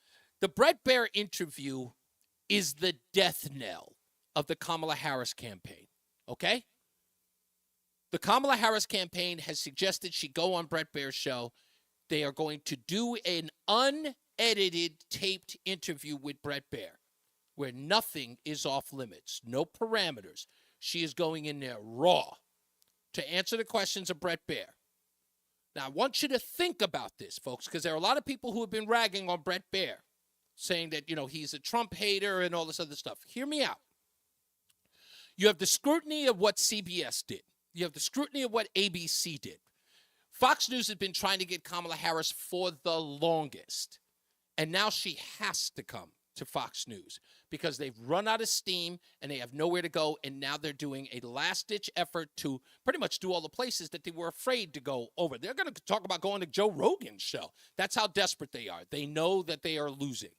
The Brett Baer interview is the death knell of the Kamala Harris campaign, okay? The Kamala Harris campaign has suggested she go on Brett Baer's show. They are going to do an unedited, taped interview with Brett Baer where nothing is off limits, no parameters. She is going in there raw to answer the questions of Brett Baer. Now, I want you to think about this, folks, because there are a lot of people who have been ragging on Brett Baer, saying that, he's a Trump hater and all this other stuff. Hear me out. You have the scrutiny of what CBS did. You have the scrutiny of what ABC did. Fox News has been trying to get Kamala Harris for the longest, and now she has to come to Fox News because they've run out of steam and they have nowhere to go, and now they're doing a last-ditch effort to pretty much do all the places that they were afraid to go over. They're going to talk about going to Joe Rogan's show. That's how desperate they are. They know that they are losing.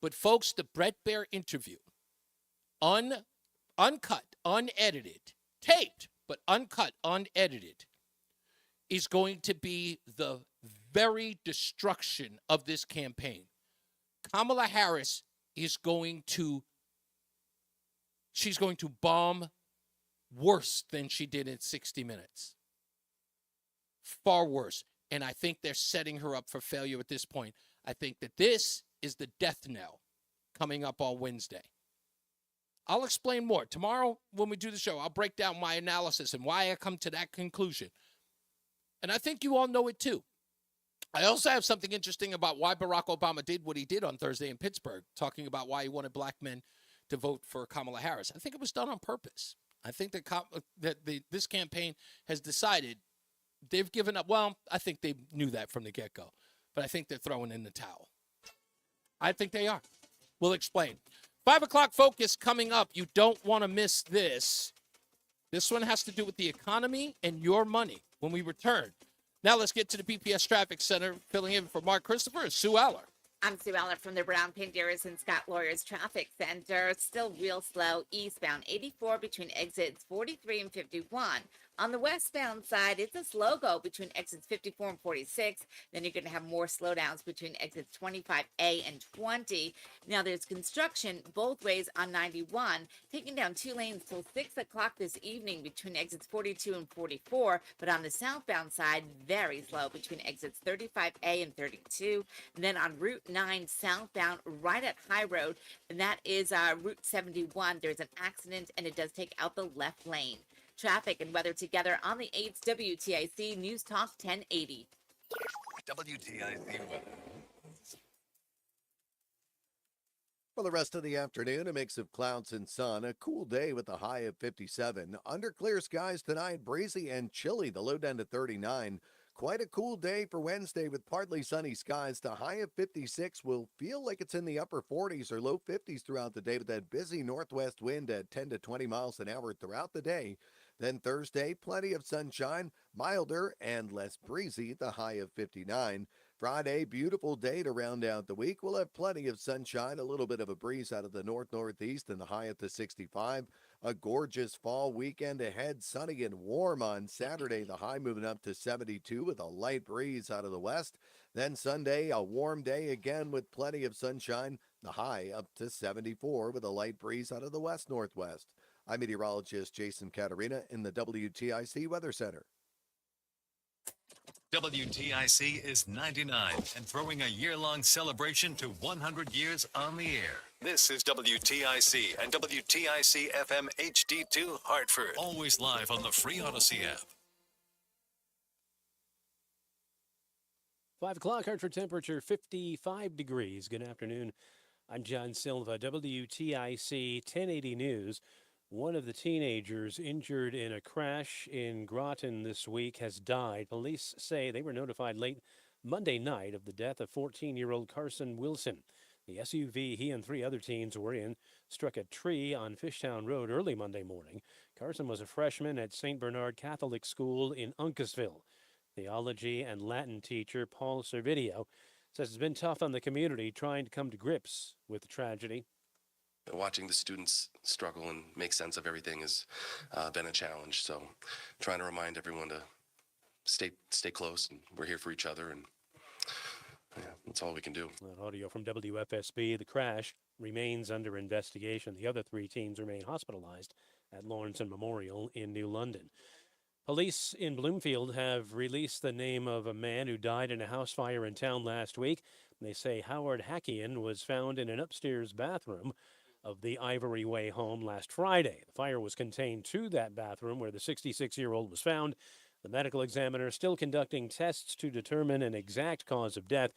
But, folks, the Brett Baer interview, uncut, unedited, taped, but uncut, unedited, is going to be the very destruction of this campaign. Kamala Harris is going to bomb worse than she did in 60 Minutes. Far worse. And I think they're setting her up for failure at this point. I think that this is the death knell coming up on Wednesday. I'll explain more. Tomorrow, when we do the show, I'll break down my analysis and why I come to that conclusion. And I think you all know it too. I also have something interesting about why Barack Obama did what he did on Thursday in Pittsburgh, talking about why he wanted black men to vote for Kamala Harris. I think it was done on purpose. I think that this campaign has decided they've given up. Well, I think they knew that from the get-go, but I think they're throwing in the towel. I think they are. We'll explain. 5 o'clock focus coming up. You don't want to miss this. This one has to do with the economy and your money when we return. Now let's get to the BPS Traffic Center. Filling in for Mark Christopher is Sue Aller. I'm Sue Aller from the Brown Panderas and Scott Lawyers Traffic Center. Still real slow eastbound 84 between exits 43 and 51. On the westbound side, it's a slow go between exits 54 and 46. Then you're going to have more slowdowns between exits 25A and 20. Now there's construction both ways on 91, taking down 2 lanes till 6 o'clock this evening between exits 42 and 44. But on the southbound side, very slow between exits 35A and 32. And then on Route 9 southbound right at High Road, and that is Route 71. There's an accident and it does take out the left lane. Traffic and weather together on the 8th WTIC News Talk 1080. WTIC weather. For the rest of the afternoon, a mix of clouds and sun, a cool day with a high of 57. Under clear skies tonight, breezy and chilly, the low down to 39. Quite a cool day for Wednesday with partly sunny skies. The high of 56 will feel like it's in the upper 40s or low 50s throughout the day with that busy northwest wind at 10 to 20 miles an hour throughout the day. Then Thursday, plenty of sunshine, milder and less breezy, the high of 59. Friday, beautiful day to round out the week. We'll have plenty of sunshine, a little bit of a breeze out of the north-northeast and the high at the 65. A gorgeous fall weekend ahead, sunny and warm on Saturday, the high moving up to 72 with a light breeze out of the west. Then Sunday, a warm day again with plenty of sunshine, the high up to 74 with a light breeze out of the west-northwest. I'm meteorologist Jason Caterina in the WTIC Weather Center. WTIC is 99 and throwing a year-long celebration to 100 years on the air. This is WTIC and WTIC FM HD2 Hartford. Always live on the free Odyssey app. 5 o'clock, Hartford temperature 55 degrees. Good afternoon. I'm John Silva, WTIC 1080 News. One of the teenagers injured in a crash in Groton this week has died. Police say they were notified late Monday night of the death of 14-year-old Carson Wilson. The SUV he and 3 other teens were in struck a tree on Fishtown Road early Monday morning. Carson was a freshman at St. Bernard Catholic School in Uncasville. Theology and Latin teacher Paul Servideo says it's been tough on the community trying to come to grips with the tragedy. Watching the students struggle and make sense of everything has been a challenge. So trying to remind everyone to stay close, and we're here for each other, and yeah, that's all we can do. Audio from WFSB. The crash remains under investigation. The other 3 teens remain hospitalized at Lawrence Memorial in New London. Police in Bloomfield have released the name of a man who died in a house fire in town last week. They say Howard Hackian was found in an upstairs bathroom of the Ivory Way home last Friday. The fire was contained to that bathroom where the 66-year-old was found. The medical examiner still conducting tests to determine an exact cause of death,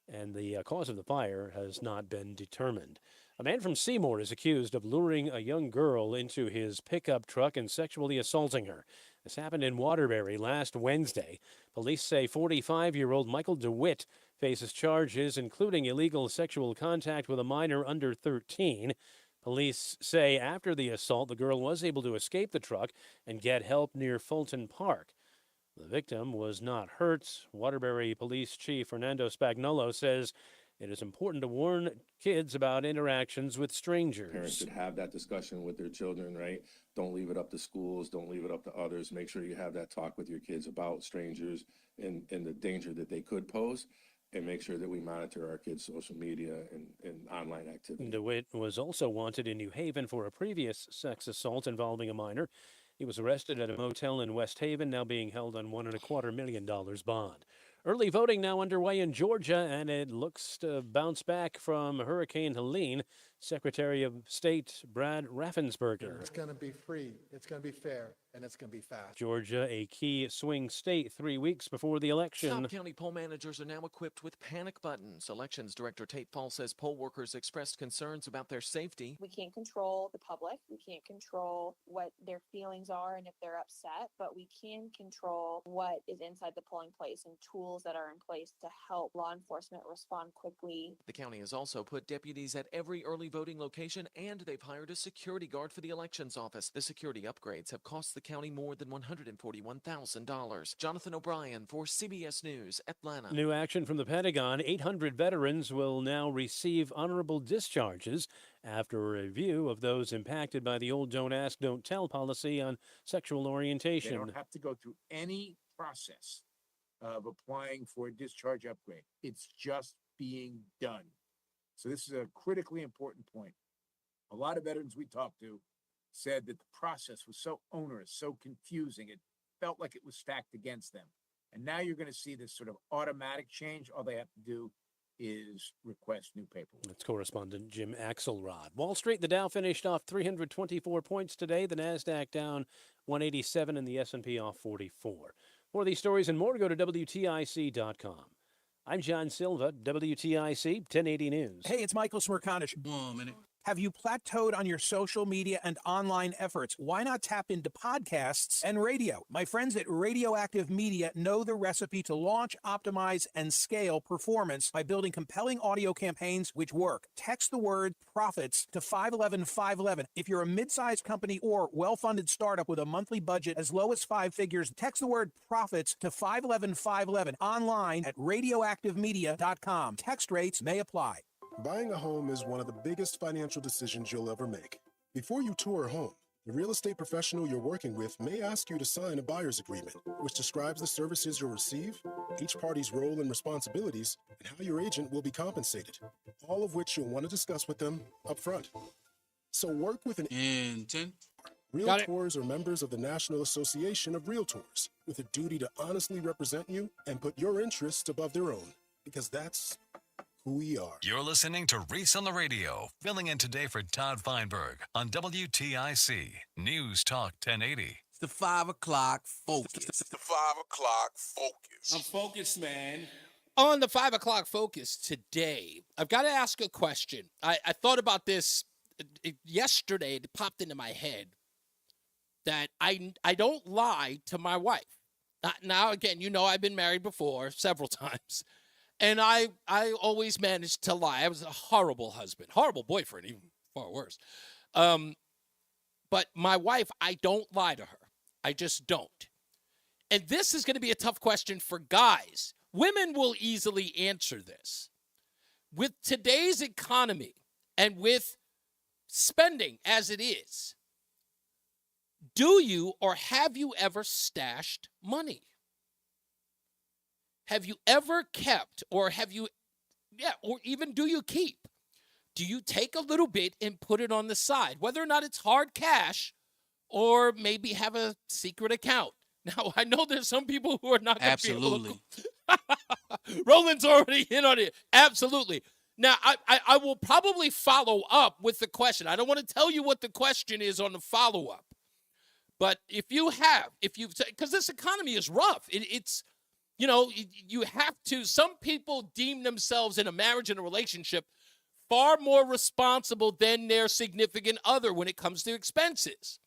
and the cause of the fire has not been determined. A man from Seymour is accused of luring a young girl into his pickup truck and sexually assaulting her. This happened in Waterbury last Wednesday. Police say 45-year-old Michael DeWitt faces charges including illegal sexual contact with a minor under 13. Police say after the assault, the girl was able to escape the truck and get help near Fulton Park. The victim was not hurt. Waterbury Police Chief Fernando Spagnuolo says It is important to warn kids about interactions with strangers. Parents should have that discussion with their children, right? Don't leave it up to schools. Don't leave it up to others. Make sure you have that talk with your kids about strangers and the danger that they could pose. And make sure that we monitor our kids' social media and online activity. DeWitt was also wanted in New Haven for a previous sex assault involving a minor. He was arrested at a motel in West Haven, now being held on $1.25 million bond. Early voting now underway in Georgia, and it looks to bounce back from Hurricane Helene. Secretary of State Brad Raffensperger. It's going to be free, it's going to be fair, and it's going to be fast. Georgia, a key swing state 3 weeks before the election. South County poll managers are now equipped with panic buttons. Elections Director Tate Fall says poll workers expressed concerns about their safety. We can't control the public. We can't control what their feelings are and if they're upset, but we can control what is inside the polling place and tools that are in place to help law enforcement respond quickly. The county has also put deputies at every early voting location, and they've hired a security guard for the elections office. The security upgrades have cost the county more than $141,000. Jonathan O'Brien for CBS News, Atlanta. New action from the Pentagon. 800 veterans will now receive honorable discharges after a review of those impacted by the old don't ask, don't tell policy on sexual orientation. They don't have to go through any process of applying for a discharge upgrade. It's just being done. So this is a critically important point. A lot of veterans we talked to said that the process was so onerous, so confusing, it felt like it was stacked against them. And now you're going to see this sort of automatic change. All they have to do is request new paperwork. That's correspondent Jim Axelrod. Wall Street, the Dow finished off 324 points today. The NASDAQ down 187 and the S&P off 44. For these stories and more, go to WTIC.com. I'm John Silva, WTIC 1080 News. Hey, it's Michael Smirkanish. 1 minute. Have you plateaued on your social media and online efforts? Why not tap into podcasts and radio? My friends at Radioactive Media know the recipe to launch, optimize, and scale performance by building compelling audio campaigns which work. Text the word profits to 511-511. If you're a mid-sized company or well-funded startup with a monthly budget as low as 5 figures, text the word profits to 511-511 online at radioactivemedia.com. Text rates may apply. Buying a home is one of the biggest financial decisions you'll ever make. Before you tour a home, the real estate professional you're working with may ask you to sign a buyer's agreement, which describes the services you'll receive, each party's role and responsibilities, and how your agent will be compensated, all of which you'll want to discuss with them up front. So work with an And 10. Realtors are members of the National Association of Realtors with a duty to honestly represent you and put your interests above their own, because that's who we are. You're listening to Reese on the Radio, filling in today for Todd Feinberg on WTIC News Talk 1080. It's the 5 o'clock focus. It's the 5 o'clock focus. I'm focused, man. On the 5 o'clock focus today, I've got to ask a question. I thought about this yesterday. It popped into my head that I don't lie to my wife. Now, again, you know I've been married before several times. And I always managed to lie. I was a horrible husband, horrible boyfriend, even far worse. But my wife, I don't lie to her. I just don't. And this is going to be a tough question for guys. Women will easily answer this. With today's economy and with spending as it is, do you or have you ever stashed money? Have you ever kept, or or even do you keep? Do you take a little bit and put it on the side, whether or not it's hard cash or maybe have a secret account? Now, I know there's some people who are not going to be able to. Roland's already in on it. Absolutely. Now, I will probably follow up with the question. I don't want to tell you what the question is on the follow-up. But if you've, because this economy is rough. It's, you know, you have to, some people deem themselves in a marriage and a relationship far more responsible than their significant other when it comes to expenses.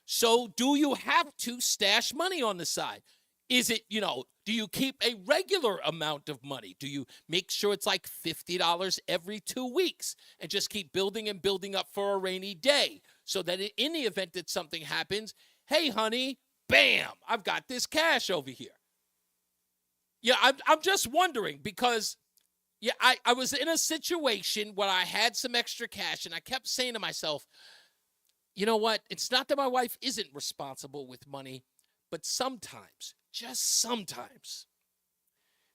So do you have to stash money on the side? Is it, you know, do you keep a regular amount of money? Do you make sure it's like $50 every 2 weeks and just keep building and building up for a rainy day so that in the event that something happens, hey, honey, bam, I've got this cash over here. Yeah, I'm just wondering because Yeah, I was in a situation where I had some extra cash, and I kept saying to myself, you know what? It's not that my wife isn't responsible with money, but sometimes, just sometimes,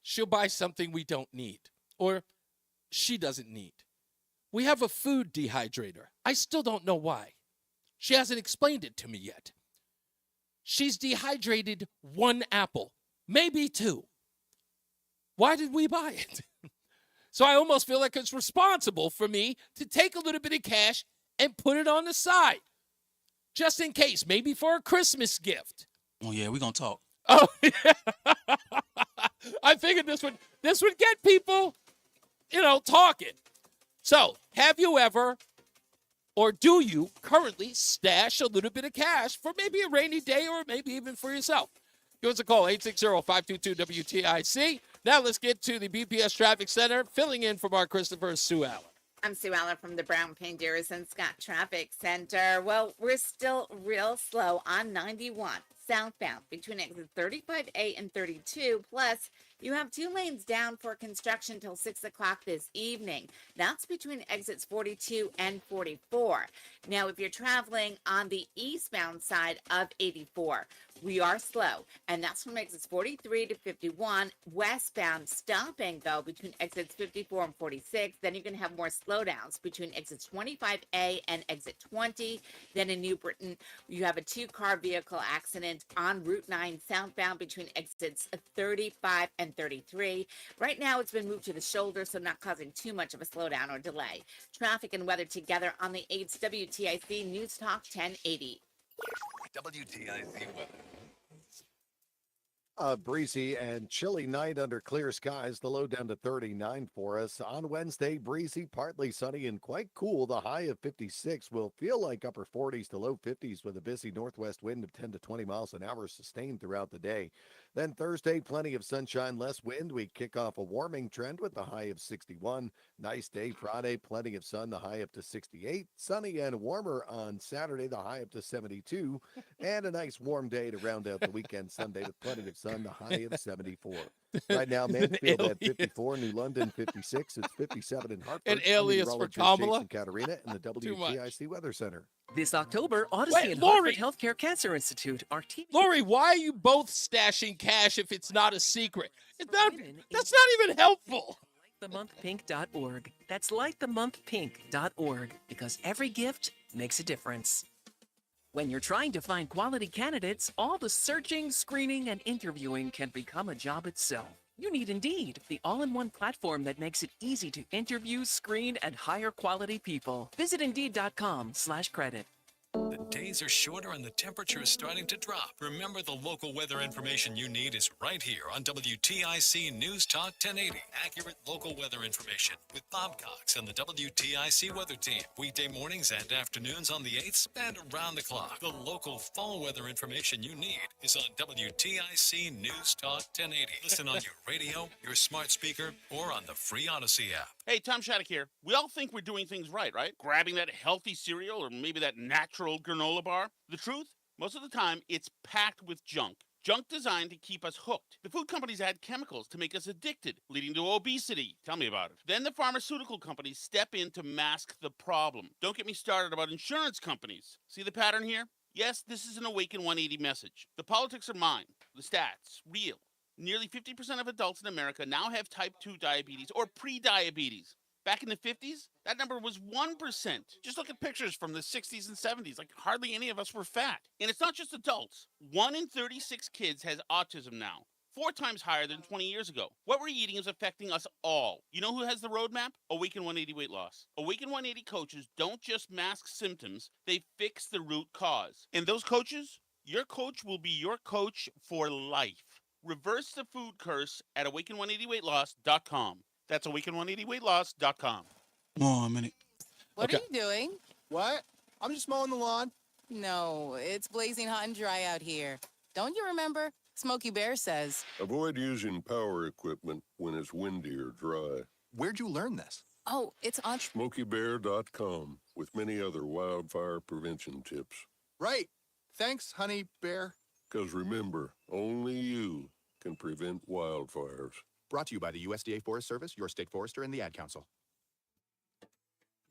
she'll buy something we don't need or she doesn't need. We have a food dehydrator. I still don't know why. She hasn't explained it to me yet. She's dehydrated 1 apple, maybe 2. Why did we buy it? So I almost feel like it's responsible for me to take a little bit of cash and put it on the side, just in case, maybe for a Christmas gift. Oh yeah, we're gonna talk. Oh, yeah. I figured this would get people, talking. So, have you ever, or do you currently stash a little bit of cash for maybe a rainy day or maybe even for yourself? Give us a call, 860-522-WTIC. Now let's get to the BPS Traffic Center. Filling in from our Christopher, Sue Allen. I'm Sue Allen from the Brown Pain Dearest and Scott Traffic Center. Well, we're still real slow on 91 southbound between exit 35A and 32. Plus, you have 2 lanes down for construction till 6 o'clock this evening. That's between exits 42 and 44. Now, if you're traveling on the eastbound side of 84, we are slow, and that's from exits 43 to 51. Westbound stop and go between exits 54 and 46. Then you're going to have more slowdowns between exits 25A and exit 20. Then in New Britain, you have a 2-car vehicle accident on Route 9 southbound between exits 35 and 33. Right now, it's been moved to the shoulder, so not causing too much of a slowdown or delay. Traffic and weather together on the 8th WTIC News Talk 1080. WTIC weather. A breezy and chilly night under clear skies. The low down to 39 for us. On Wednesday, breezy, partly sunny, and quite cool. The high of 56 will feel like upper 40s to low 50s with a busy northwest wind of 10 to 20 miles an hour sustained throughout the day. Then Thursday, plenty of sunshine, less wind. We kick off a warming trend with the high of 61. Nice day Friday, plenty of sun, the high up to 68. Sunny and warmer on Saturday, the high up to 72. And a nice warm day to round out the weekend Sunday with plenty of sun, the high of 74. Right now, Mansfield at 54, New London 56. It's 57 in Hartford. An alias for Kamala. Jason Katerina in the WTIC Weather Center. This October, Odyssey and Lori. Hartford Healthcare Cancer Institute are teaming. Lori, why are you both stashing cash if it's not a secret? That's not even helpful. LightTheMonthPink.org. That's LightTheMonthPink.org, because every gift makes a difference. When you're trying to find quality candidates, all the searching, screening, and interviewing can become a job itself. You need Indeed, the all-in-one platform that makes it easy to interview, screen, and hire quality people. Visit Indeed.com/credit. The days are shorter and the temperature is starting to drop. Remember, the local weather information you need is right here on WTIC News Talk 1080. Accurate local weather information with Bob Cox and the WTIC weather team. Weekday mornings and afternoons on the 8th and around the clock. The local fall weather information you need is on WTIC News Talk 1080. Listen on your radio, your smart speaker, or on the free Odyssey app. Hey, Tom Shattuck here. We all think we're doing things right? Grabbing that healthy cereal or maybe that natural granola bar. The truth? Most of the time, it's packed with junk. Junk designed to keep us hooked. The food companies add chemicals to make us addicted, leading to obesity. Tell me about it. Then the pharmaceutical companies step in to mask the problem. Don't get me started about insurance companies. See the pattern here? Yes, this is an Awaken 180 message. The politics are mine. The stats, real. Nearly 50% of adults in America now have type 2 diabetes or pre-diabetes. Back in the 50s, that number was 1%. Just look at pictures from the 60s and 70s. Hardly any of us were fat. And it's not just adults. 1 in 36 kids has autism now. 4 times higher than 20 years ago. What we're eating is affecting us all. You know who has the roadmap? Awaken 180 Weight Loss. Awaken 180 coaches don't just mask symptoms, they fix the root cause. And those coaches, your coach will be your coach for life. Reverse the food curse at awaken180weightloss.com. That's awaken180weightloss.com. Hold on a minute. What are you doing? What? I'm just mowing the lawn. No, it's blazing hot and dry out here. Don't you remember? Smokey Bear says. Avoid using power equipment when it's windy or dry. Where'd you learn this? Oh, it's on SmokeyBear.com with many other wildfire prevention tips. Right. Thanks, Honey Bear. Because remember, only you can prevent wildfires. Brought to you by the USDA Forest Service, your state forester, and the Ad Council.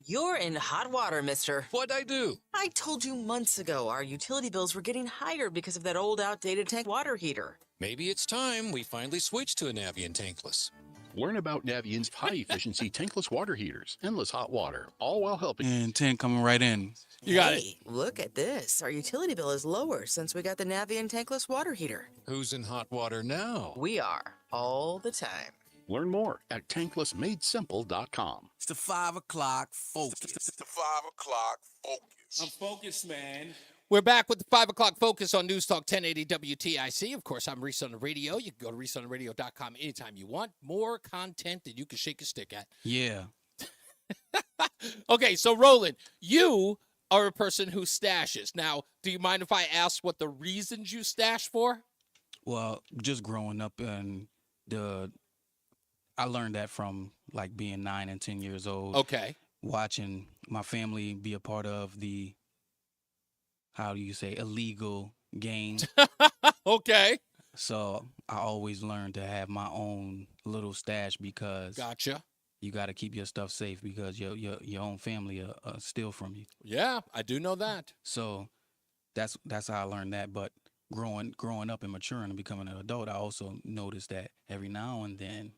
You're in hot water, mister. What'd I do? I told you months ago our utility bills were getting higher because of that old outdated tank water heater. Maybe it's time we finally switch to a Navien tankless. Learn about Navient's high-efficiency tankless water heaters, endless hot water, all while helping. And 10 coming right in. You got it. Look at this. Our utility bill is lower since we got the Navien tankless water heater. Who's in hot water now? We are, all the time. Learn more at tanklessmadesimple.com. It's the 5 o'clock focus. It's the 5 o'clock focus. I'm focused, man. We're back with the 5 o'clock focus on News Talk 1080 WTIC. Of course, I'm Reese on the Radio. You can go to reeseontheradio.com anytime you want. More content that you can shake a stick at. Yeah. Okay, so Roland, you are a person who stashes. Now, do you mind if I ask what the reasons you stash for? Well, just growing up and I learned that from like being 9 and 10 years old. Okay. Watching my family be a part of the, how do you say, illegal games. Okay. So I always learned to have my own little stash because Gotcha. you got to keep your stuff safe because your own family steal from you. Yeah, I do know that. So that's how I learned that. But growing up and maturing and becoming an adult, I also noticed that every now and then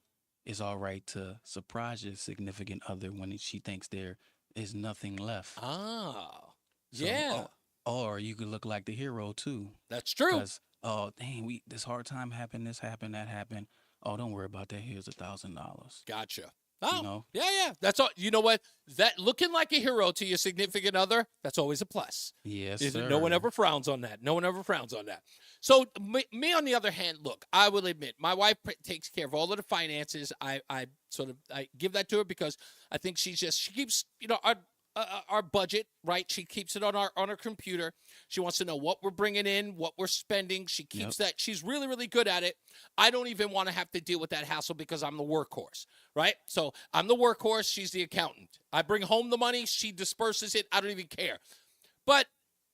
it's all right to surprise your significant other when she thinks there is nothing left. Oh, So, yeah. or you could look like the hero too. That's true. Because, oh, dang, this hard time happened, this happened, that happened. Oh, don't worry about that. Here's $1,000. Gotcha. Oh, You know? yeah. That's all. You know what? That looking like a hero to your significant other, that's always a plus. Yes, No one ever frowns on that. No one ever frowns on that. So me on the other hand, look, I will admit, my wife takes care of all of the finances. I give that to her because I think she keeps, our budget, right? She keeps it on our computer. She wants to know what we're bringing in, what we're spending. She keeps that. She's really, really good at it. I don't even want to have to deal with that hassle because I'm the workhorse, right? So I'm the workhorse. She's the accountant. I bring home the money. She disperses it. I don't even care. But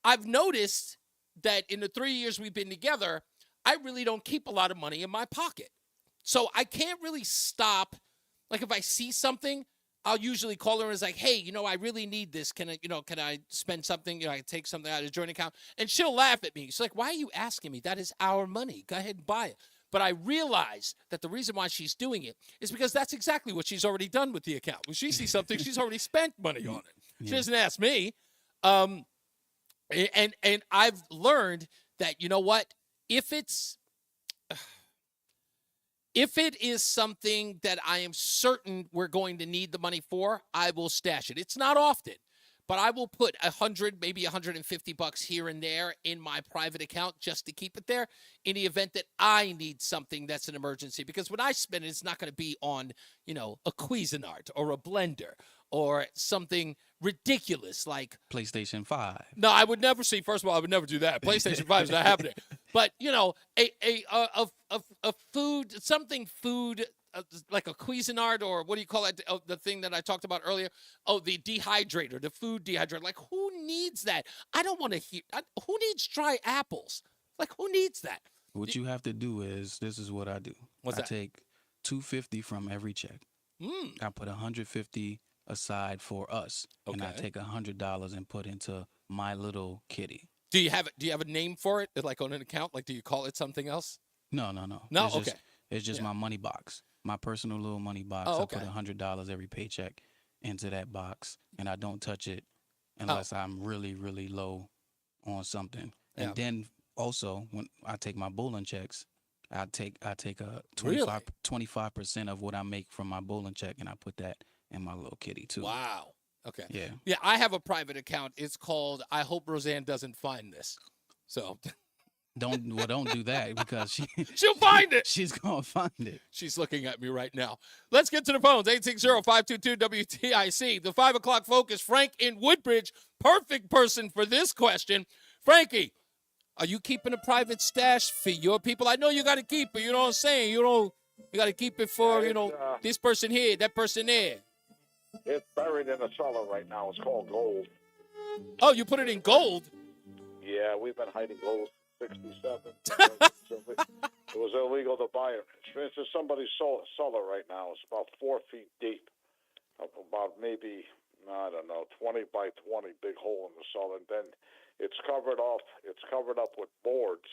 I've noticed that in the 3 years we've been together, I really don't keep a lot of money in my pocket. So I can't really stop. Like if I see something, I'll usually call her and it's like, hey, I really need this. Can I spend something? I can take something out of the joint account. And she'll laugh at me. She's like, why are you asking me? That is our money. Go ahead and buy it. But I realize that the reason why she's doing it is because that's exactly what she's already done with the account. When she sees something, she's already spent money on it. She doesn't ask me. And I've learned that, you know what? If it is something that I am certain we're going to need the money for, I will stash it. It's not often, but I will put $100, maybe $150 here and there in my private account just to keep it there in the event that I need something that's an emergency. Because when I spend it, it's not going to be on, a Cuisinart or a blender or something ridiculous like PlayStation 5. No, I would never see. First of all, I would never do that. PlayStation 5 is not happening. But a food, something food like a Cuisinart or what do you call it? The thing that I talked about earlier. Oh, the dehydrator, the food dehydrator. Like who needs that? I don't want to hear. Who needs dry apples? Like who needs that? What you have to do is this is what I do. What's that? I take $250 from every check. I put $150 aside for us, and I Okay. take $100 and put into my little kitty. Do you have a name for it? Like on an account? Like do you call it something else? No. No? It's Okay. Just, it's just my money box, my personal little money box. Oh, I okay. put $100 every paycheck into that box, and I don't touch it unless I'm really, really low on something. Yeah. And then also when I take my bowling checks, I take a 25% of what I make from my bowling check, and I put that in my little kitty too. Wow. Okay. Yeah. Yeah, I have a private account. It's called I Hope Roseanne Doesn't Find This. So Don't do that because she'll find it. She's gonna find it. She's looking at me right now. Let's get to the phones. 860-522-WTIC. The 5 o'clock focus. Frank in Woodbridge. Perfect person for this question. Frankie, are you keeping a private stash for your people? I know you got to keep it. You know what I'm saying? You got to keep it for, this person here, that person there. It's buried in a cellar right now. It's called gold. Oh, you put it in gold? Yeah, we've been hiding gold since '67. It was illegal to buy it. for instance, somebody's cellar right now is about 4 feet deep, about maybe, I don't know, 20 by 20, big hole in the cellar. And then it's covered up with boards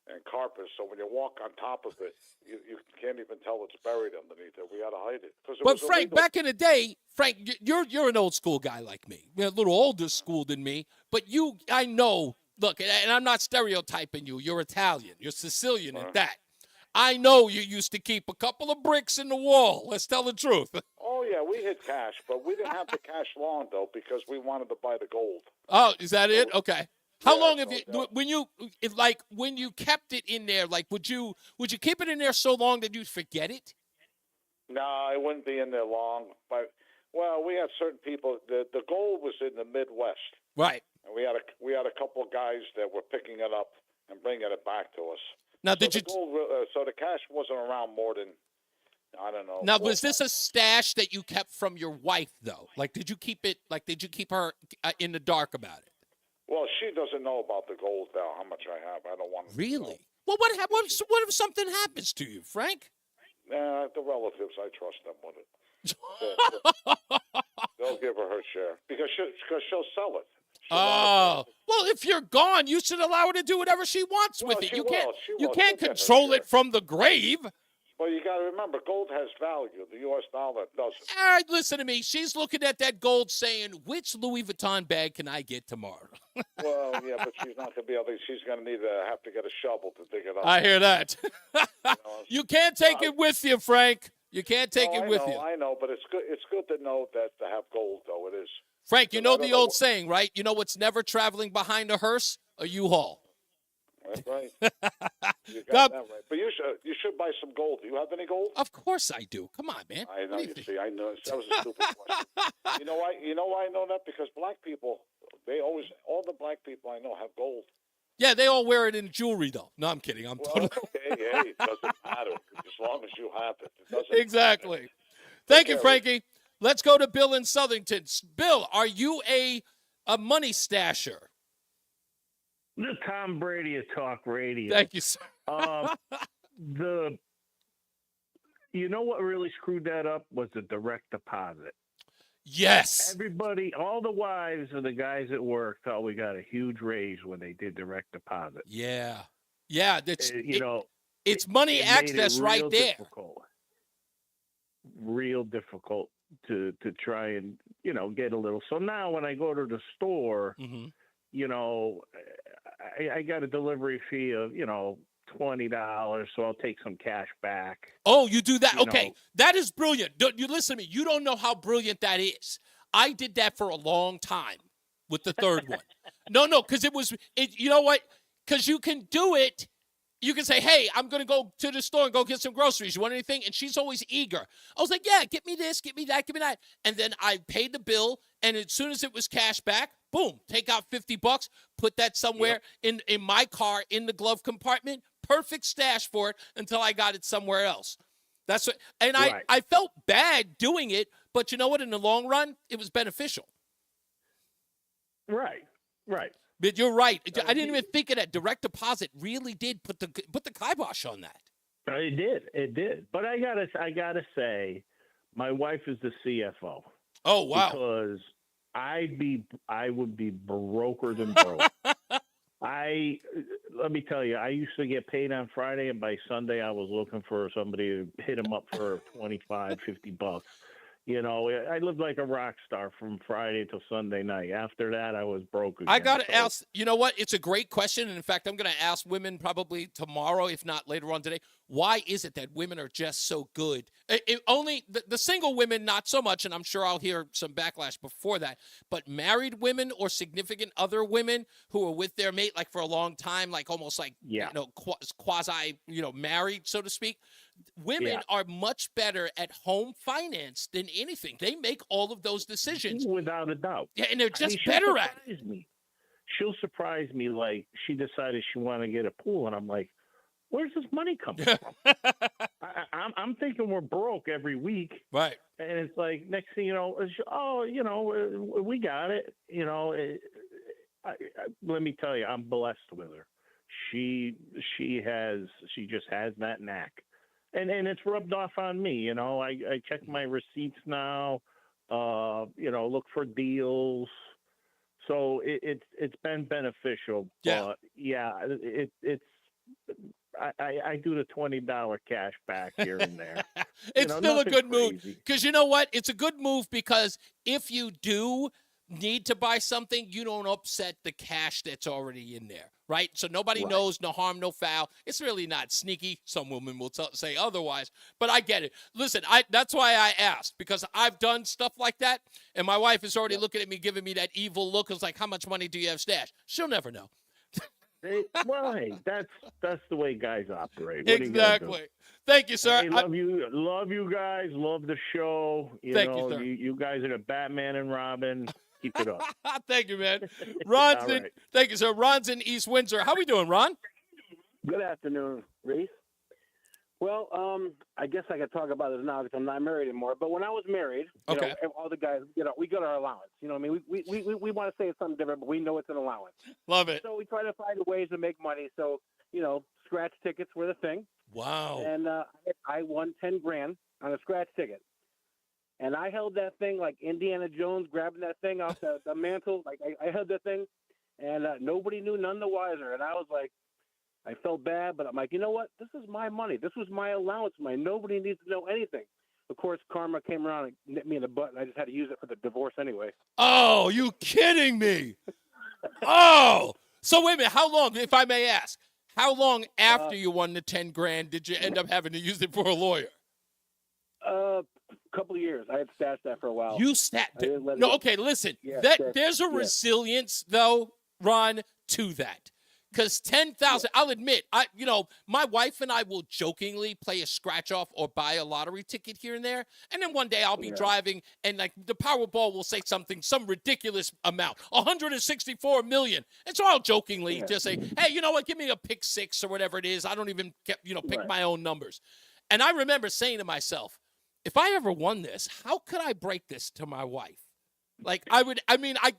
and carpets. So when you walk on top of it, you can't even tell it's buried underneath it. We had to hide it. But Frank, back in the day, Frank, you're an old school guy like me. You're a little older school than me. But I know, look, and I'm not stereotyping you. You're Italian. You're Sicilian at that. I know you used to keep a couple of bricks in the wall. Let's tell the truth. Oh, yeah, we hid cash, but we didn't have the cash long, though, because we wanted to buy the gold. Oh, is that it? Okay. How long have you, when you kept it in there, like, would you keep it in there so long that you'd forget it? No, it wouldn't be in there long. But, well, we had certain people, the gold was in the Midwest. Right. And we had a couple of guys that were picking it up and bringing it back to us. Now, so the cash wasn't around more than, I don't know. Now, was this a stash that you kept from your wife, though? Like, did you keep her in the dark about it? Well, she doesn't know about the gold now, how much I have. I don't want to Really? know. Well, what if something happens to you, Frank? Nah, the relatives, I trust them with it. They'll give her share because she'll sell it. Oh, well, if you're gone, you should allow her to do whatever she wants with it. You can't control it from the grave. Well, you got to remember, gold has value. The U.S. dollar doesn't. All right, listen to me. She's looking at that gold saying, which Louis Vuitton bag can I get tomorrow? Well, yeah, but she's not going to be able to. She's going to have to get a shovel to dig it up. I hear that. You can't take it with you, Frank. You can't take it with you. I know, but it's good. It's good to know that to have gold, though. It is. Frank, you know the old saying, right? You know what's never traveling behind a hearse? A U-Haul. That's right. You got that right. But you should buy some gold. Do you have any gold? Of course I do. Come on, man. I know. You see, I know. That was a stupid question. You know why? You know why I know that? Because black people, all the black people I know have gold. Yeah, they all wear it in jewelry, though. No, I'm kidding. Well, okay. Hey, it doesn't matter. As long as you have it. It doesn't exactly. matter. Thank you, Frankie. Let's go to Bill in Southington. Bill, are you a money stasher? The Tom Brady of talk radio. Thank you, sir. You know what really screwed that up was the direct deposit. Yes. Everybody, all the wives of the guys at work thought we got a huge raise when they did direct deposit. Yeah. Yeah. It's money it access right there. Real difficult to try and, get a little. So now when I go to the store, I got a delivery fee of, $20, so I'll take some cash back. Oh, you do that? Okay. That is brilliant. You listen to me. You don't know how brilliant that is. I did that for a long time with the third one. No, because you know what? Because you can do it. You can say, hey, I'm going to go to the store and go get some groceries. You want anything? And she's always eager. I was like, yeah, get me this, get me that, give me that. And then I paid the bill, and as soon as it was cash back, boom, take out $50, put that somewhere in my car in the glove compartment. Perfect stash for it until I got it somewhere else. That's what, and right. I felt bad doing it, but you know what? In the long run, it was beneficial. Right. But you're right. I didn't even think of that. Direct deposit really did put the kibosh on that. It did. But I gotta say, my wife is the CFO. Oh wow! Because I would be broker than broke. Let me tell you, I used to get paid on Friday, and by Sunday I was looking for somebody to hit them up for $25-$50. I lived like a rock star from Friday till Sunday night. After that, I was broke again. I got to ask, you know what? It's a great question. And in fact, I'm going to ask women probably tomorrow, if not later on today. Why is it that women are just so good? Only the single women, not so much. And I'm sure I'll hear some backlash before that. But married women or significant other women who are with their mate like for a long time, like almost like, quasi, married, so to speak. Women are much better at home finance than anything. They make all of those decisions. Without a doubt. Yeah, and they're just better at it. She'll surprise me like she decided she wanted to get a pool, and I'm like, where's this money coming from? I'm thinking we're broke every week. Right. And it's like, next thing you know, we got it. Let me tell you, I'm blessed with her. She just has that knack. and it's rubbed off on me. You know, I check my receipts now. You know, look for deals. So it's been beneficial. Yeah. But yeah, it's I do the $20 cash back here and there. It's You know, still a nothing good move crazy. because you know what? It's a good move because if you do need to buy something, you don't upset the cash that's already in there, right? So nobody Right. knows, no harm, no foul. It's really not sneaky. Some women will say otherwise, but I get it. Listen, that's why I asked because I've done stuff like that, and my wife is already looking at me, giving me that evil look. It's like, how much money do you have stashed? She'll never know. Well, hey, that's the way guys operate. What are you gonna do? Exactly. Thank you, sir. Hey, love you guys. Love the show. Thank you, know, sir. you guys are the Batman and Robin. Keep it up. Thank you, man. Ron's All in, right. thank you, sir. Ron's in East Windsor. How we doing, Ron? Good afternoon, Reese. Well, I guess I could talk about this now because I'm not married anymore. But when I was married, you know, all the guys, we got our allowance. You know what I mean? We want to say it's something different, but we know it's an allowance. Love it. So we try to find ways to make money. So, you know, scratch tickets were the thing. Wow. And I won 10 grand on a scratch ticket. And I held that thing like Indiana Jones grabbing that thing off the mantle. Like I held that thing, and nobody knew, none the wiser. And I was like, I felt bad, but I'm like, you know what? This is my money. This was my allowance money. Nobody needs to know anything. Of course, karma came around and nipped me in the butt, and I just had to use it for the divorce anyway. Oh, you kidding me? Oh, so wait a minute. How long, if I may ask, how long after you won the 10 grand did you end up having to use it for a lawyer? A couple of years. I had stashed that for a while. You No, okay, listen. Yeah, there's a resilience, though, Ron, to that. Because 10,000, I'll admit, my wife and I will jokingly play a scratch off or buy a lottery ticket here and there. And then one day I'll be driving and like the Powerball will say some ridiculous amount, 164 million. And so I'll jokingly just say, hey, you know what? Give me a pick six or whatever it is. I don't even pick my own numbers. And I remember saying to myself, if I ever won this, how could I break this to my wife? Like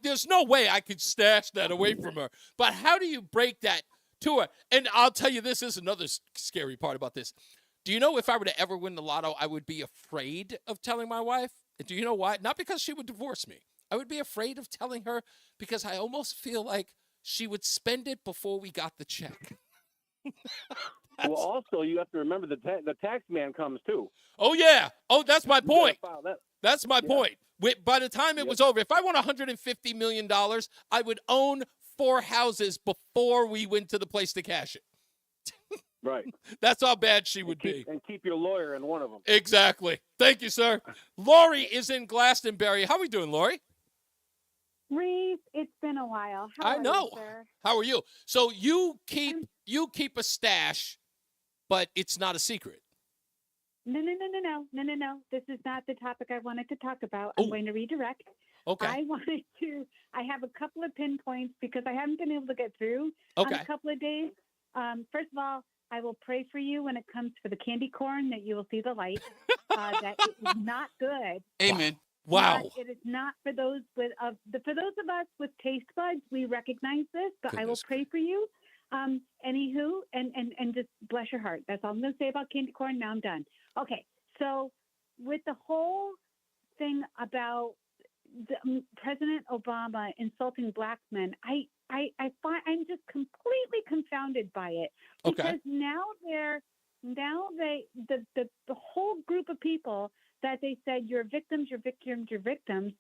there's no way I could stash that away from her. But how do you break that to her? And I'll tell you, this is another scary part about this. Do you know if I were to ever win the lotto, I would be afraid of telling my wife? Do you know why? Not because she would divorce me. I would be afraid of telling her because I almost feel like she would spend it before we got the check. Well, also, you have to remember the tax man comes too. Oh, yeah. Oh, that's my point. That. That's my point. By the time it was over, if I won $150 million, I would own 4 houses before we went to the place to cash it. Right. That's how bad she would be. And keep your lawyer in one of them. Exactly. Thank you, sir. Lori is in Glastonbury. How are we doing, Lori? Reese, it's been a while. I know. How are you? So you keep a stash, but it's not a secret. No. This is not the topic I wanted to talk about. I'm going to redirect. Okay. I have a couple of pinpoints because I haven't been able to get through on a couple of days. First of all, I will pray for you when it comes for the candy corn that you will see the light. That it is not good. Amen. Wow. But it is not for those for those of us with taste buds. We recognize this, but I will pray for you. Anywho, and just bless your heart. That's all I'm going to say about candy corn. Now I'm done. Okay. So with the whole thing about President Obama insulting black men, I find I'm just completely confounded by it because now the whole group of people that they said you're victims.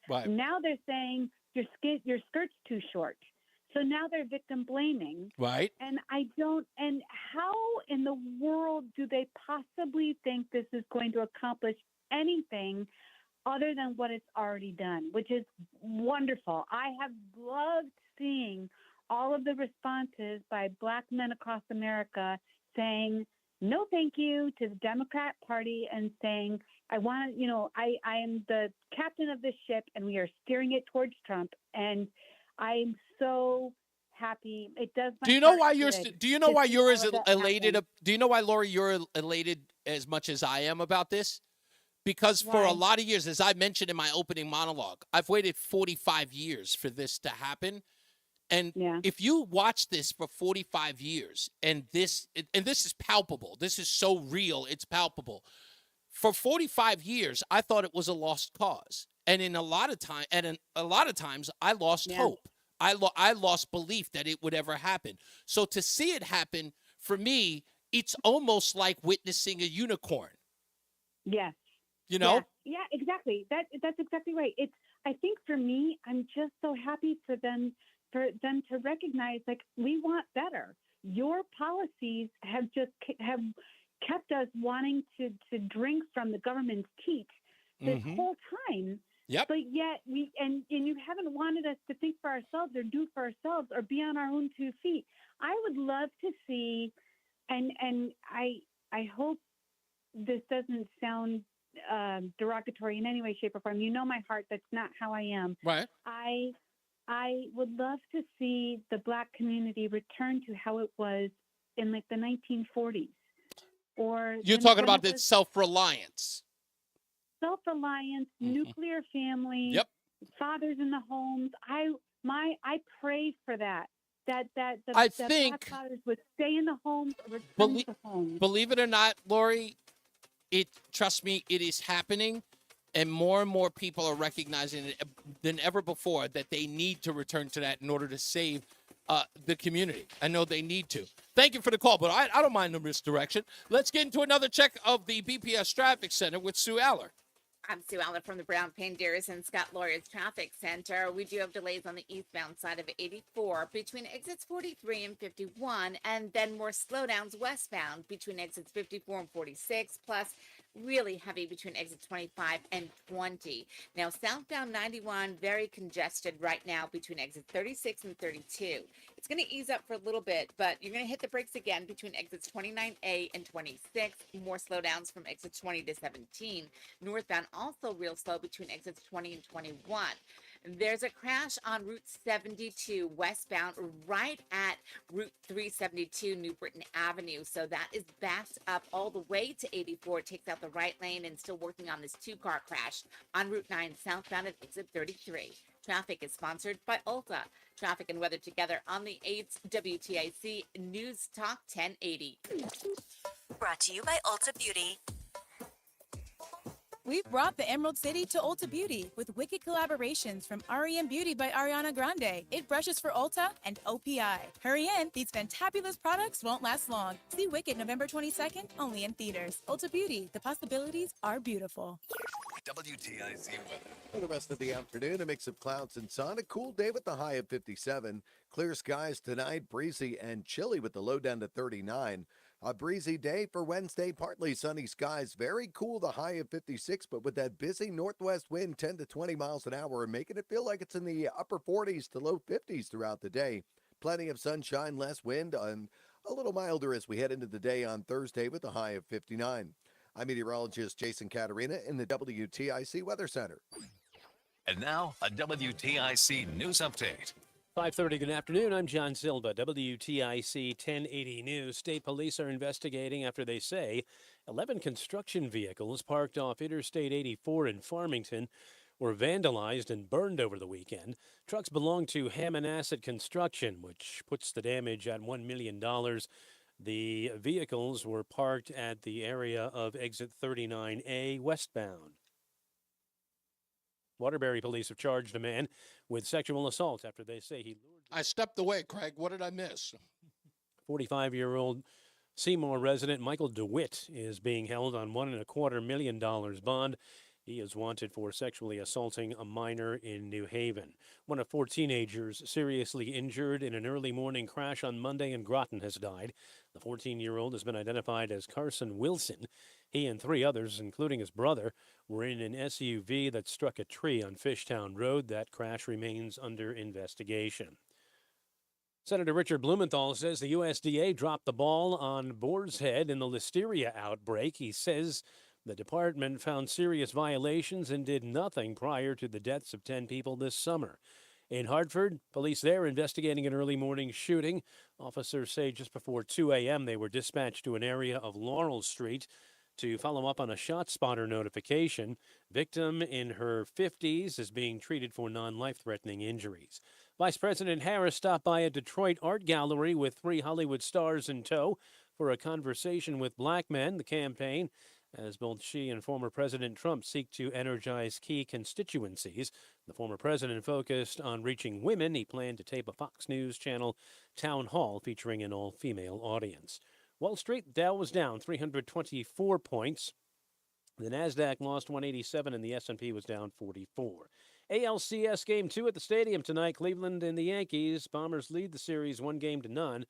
Right. Now they're saying your skirt's too short. So now they're victim blaming. Right. And and how in the world do they possibly think this is going to accomplish anything other than what it's already done, which is wonderful. I have loved seeing all of the responses by black men across America saying, no, thank you to the Democrat Party and saying, I am the captain of this ship and we are steering it towards Trump. And I'm so happy. It does. Do you know why you're as elated? Do you know why, Lori, you're elated as much as I am about this? Because for a lot of years, as I mentioned in my opening monologue, I've waited 45 years for this to happen. And if you watch this for 45 years, and this is palpable, this is so real, it's palpable. For 45 years, I thought it was a lost cause, and a lot of times, I lost hope. I lost belief that it would ever happen. So to see it happen, for me, it's almost like witnessing a unicorn. Yes. You know? Yeah, exactly. That's exactly right. I think for me, I'm just so happy for them to recognize, like, we want better. Your policies have kept us wanting to drink from the government's teat this whole time. Yep. But yet and you haven't wanted us to think for ourselves or do for ourselves or be on our own 2 feet. I would love to see, and I hope this doesn't sound derogatory in any way, shape, or form. You know my heart. That's not how I am. Right. I would love to see the Black community return to how it was in like the 1940s. Or you're talking about the self-reliance. Self-reliance, nuclear families, fathers in the homes. I pray for that. That Black fathers would stay in the homes, return to homes. Believe it or not, Lori, trust me, it is happening, and more people are recognizing it than ever before that they need to return to that in order to save the community. I know they need to. Thank you for the call, but I don't mind the misdirection. Let's get into another check of the BPS Traffic Center with Sue Aller. I'm Sue Aller from the Brown Pain Dearest and Scott Lawyers Traffic Center. We do have delays on the eastbound side of 84 between exits 43 and 51, and then more slowdowns westbound between exits 54 and 46, plus really heavy between exits 25 and 20. Now, southbound 91, very congested right now between exits 36 and 32. It's going to ease up for a little bit, but you're going to hit the brakes again between exits 29A and 26. More slowdowns from exits 20 to 17. Northbound also real slow between exits 20 and 21. There's a crash on Route 72 westbound right at Route 372 New Britain Avenue. So that is backed up all the way to 84. It takes out the right lane and still working on this 2-car crash on Route 9 southbound at exit 33. Traffic is sponsored by Ulta. Traffic and weather together on the 8th WTIC News Talk 1080. Brought to you by Ulta Beauty. We've brought the Emerald City to Ulta Beauty with wicked collaborations from REM Beauty by Ariana Grande, It Brushes for Ulta, and OPI. Hurry in, these fantabulous products won't last long. See Wicked November 22nd, only in theaters. Ulta Beauty, the possibilities are beautiful. WTIC weather. For the rest of the afternoon, a mix of clouds and sun. A cool day with the high of 57. Clear skies tonight, breezy and chilly with the low down to 39. A breezy day for Wednesday, partly sunny skies, very cool, the high of 56, but with that busy northwest wind, 10 to 20 miles an hour, making it feel like it's in the upper 40s to low 50s throughout the day. Plenty of sunshine, less wind, and a little milder as we head into the day on Thursday with a high of 59. I'm meteorologist Jason Caterina in the WTIC Weather Center. And now, a WTIC news update. 5:30, good afternoon. I'm John Silva, WTIC 1080 News. State police are investigating after they say 11 construction vehicles parked off Interstate 84 in Farmington were vandalized and burned over the weekend. Trucks belong to Hammonasset Construction, which puts the damage at $1 million. The vehicles were parked at the area of exit 39A westbound. Waterbury police have charged a man with sexual assault after they say he lured. I stepped away, Craig. What did I miss? 45-year-old Seymour resident Michael DeWitt is being held on $1.25 million bond. He is wanted for sexually assaulting a minor in New Haven. One of 4 teenagers seriously injured in an early morning crash on Monday in Groton has died. The 14-year-old has been identified as Carson Wilson. He and 3 others, including his brother, were in an SUV that struck a tree on Fishtown Road. That crash remains under investigation. Senator Richard Blumenthal says the USDA dropped the ball on Boar's Head in the listeria outbreak. He says the department found serious violations and did nothing prior to the deaths of 10 people this summer. In Hartford, police there investigating an early morning shooting. Officers say just before 2 a.m. they were dispatched to an area of Laurel Street to follow up on a shot spotter notification. Victim in her 50s is being treated for non-life-threatening injuries. Vice President Harris stopped by a Detroit art gallery with 3 Hollywood stars in tow for a conversation with black men. The campaign, as both she and former President Trump seek to energize key constituencies. The former president focused on reaching women. He planned to tape a Fox News Channel town hall featuring an all-female audience. Wall Street, Dow was down 324 points. The Nasdaq lost 187 and the S&P was down 44. ALCS Game 2 at the stadium tonight. Cleveland and the Yankees. Bombers lead the series 1-0.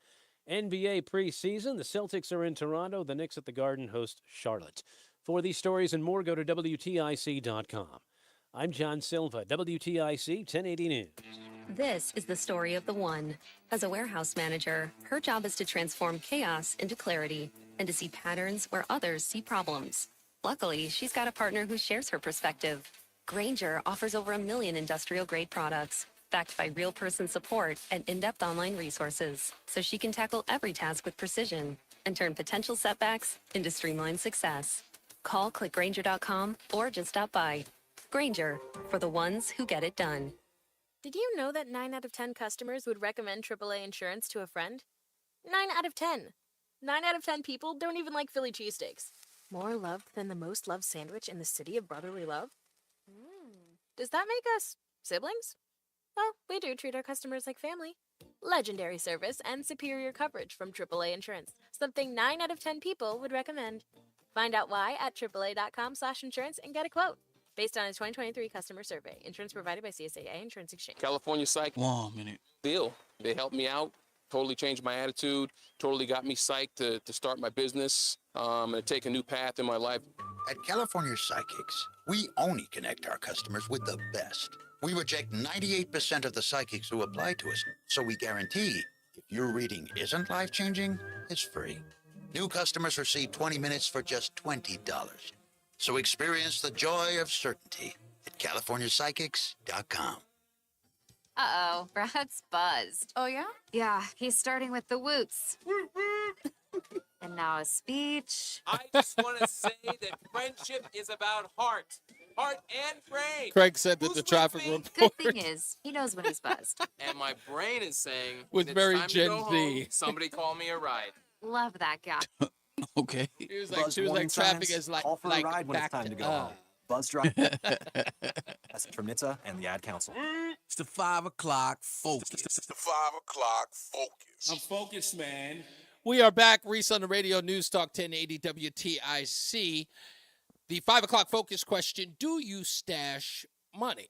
NBA preseason. The Celtics are in Toronto. The Knicks at the Garden host Charlotte. For these stories and more, go to WTIC.com. I'm John Silva, WTIC 1080 News. This is the story of the one. As a warehouse manager, her job is to transform chaos into clarity and to see patterns where others see problems. Luckily, she's got a partner who shares her perspective. Grainger offers over 1 million industrial-grade products, backed by real-person support and in-depth online resources, so she can tackle every task with precision and turn potential setbacks into streamlined success. Call clickgrainger.com or just stop by. Grainger, for the ones who get it done. Did you know that 9 out of 10 customers would recommend AAA insurance to a friend? 9 out of 10. 9 out of 10 people don't even like Philly cheesesteaks. More loved than the most loved sandwich in the city of brotherly love? Does that make us siblings? Well, we do treat our customers like family. Legendary service and superior coverage from AAA Insurance. Something 9 out of 10 people would recommend. Find out why at AAA.com/insurance and get a quote. Based on a 2023 customer survey. Insurance provided by CSAA Insurance Exchange. California Psych. 1 minute. Deal. They helped me out. Totally changed my attitude. Totally got me psyched to start my business and take a new path in my life. At California Psychics, we only connect our customers with the best. We reject 98% of the psychics who apply to us, so we guarantee if your reading isn't life-changing, it's free. New customers receive 20 minutes for just $20. So experience the joy of certainty at CaliforniaPsychics.com. Uh-oh, Brad's buzzed. Oh, yeah? Yeah, he's starting with the woots. And now a speech. I just want to say that friendship is about heart and brain. Craig said that the traffic report. Good thing is, he knows when he's buzzed. And my brain is saying, Was when very it's time Gen to go Z. home, somebody call me a ride. Love that guy. Okay. She was like traffic is like, Call for like a ride when it's back time to go up. home. Buzz drive. That's from NHTSA and the Ad Council. It's the 5 o'clock focus. It's the 5 o'clock focus. I'm focused, man. We are back. Reese on the Radio, News Talk 1080 WTIC. The 5 o'clock focus question: do you stash money?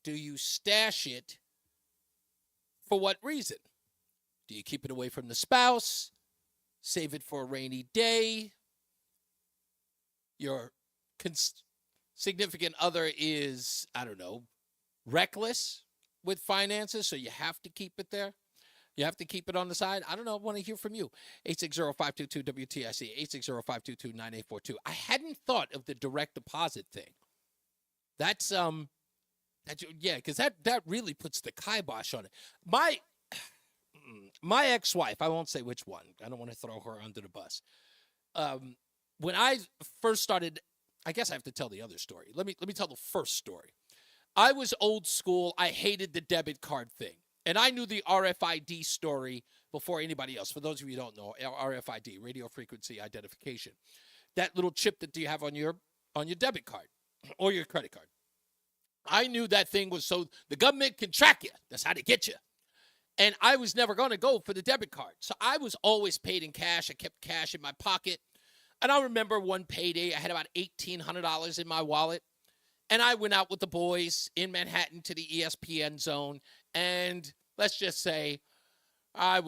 Do you stash it for what reason? Do you keep it away from the spouse? Save it for a rainy day? Your significant other is, I don't know, reckless with finances, so you have to keep it there. You have to keep it on the side. I don't know. I want to hear from you. 860-522-WTIC, 860-522-9842. I hadn't thought of the direct deposit thing. That's because that really puts the kibosh on it. My ex-wife, I won't say which one. I don't want to throw her under the bus. When I first started, I guess I have to tell the other story. Let me tell the first story. I was old school. I hated the debit card thing. And I knew the RFID story before anybody else. For those of you who don't know, RFID, radio frequency identification. That little chip that you have on your debit card or your credit card. I knew that thing was so the government can track you. That's how they get you. And I was never going to go for the debit card. So I was always paid in cash. I kept cash in my pocket. And I remember one payday, I had about $1,800 in my wallet. And I went out with the boys in Manhattan to the ESPN zone. And let's just say I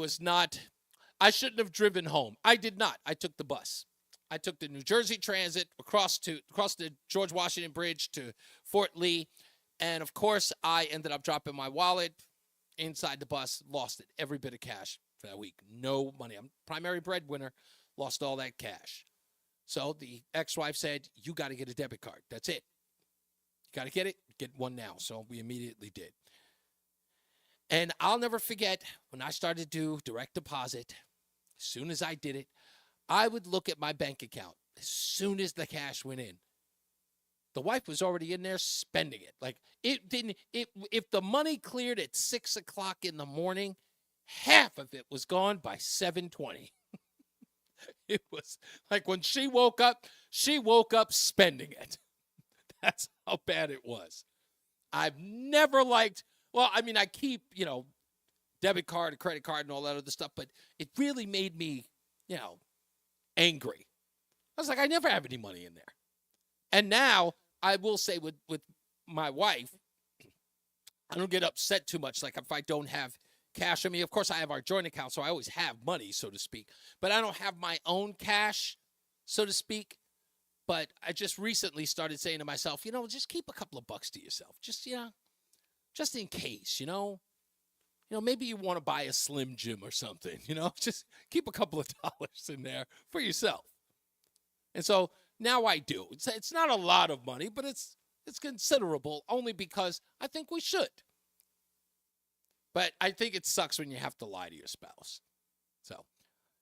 shouldn't have driven home. I did not. I took the bus. I took the New Jersey Transit across the George Washington Bridge to Fort Lee. And, of course, I ended up dropping my wallet inside the bus, lost it, every bit of cash for that week. No money. I'm primary breadwinner, lost all that cash. So the ex-wife said, you got to get a debit card. That's it. You got to get it. Get one now. So we immediately did. And I'll never forget when I started to do direct deposit, as soon as I did it, I would look at my bank account as soon as the cash went in. the wife was already in there spending it. Like it didn't. If the money cleared at 6 o'clock in the morning, half of it was gone by 7:20. It was like when she woke up spending it. That's how bad it was. I've never liked. Well, I mean, I keep debit card and credit card and all that other stuff, but it really made me angry. I was like, I never have any money in there. And now I will say with my wife, I don't get upset too much. Like if I don't have cash. I mean, of course, I have our joint account, so I always have money, so to speak. But I don't have my own cash, so to speak. But I just recently started saying to myself, just keep a couple of bucks to yourself. Just in case, maybe you want to buy a Slim Jim or something, just keep a couple of dollars in there for yourself. And so now I do. It's not a lot of money, but it's considerable only because I think we should. But I think it sucks when you have to lie to your spouse. So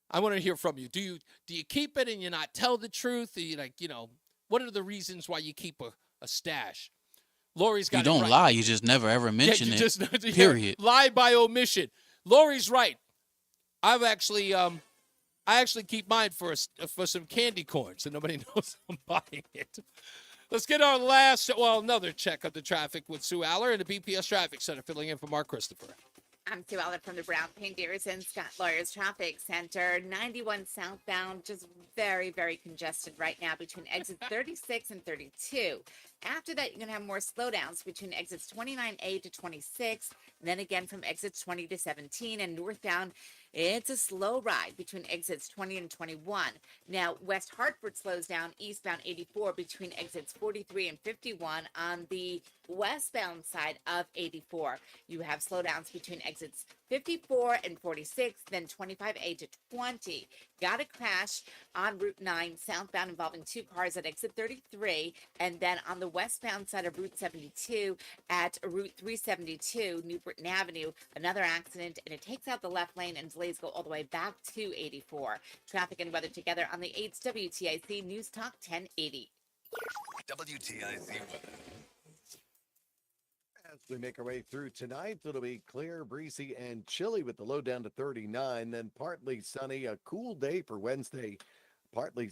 I want to hear from you. Do you keep it and you not tell the truth? Are you what are the reasons why you keep a stash? Lori's got You don't it right. lie. You just never ever mention it. Just Period. Lie by omission. Lori's right. I actually keep mine for some candy corn, so nobody knows I'm buying it. Let's get our another check of the traffic with Sue Aller in the BPS Traffic Center, filling in for Mark Christopher. I'm Sue Aller from the Brown Paint Deers and Scott Lawyers Traffic Center. 91 southbound, just very, very congested right now between exits 36 and 32. After that, you're going to have more slowdowns between exits 29A to 26, and then again from exits 20 to 17, and northbound, it's a slow ride between exits 20 and 21. Now, West Hartford slows down eastbound 84 between exits 43 and 51 on the westbound side of 84. You have slowdowns between exits 54 and 46, then 25A to 20. Got a crash on Route 9 southbound involving two cars at exit 33, and then on the westbound side of Route 72 at Route 372, New Britain Avenue, another accident, and it takes out the left lane and delays go all the way back to 84. Traffic and weather together on the 8th WTIC News Talk 1080. WTIC weather. As we make our way through tonight, it'll be clear, breezy, and chilly with the low down to 39, then partly sunny, a cool day for Wednesday. Partly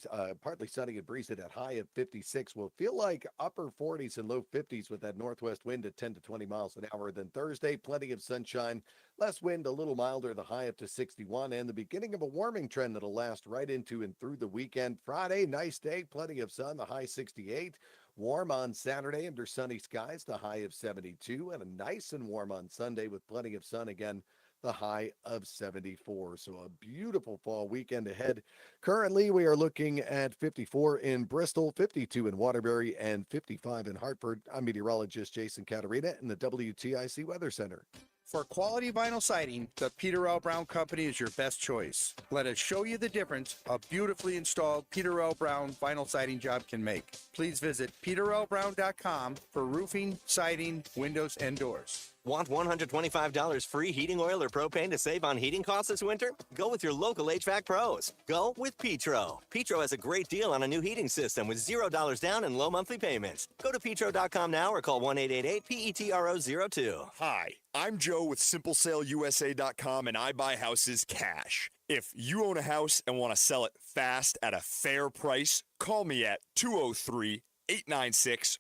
sunny and breezy at high of 56. Will feel like upper 40s and low 50s with that northwest wind at 10 to 20 miles an hour. Then Thursday, plenty of sunshine, less wind, a little milder, the high up to 61, and the beginning of a warming trend that'll last right into and through the weekend. Friday, nice day, plenty of sun, the high 68. Warm on Saturday under sunny skies, the high of 72, and a nice and warm on Sunday with plenty of sun again, the high of 74. So a beautiful fall weekend ahead. Currently, we are looking at 54 in Bristol, 52 in Waterbury, and 55 in Hartford. I'm meteorologist Jason Caterina in the WTIC Weather Center. For quality vinyl siding, the Peter L. Brown Company is your best choice. Let us show you the difference a beautifully installed Peter L. Brown vinyl siding job can make. Please visit peterlbrown.com for roofing, siding, windows, and doors. Want $125 free heating oil or propane to save on heating costs this winter? Go with your local HVAC pros. Go with Petro. Petro has a great deal on a new heating system with $0 down and low monthly payments. Go to petro.com now or call 1-888-PETRO02. Hi, I'm Joe with SimpleSaleUSA.com, and I buy houses cash. If you own a house and want to sell it fast at a fair price, call me at 203-896-4000.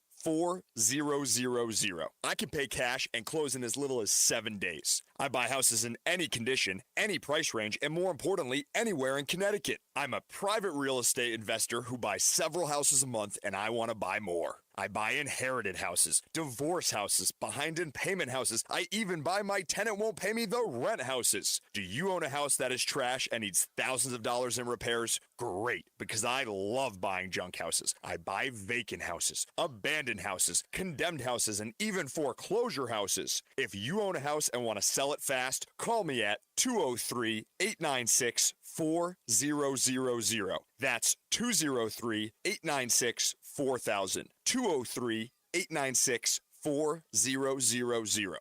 I can pay cash and close in as little as 7 days. I buy houses in any condition, any price range, and more importantly, anywhere in Connecticut. I'm a private real estate investor who buys several houses a month, and I want to buy more. I buy inherited houses, divorce houses, behind in payment houses. I even buy my tenant won't pay me the rent houses. Do you own a house that is trash and needs thousands of dollars in repairs? Great, because I love buying junk houses. I buy vacant houses, abandoned houses, condemned houses, and even foreclosure houses. If you own a house and want to sell it fast, call me at 203-896-4000. That's 203-896-4000. 203-896-4000.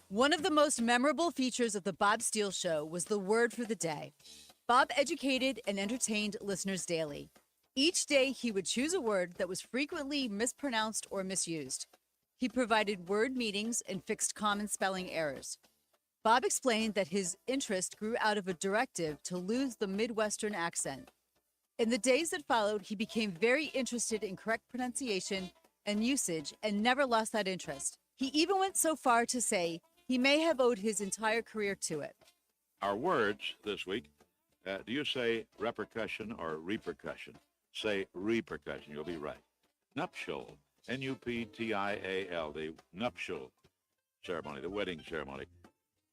One of the most memorable features of the Bob Steele Show was the word for the day. Bob educated and entertained listeners daily. Each day, he would choose a word that was frequently mispronounced or misused. He provided word meanings and fixed common spelling errors. Bob explained that his interest grew out of a directive to lose the Midwestern accent. In the days that followed, he became very interested in correct pronunciation and usage and never lost that interest. He even went so far to say he may have owed his entire career to it. Our words this week, do you say repercussion or repercussion? Say repercussion, you'll be right. Nuptial, N-U-P-T-I-A-L, the nuptial ceremony, the wedding ceremony.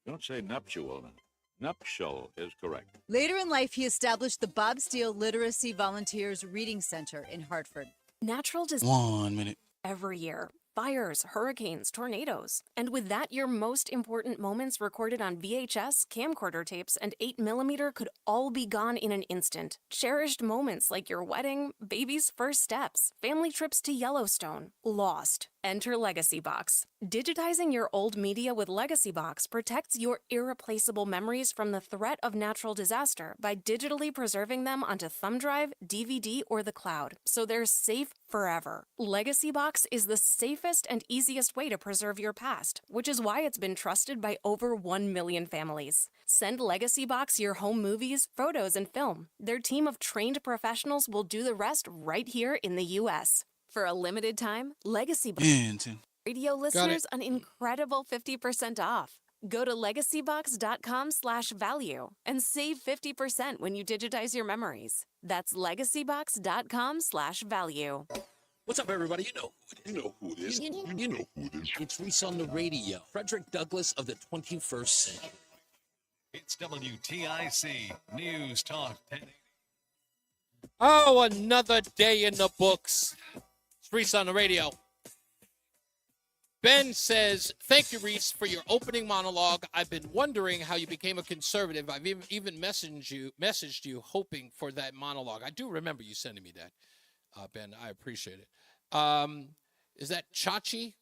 Don't say nuptial. Nuptial is correct. Later in life, he established the Bob Steele Literacy Volunteers Reading Center in Hartford. Natural disaster 1 minute. every year. Fires, hurricanes, tornadoes. And with that, your most important moments recorded on VHS, camcorder tapes, and 8mm could all be gone in an instant. Cherished moments like your wedding, baby's first steps, family trips to Yellowstone. Lost. Enter Legacy Box. Digitizing your old media with Legacy Box protects your irreplaceable memories from the threat of natural disaster by digitally preserving them onto thumb drive, DVD, or the cloud, so they're safe forever. Legacy Box is the safest and easiest way to preserve your past, which is why it's been trusted by over 1 million families. Send Legacy Box your home movies, photos, and film. Their team of trained professionals will do the rest right here in the U.S. For a limited time, Legacy Box radio listeners an incredible 50% off. Go to legacybox.com/value and save 50% when you digitize your memories. That's legacybox.com/value. What's up, everybody? You know who it is. You know who it is. It's Reese on the Radio. Frederick Douglass of the 21st century. It's WTIC News Talk 1080. Oh, another day in the books. It's Reese on the Radio. Ben says, thank you, Reese, for your opening monologue. I've been wondering how you became a conservative. I've even messaged you hoping for that monologue. I do remember you sending me that, Ben. I appreciate it. Is that Chachi?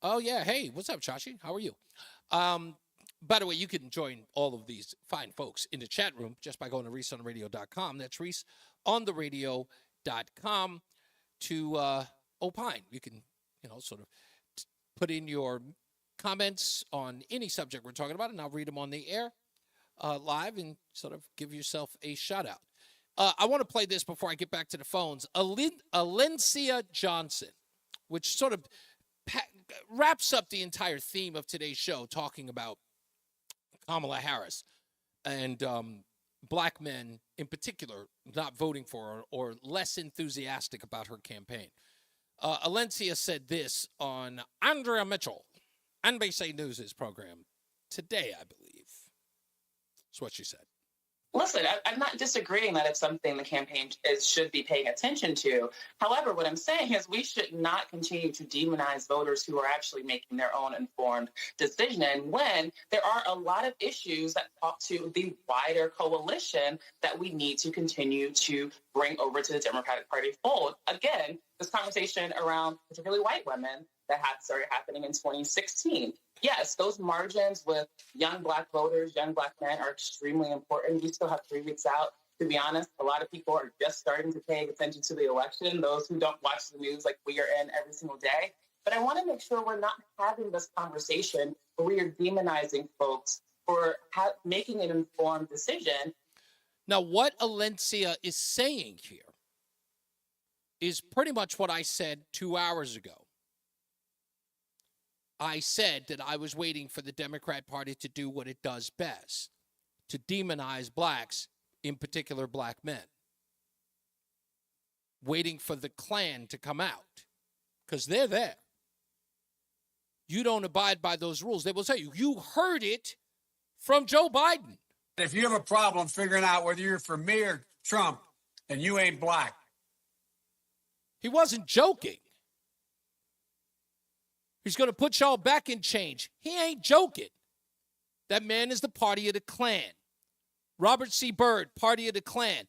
Oh, yeah. Hey, what's up, Chachi? How are you? By the way, you can join all of these fine folks in the chat room just by going to ReeseOnTheRadio.com. That's ReeseOnTheRadio.com to opine. You can, sort of put in your comments on any subject we're talking about, and I'll read them on the air live and sort of give yourself a shout out. I want to play this before I get back to the phones. Alencia Johnson, which sort of wraps up the entire theme of today's show, talking about Kamala Harris and black men in particular not voting for her or less enthusiastic about her campaign. Alencia said this on Andrea Mitchell, NBC News' program today, I believe. That's what she said. Listen, I'm not disagreeing that it's something the campaign should be paying attention to. However, what I'm saying is we should not continue to demonize voters who are actually making their own informed decision when there are a lot of issues that talk to the wider coalition that we need to continue to bring over to the Democratic Party fold. Again, this conversation around particularly white women that had started happening in 2016. Yes, those margins with young black voters, young black men are extremely important. We still have 3 weeks out. To be honest, a lot of people are just starting to pay attention to the election, those who don't watch the news like we are in every single day. But I want to make sure we're not having this conversation where we are demonizing folks for making an informed decision. Now, what Alencia is saying here is pretty much what I said 2 hours ago. I said that I was waiting for the Democrat Party to do what it does best, to demonize blacks, in particular black men. Waiting for the Klan to come out, because they're there. You don't abide by those rules. They will tell you, you heard it from Joe Biden. If you have a problem figuring out whether you're for me or Trump, and you ain't black. He wasn't joking. He's going to put y'all back in change. He ain't joking. That man is the party of the Klan. Robert C. Byrd, party of the Klan.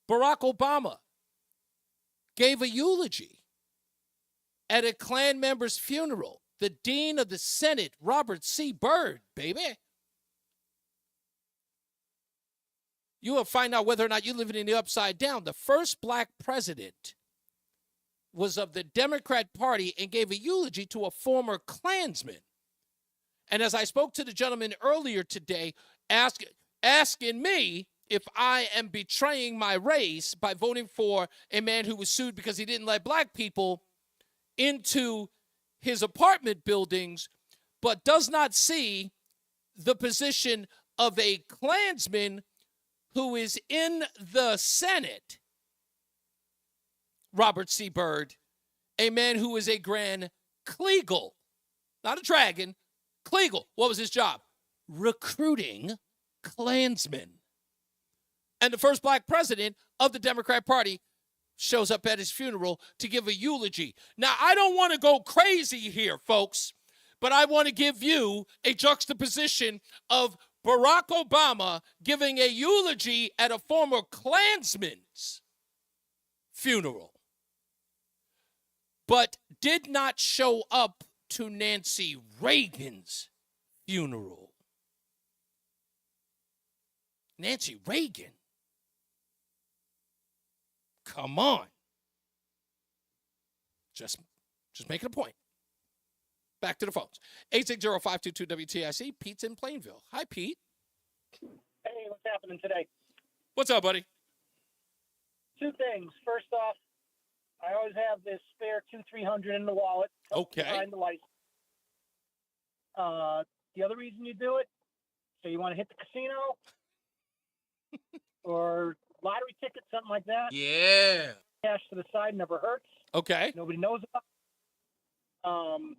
Barack Obama gave a eulogy at a Klan member's funeral. The Dean of the Senate, Robert C. Byrd, baby. you will find out whether or not you're living in the upside down. The first black president was of the Democrat Party and gave a eulogy to a former Klansman. And as I spoke to the gentleman earlier today, asking me if I am betraying my race by voting for a man who was sued because he didn't let black people into his apartment buildings, but does not see the position of a Klansman who is in the Senate, Robert C. Byrd, a man who is a Grand Kleagle, not a dragon, Kleagle. What was his job? Recruiting Klansmen. And the first black president of the Democrat Party shows up at his funeral to give a eulogy. Now, I don't want to go crazy here, folks, but I want to give you a juxtaposition of Barack Obama giving a eulogy at a former Klansman's funeral, but did not show up to Nancy Reagan's funeral. Nancy Reagan. Come on. Just making a point. Back to the phones. 860-522-WTIC. Pete's in Plainville. Hi, Pete. Hey, what's happening today? What's up, buddy? Two things. First off, I always have this spare $200-300 in the wallet. Okay. Behind the lights. The other reason you do it, so you want to hit the casino or lottery ticket, something like that. Yeah. Cash to the side never hurts. Okay. Nobody knows about it.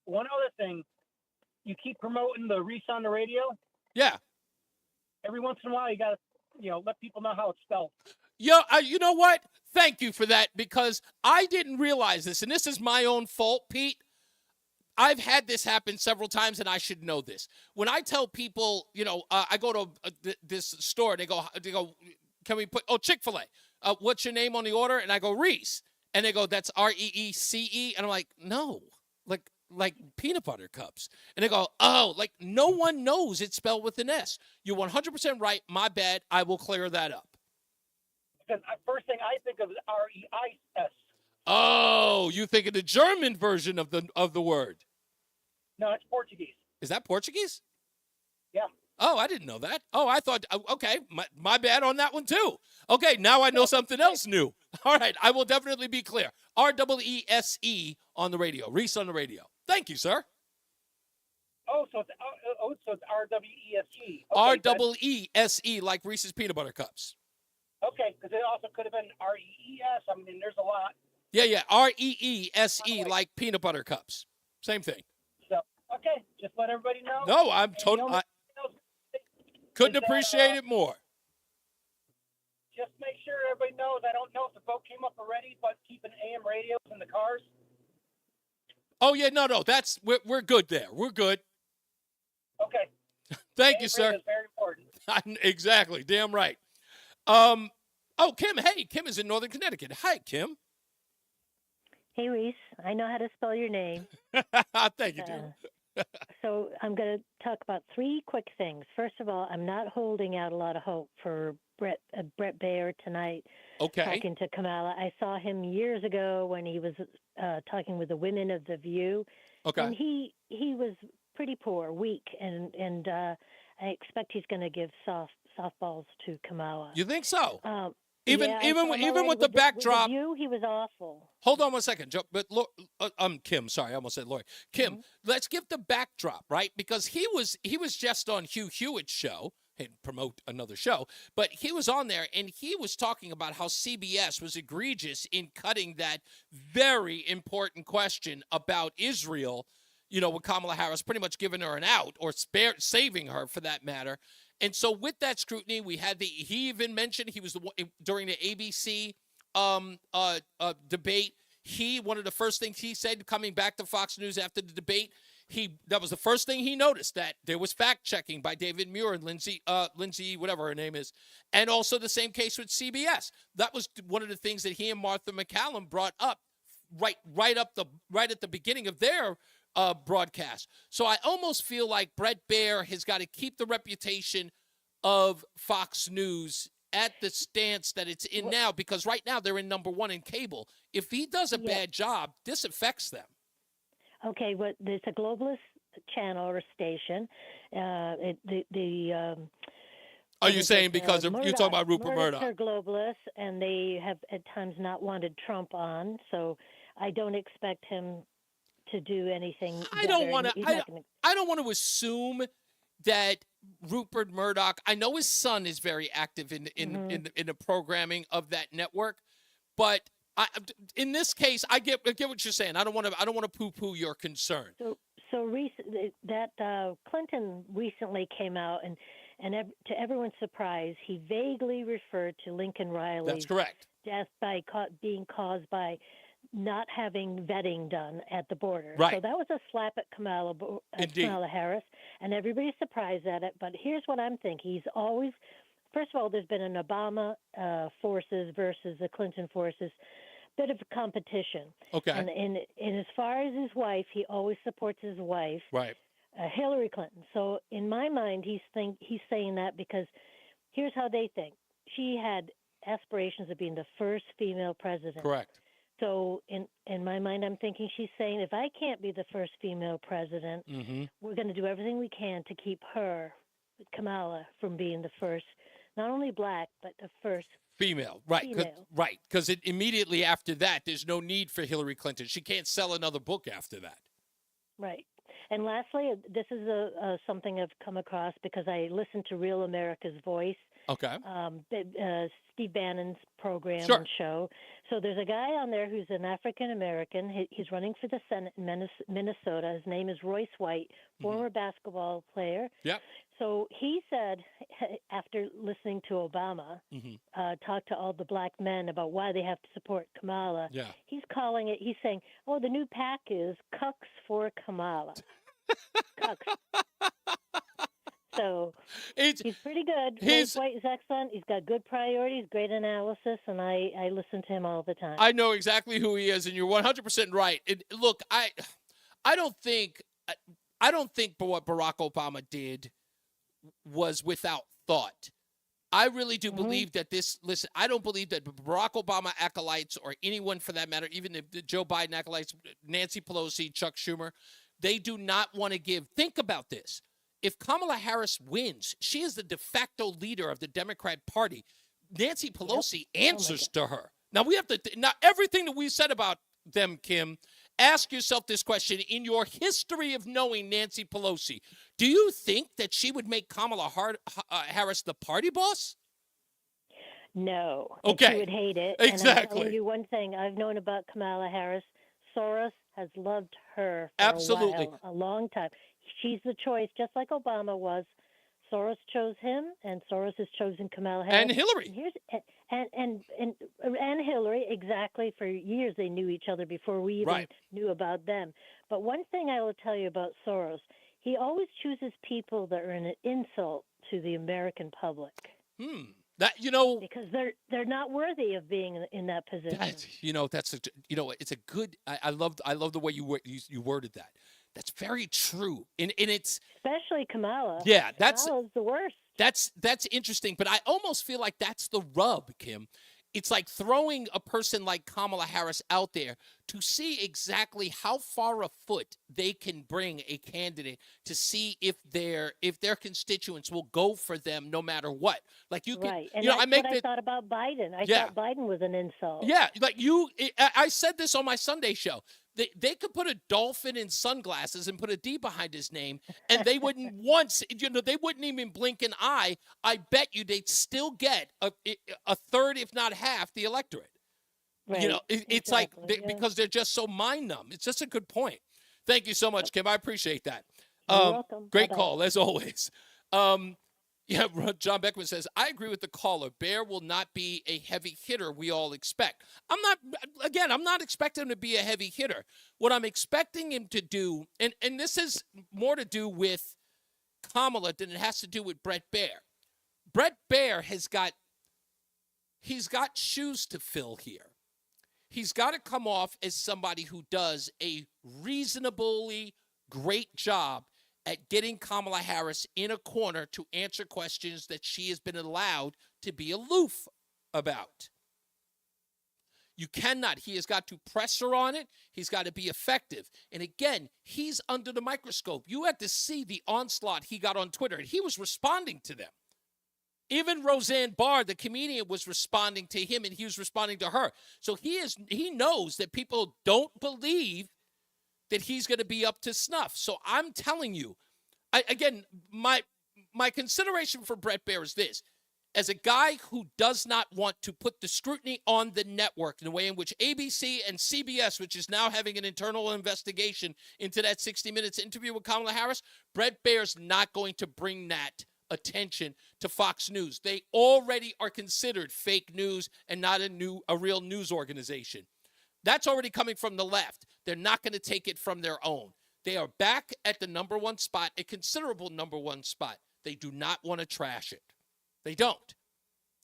One other thing, you keep promoting the Reese on the Radio. Yeah. Every once in a while, you got to, let people know how it's spelled. Yo, you know what? Thank you for that, because I didn't realize this, and this is my own fault, Pete. I've had this happen several times, and I should know this. When I tell people, I go to this store, they go, can we put, Chick-fil-A, what's your name on the order? And I go, Reese. And they go, that's R-E-E-C-E. And I'm like, no, like peanut butter cups. And they go, oh, like no one knows it's spelled with an S. You're 100% right. My bad. I will clear that up. Because first thing I think of is R-E-I-S. Oh, you think of the German version of the word. No, it's Portuguese. Is that Portuguese? Yeah. Oh, I didn't know that. Oh, I thought, okay, my bad on that one too. Okay, now I know something else new. All right, I will definitely be clear. R-E-E-S-E on the radio. Reese on the radio. Thank you, sir. Oh, so it's R-W-E-S-E. Okay, R-E-E-S-E, like Reese's Peanut Butter Cups. Okay, because it also could have been R-E-E-S. I mean, there's a lot. Yeah, R-E-E-S-E, like peanut butter cups. Same thing. So, okay, just let everybody know. No, I'm totally... Couldn't appreciate it more. Just make sure everybody knows. I don't know if the vote came up already, but keeping AM radios in the cars. Oh yeah, no, that's we're good there. We're good. Okay. Thank you, sir. Is very important. Exactly. Damn right. Oh, Kim. Hey, Kim is in Northern Connecticut. Hi, Kim. Hey, Reese. I know how to spell your name. Thank you, dear. So I'm going to talk about three quick things. First of all, I'm not holding out a lot of hope for Brett Baer tonight. Okay. Talking to Kamala. I saw him years ago when he was talking with the women of The View. Okay. And he was pretty poor, weak, and I expect he's going to give softballs to Kamala. You think so? Even with the backdrop, with the View, he was awful. Hold on one second, but Kim. Sorry, I almost said Lori. Kim, let's give the backdrop, right? Because he was just on Hugh Hewitt's show and promote another show, but he was on there and he was talking about how CBS was egregious in cutting that very important question about Israel. With Kamala Harris pretty much giving her an out or saving her for that matter. And so with that scrutiny, we had he even mentioned he was during the ABC debate. One of the first things he said coming back to Fox News after the debate, that was the first thing he noticed, that there was fact checking by David Muir and Lindsay, whatever her name is. And also the same case with CBS. That was one of the things that he and Martha McCallum brought up right at the beginning of their broadcast. So I almost feel like Brett Baer has got to keep the reputation of Fox News at the stance that it's in now, because right now they're in number one in cable. If he does a bad job, this affects them. Okay, well, it's a globalist channel or station. Are you saying because you're talking about Rupert Murdoch? Are globalists, and they have at times not wanted Trump on, so I don't expect him to do anything. I don't want to assume that Rupert Murdoch. I know his son is very active in the programming of that network, but in this case, I get what you're saying. I don't want to poo-poo your concern. So Clinton recently came out and to everyone's surprise, he vaguely referred to Lincoln Riley's That's correct. death by being caused by not having vetting done at the border. Right. So that was a slap at Kamala Harris, and everybody's surprised at it. But here's what I'm thinking. He's always, first of all, there's been an Obama forces versus the Clinton forces, bit of competition. Okay. And as far as his wife, he always supports his wife. Right. Hillary Clinton. So in my mind, he's saying that because here's how they think. She had aspirations of being the first female president. Correct. So in my mind, I'm thinking she's saying, if I can't be the first female president, we're going to do everything we can to keep her, Kamala, from being the first, not only black, but the first female. Right. Because immediately after that, there's no need for Hillary Clinton. She can't sell another book after that. Right. And lastly, this is something I've come across because I listen to Real America's Voice. Okay. Steve Bannon's program Sure. and show. So there's a guy on there who's an African American. He's running for the Senate in Minnesota. His name is Royce White, former basketball player. Yep. So he said, after listening to Obama talk to all the black men about why they have to support Kamala, he's saying, oh, the new PAC is Cucks for Kamala. Cucks. So he's pretty good. Royce White is excellent. He's got good priorities, great analysis, and I listen to him all the time. I know exactly who he is, and you're 100% right. Look, I don't think what Barack Obama did was without thought. I really do believe that I don't believe that Barack Obama acolytes or anyone for that matter, even the Joe Biden acolytes, Nancy Pelosi, Chuck Schumer, they do not want to think about this. If Kamala Harris wins, she is the de facto leader of the Democrat Party. Nancy Pelosi answers to her. Now now everything that we said about them, Kim, ask yourself this question. In your history of knowing Nancy Pelosi, do you think that she would make Kamala Harris the party boss? No. Okay. She would hate it. Exactly. And I'm telling you one thing I've known about Kamala Harris. Soros has loved her for a long time. She's the choice, just like Obama was. Soros chose him, and Soros has chosen Kamala Harris. And Hillary. And Hillary, exactly. For years they knew each other before we even knew about them. But one thing I will tell you about Soros, he always chooses people that are an insult to the American public. Because they're not worthy of being in that position. It's a good. I love the way you worded that. That's very true, and it's especially Kamala. Yeah, Kamala's the worst. That's interesting, but I almost feel like that's the rub, Kim. It's like throwing a person like Kamala Harris out there to see exactly how far afoot they can bring a candidate to see if their constituents will go for them no matter what. Like you can, right. And I thought about Biden. I thought Biden was an insult. Yeah, I said this on my Sunday show. They could put a dolphin in sunglasses and put a D behind his name, and they wouldn't they wouldn't even blink an eye. I bet you they'd still get a third, if not half, the electorate. Right. It's exactly, because they're just so mind numb. It's just a good point. Thank you so much, Kim. I appreciate that. You're welcome. Great call, as always. John Beckman says, I agree with the caller. Bear will not be a heavy hitter we all expect. I'm not expecting him to be a heavy hitter. What I'm expecting him to do, and this is more to do with Kamala than it has to do with Brett Baer. Brett Baer he's got shoes to fill here. He's got to come off as somebody who does a reasonably great job at getting Kamala Harris in a corner to answer questions that she has been allowed to be aloof about. You cannot. He has got to press her on it. He's got to be effective. And again, he's under the microscope. You had to see the onslaught he got on Twitter, and he was responding to them. Even Roseanne Barr, the comedian, was responding to him, and he was responding to her. So he knows that people don't believe that he's going to be up to snuff. So I'm telling you, my consideration for Bret Baier is this. As a guy who does not want to put the scrutiny on the network in the way in which ABC and CBS, which is now having an internal investigation into that 60 Minutes interview with Kamala Harris, Bret Baier's not going to bring that attention to Fox News. They already are considered fake news and not a real news organization. That's already coming from the left. They're not going to take it from their own. They are back at the number one spot, a considerable number one spot. They do not want to trash it. They don't.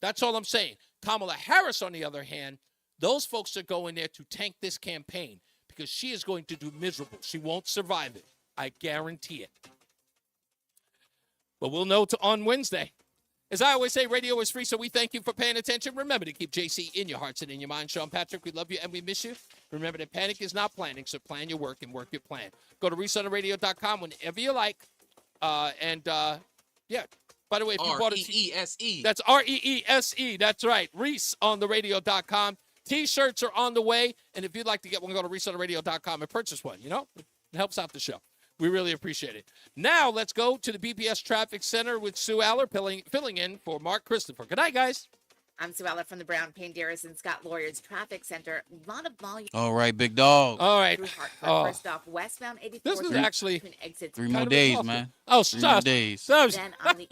That's all I'm saying. Kamala Harris, on the other hand, those folks are going there to tank this campaign because she is going to do miserable. She won't survive it. I guarantee it. But we'll know on Wednesday. As I always say, radio is free, so we thank you for paying attention. Remember to keep JC in your hearts and in your mind. Sean Patrick, we love you and we miss you. Remember that panic is not planning, so plan your work and work your plan. Go to ReeseOnTheRadio.com whenever you like. By the way, if you bought REESE. That's REESE. That's right. ReeseOnTheRadio.com. T-shirts are on the way. And if you'd like to get one, go to ReeseOnTheRadio.com and purchase one. You know, it helps out the show. We really appreciate it. Now, let's go to the BPS Traffic Center with Sue Aller filling in for Mark Christopher. Good night, guys. I'm Sue Aller from the Brown, Payne, Darris, and Scott Lawyers Traffic Center. A lot of volume. All right, big dog. All right. First off, westbound 84. This is actually exits 3 more days, man. Oh, 3 more days. Then on the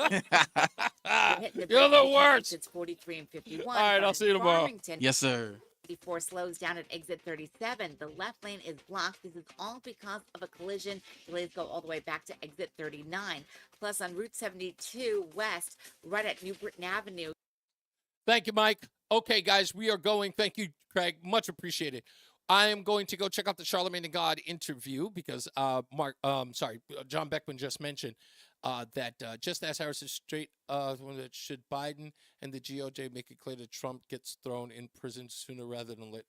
You're the worst. It's 43 and 51. All right, I'll see you tomorrow. Yes, sir. 84 slows down at exit 37. The left lane is blocked. This is all because of a collision. Delays go all the way back to exit 39. Plus, on Route 72 west, right at New Britain Avenue. Thank you, Mike. Okay, guys, we are going. Thank you, Craig. Much appreciated. I am going to go check out the Charlemagne and God interview because John Beckman just mentioned that just as Harris is straight, should Biden and the GOJ make it clear that Trump gets thrown in prison sooner rather than later?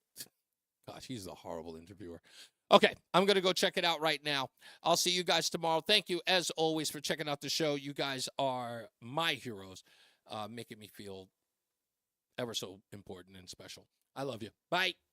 Gosh, he's a horrible interviewer. Okay, I'm going to go check it out right now. I'll see you guys tomorrow. Thank you, as always, for checking out the show. You guys are my heroes, making me feel ever so important and special. I love you. Bye.